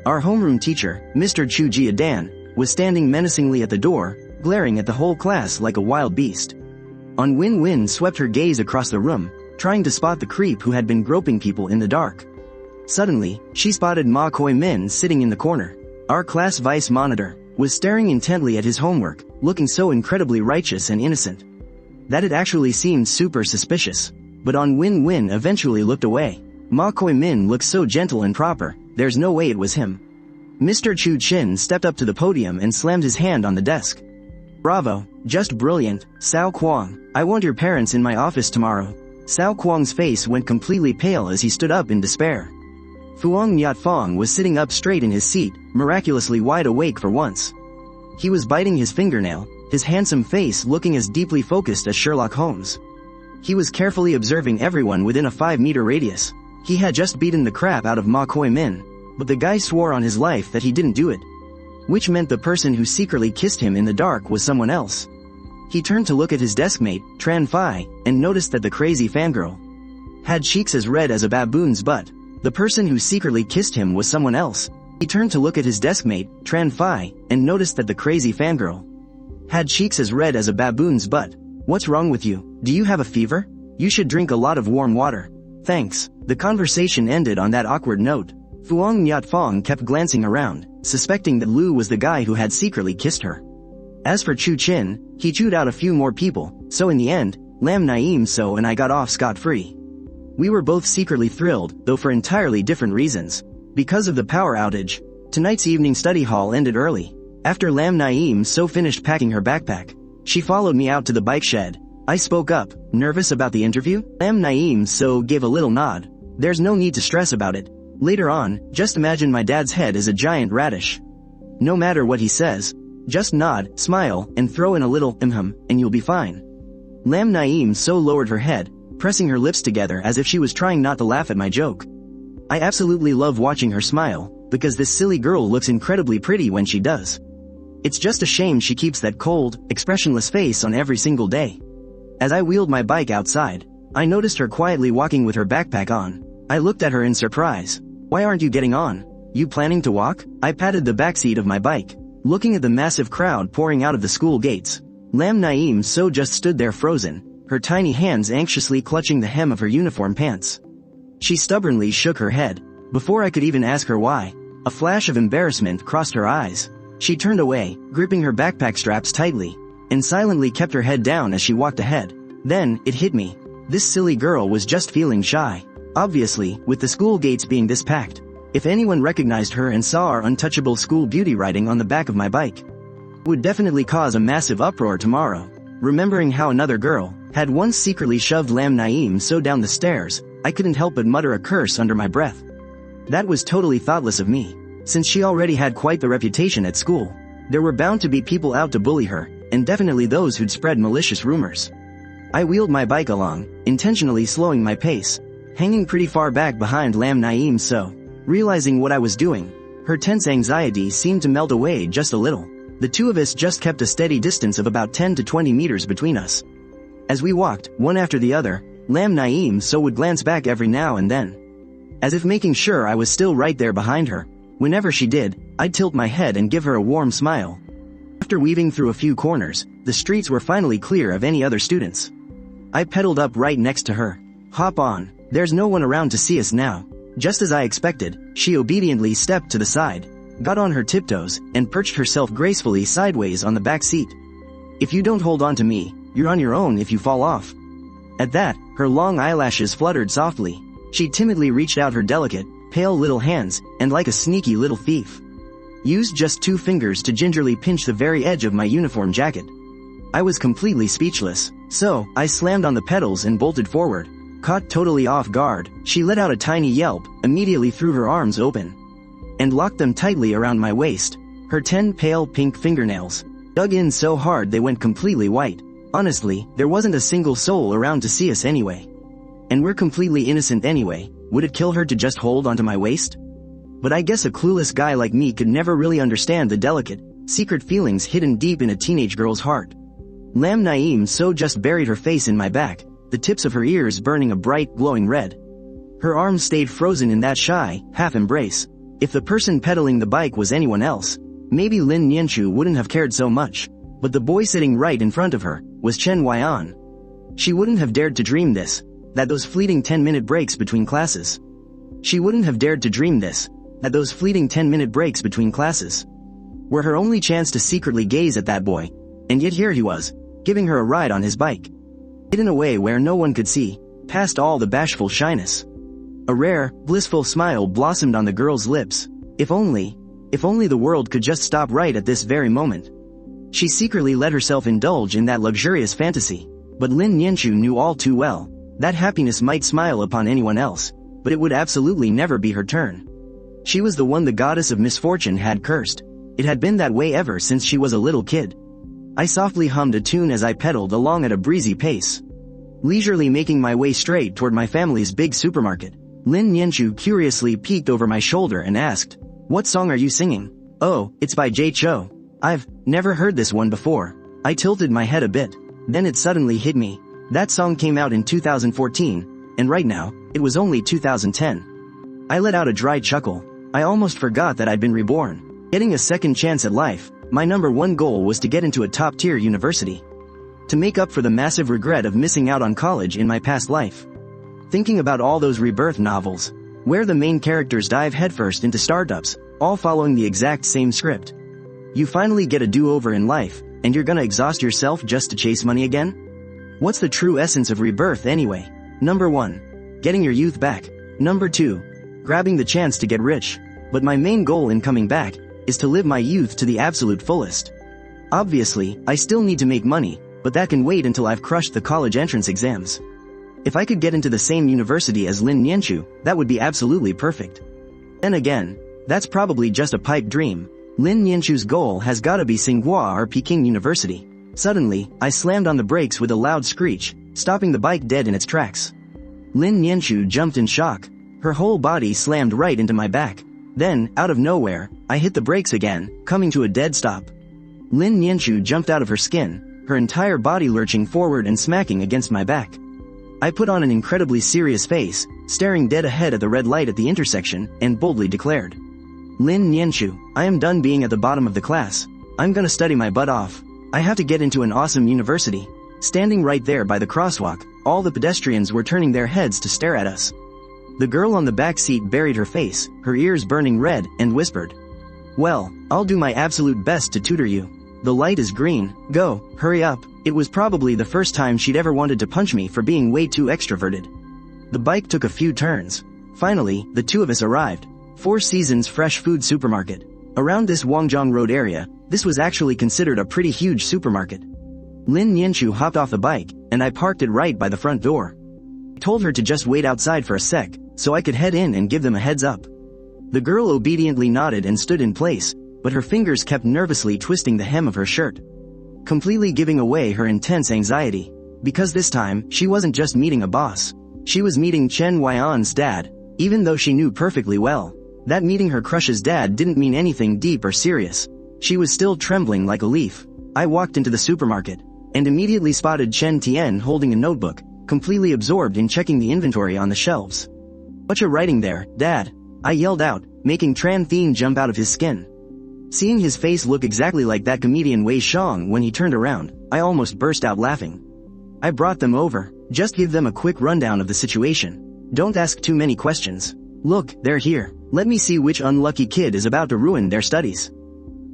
Our homeroom teacher, Mr. Chu Jia-dan, was standing menacingly at the door, glaring at the whole class like a wild beast. On Win-Win swept her gaze across the room, trying to spot the creep who had been groping people in the dark. Suddenly, she spotted Ma Koi-min sitting in the corner. Our class vice monitor was staring intently at his homework, looking so incredibly righteous and innocent that it actually seemed super suspicious. But on Win-Win eventually looked away. Ma Koi-min looked so gentle and proper, there's no way it was him. Mr. Chu Chin stepped up to the podium and slammed his hand on the desk. Bravo, just brilliant, Sao Kwang, I want your parents in my office tomorrow. Sao Kwang's face went completely pale as he stood up in despair. Fuang Nyatfong was sitting up straight in his seat, miraculously wide awake for once. He was biting his fingernail, his handsome face looking as deeply focused as Sherlock Holmes. He was carefully observing everyone within a 5-meter radius. He had just beaten the crap out of Ma Koi-min, but the guy swore on his life that he didn't do it. Which meant the person who secretly kissed him in the dark was someone else. He turned to look at his deskmate, Tran Phi, and noticed that the crazy fangirl had cheeks as red as a baboon's butt. The person who secretly kissed him was someone else. He turned to look at his deskmate, Tran Phi, and noticed that the crazy fangirl had cheeks as red as a baboon's butt. What's wrong with you? Do you have a fever? You should drink a lot of warm water. Thanks. The conversation ended on that awkward note. Fuang Nyatfong kept glancing around, suspecting that Lu was the guy who had secretly kissed her. As for Chu Chin, he chewed out a few more people, so in the end, Lam Naeem So and I got off scot-free. We were both secretly thrilled, though for entirely different reasons. Because of the power outage, tonight's evening study hall ended early. After Lam Naeem So finished packing her backpack, she followed me out to the bike shed. I spoke up, nervous about the interview? Lam Naeem So gave a little nod. There's no need to stress about it. Later on, just imagine my dad's head is a giant radish. No matter what he says, just nod, smile, and throw in a little and you'll be fine. Lam Naeem So lowered her head, pressing her lips together as if she was trying not to laugh at my joke. I absolutely love watching her smile, because this silly girl looks incredibly pretty when she does. It's just a shame she keeps that cold, expressionless face on every single day. As I wheeled my bike outside, I noticed her quietly walking with her backpack on. I looked at her in surprise. Why aren't you getting on? You planning to walk? I patted the backseat of my bike, looking at the massive crowd pouring out of the school gates. Lam Naeem So just stood there frozen, her tiny hands anxiously clutching the hem of her uniform pants. She stubbornly shook her head. Before I could even ask her why, a flash of embarrassment crossed her eyes. She turned away, gripping her backpack straps tightly, and silently kept her head down as she walked ahead. Then, it hit me. This silly girl was just feeling shy. Obviously, with the school gates being this packed, if anyone recognized her and saw our untouchable school beauty writing on the back of my bike, it would definitely cause a massive uproar tomorrow. Remembering how another girl had once secretly shoved Lam Naeem So down the stairs, I couldn't help but mutter a curse under my breath. That was totally thoughtless of me. Since she already had quite the reputation at school, there were bound to be people out to bully her, and definitely those who'd spread malicious rumors. I wheeled my bike along, intentionally slowing my pace, hanging pretty far back behind Lam Naeem So. Realizing what I was doing, her tense anxiety seemed to melt away just a little. The two of us just kept a steady distance of about 10 to 20 meters between us. As we walked, one after the other, Lam Naeem So would glance back every now and then, as if making sure I was still right there behind her. Whenever she did, I'd tilt my head and give her a warm smile. After weaving through a few corners, the streets were finally clear of any other students. I pedaled up right next to her. Hop on, there's no one around to see us now. Just as I expected, she obediently stepped to the side, got on her tiptoes, and perched herself gracefully sideways on the back seat. If you don't hold on to me, you're on your own if you fall off. At that, her long eyelashes fluttered softly. She timidly reached out her delicate, pale little hands, and like a sneaky little thief, used just 2 fingers to gingerly pinch the very edge of my uniform jacket. I was completely speechless, so I slammed on the pedals and bolted forward. Caught totally off guard, she let out a tiny yelp, immediately threw her arms open, and locked them tightly around my waist. Her 10 pale pink fingernails dug in so hard they went completely white. Honestly, there wasn't a single soul around to see us anyway. And we're completely innocent anyway. Would it kill her to just hold onto my waist? But I guess a clueless guy like me could never really understand the delicate, secret feelings hidden deep in a teenage girl's heart. Lam Naim so just buried her face in my back, the tips of her ears burning a bright, glowing red. Her arms stayed frozen in that shy, half embrace. If the person pedaling the bike was anyone else, maybe Lin Nianchu wouldn't have cared so much. But the boy sitting right in front of her was Chen Huaian. She wouldn't have dared to dream this, that those fleeting 10-minute breaks between classes. She wouldn't have dared to dream this, that those fleeting 10-minute breaks between classes were her only chance to secretly gaze at that boy, and yet here he was, giving her a ride on his bike. Hidden away where no one could see, past all the bashful shyness. A rare, blissful smile blossomed on the girl's lips. If only the world could just stop right at this very moment. She secretly let herself indulge in that luxurious fantasy, but Lin Nianchu knew all too well, that happiness might smile upon anyone else, but it would absolutely never be her turn. She was the one the goddess of misfortune had cursed. It had been that way ever since she was a little kid. I softly hummed a tune as I pedaled along at a breezy pace, leisurely making my way straight toward my family's big supermarket. Lin Nianchu curiously peeked over my shoulder and asked, "What song are you singing?" "Oh, it's by Jay Cho. I've never heard this one before." I tilted my head a bit. Then it suddenly hit me. That song came out in 2014, and right now, it was only 2010. I let out a dry chuckle. I almost forgot that I'd been reborn. Getting a second chance at life, my number one goal was to get into a top-tier university, to make up for the massive regret of missing out on college in my past life. Thinking about all those rebirth novels, where the main characters dive headfirst into startups, all following the exact same script. You finally get a do-over in life, and you're gonna exhaust yourself just to chase money again? What's the true essence of rebirth anyway? Number 1. Getting your youth back. Number 2. Grabbing the chance to get rich. But my main goal in coming back is to live my youth to the absolute fullest. Obviously, I still need to make money, but that can wait until I've crushed the college entrance exams. If I could get into the same university as Lin Nianchu, that would be absolutely perfect. Then again, that's probably just a pipe dream. Lin Nianchu's goal has gotta be Tsinghua or Peking University. Suddenly, I slammed on the brakes with a loud screech, stopping the bike dead in its tracks. Lin Nianchu jumped in shock. Her whole body slammed right into my back. Then, out of nowhere, I hit the brakes again, coming to a dead stop. Lin Nianchu jumped out of her skin, her entire body lurching forward and smacking against my back. I put on an incredibly serious face, staring dead ahead at the red light at the intersection, and boldly declared, "Lin Nianchu, I am done being at the bottom of the class. I'm gonna study my butt off. I have to get into an awesome university." Standing right there by the crosswalk, all the pedestrians were turning their heads to stare at us. The girl on the back seat buried her face, her ears burning red, and whispered, "Well, I'll do my absolute best to tutor you. The light is green, go, hurry up." It was probably the first time she'd ever wanted to punch me for being way too extroverted. The bike took a few turns. Finally, the two of us arrived. Four Seasons fresh food supermarket. Around this Wangjiang Road area, this was actually considered a pretty huge supermarket. Lin Nianchu hopped off the bike, and I parked it right by the front door. I told her to just wait outside for a sec, so I could head in and give them a heads up. The girl obediently nodded and stood in place, but her fingers kept nervously twisting the hem of her shirt, completely giving away her intense anxiety. Because this time, she wasn't just meeting a boss. She was meeting Chen Huaian's dad, even though she knew perfectly well that meeting her crush's dad didn't mean anything deep or serious. She was still trembling like a leaf. I walked into the supermarket, and immediately spotted Chen Tian holding a notebook, completely absorbed in checking the inventory on the shelves. "What you writing there, Dad?" I yelled out, making Tran Thien jump out of his skin. Seeing his face look exactly like that comedian Wei Shang when he turned around, I almost burst out laughing. "I brought them over. Just give them a quick rundown of the situation. Don't ask too many questions. Look, they're here. Let me see which unlucky kid is about to ruin their studies."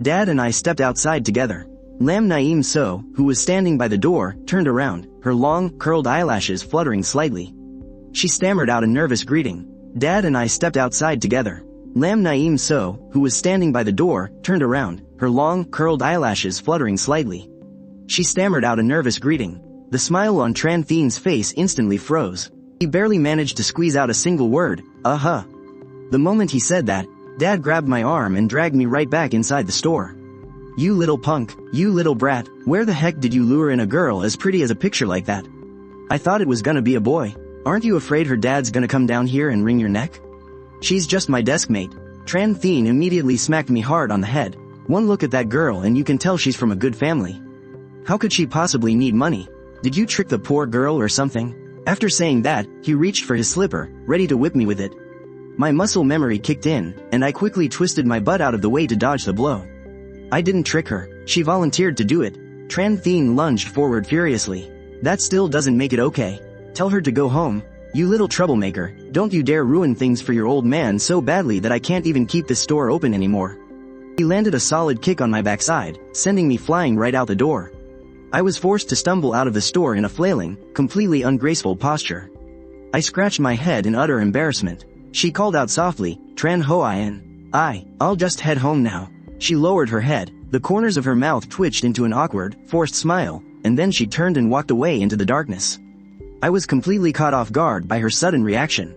Dad and I stepped outside together. Lam Naim So, who was standing by the door, turned around, her long, curled eyelashes fluttering slightly. She stammered out a nervous greeting. Dad and I stepped outside together. Lam Naim So, who was standing by the door, turned around, her long, curled eyelashes fluttering slightly. She stammered out a nervous greeting. The smile on Tran Thien's face instantly froze. He barely managed to squeeze out a single word, "Uh-huh." The moment he said that, Dad grabbed my arm and dragged me right back inside the store. "You little punk, you little brat, where the heck did you lure in a girl as pretty as a picture like that? I thought it was gonna be a boy. Aren't you afraid her dad's gonna come down here and wring your neck?" "She's just my desk mate." Tran Thien immediately smacked me hard on the head. "One look at that girl and you can tell she's from a good family." How could she possibly need money? Did you trick the poor girl or something? After saying that, he reached for his slipper, ready to whip me with it. My muscle memory kicked in, and I quickly twisted my butt out of the way to dodge the blow. I didn't trick her, she volunteered to do it. Tran Thien lunged forward furiously. That still doesn't make it okay. Tell her to go home. You little troublemaker, don't you dare ruin things for your old man so badly that I can't even keep this store open anymore. He landed a solid kick on my backside, sending me flying right out the door. I was forced to stumble out of the store in a flailing, completely ungraceful posture. I scratched my head in utter embarrassment. She called out softly, Chen Huaian. I'll just head home now. She lowered her head, the corners of her mouth twitched into an awkward, forced smile, and then she turned and walked away into the darkness. I was completely caught off guard by her sudden reaction.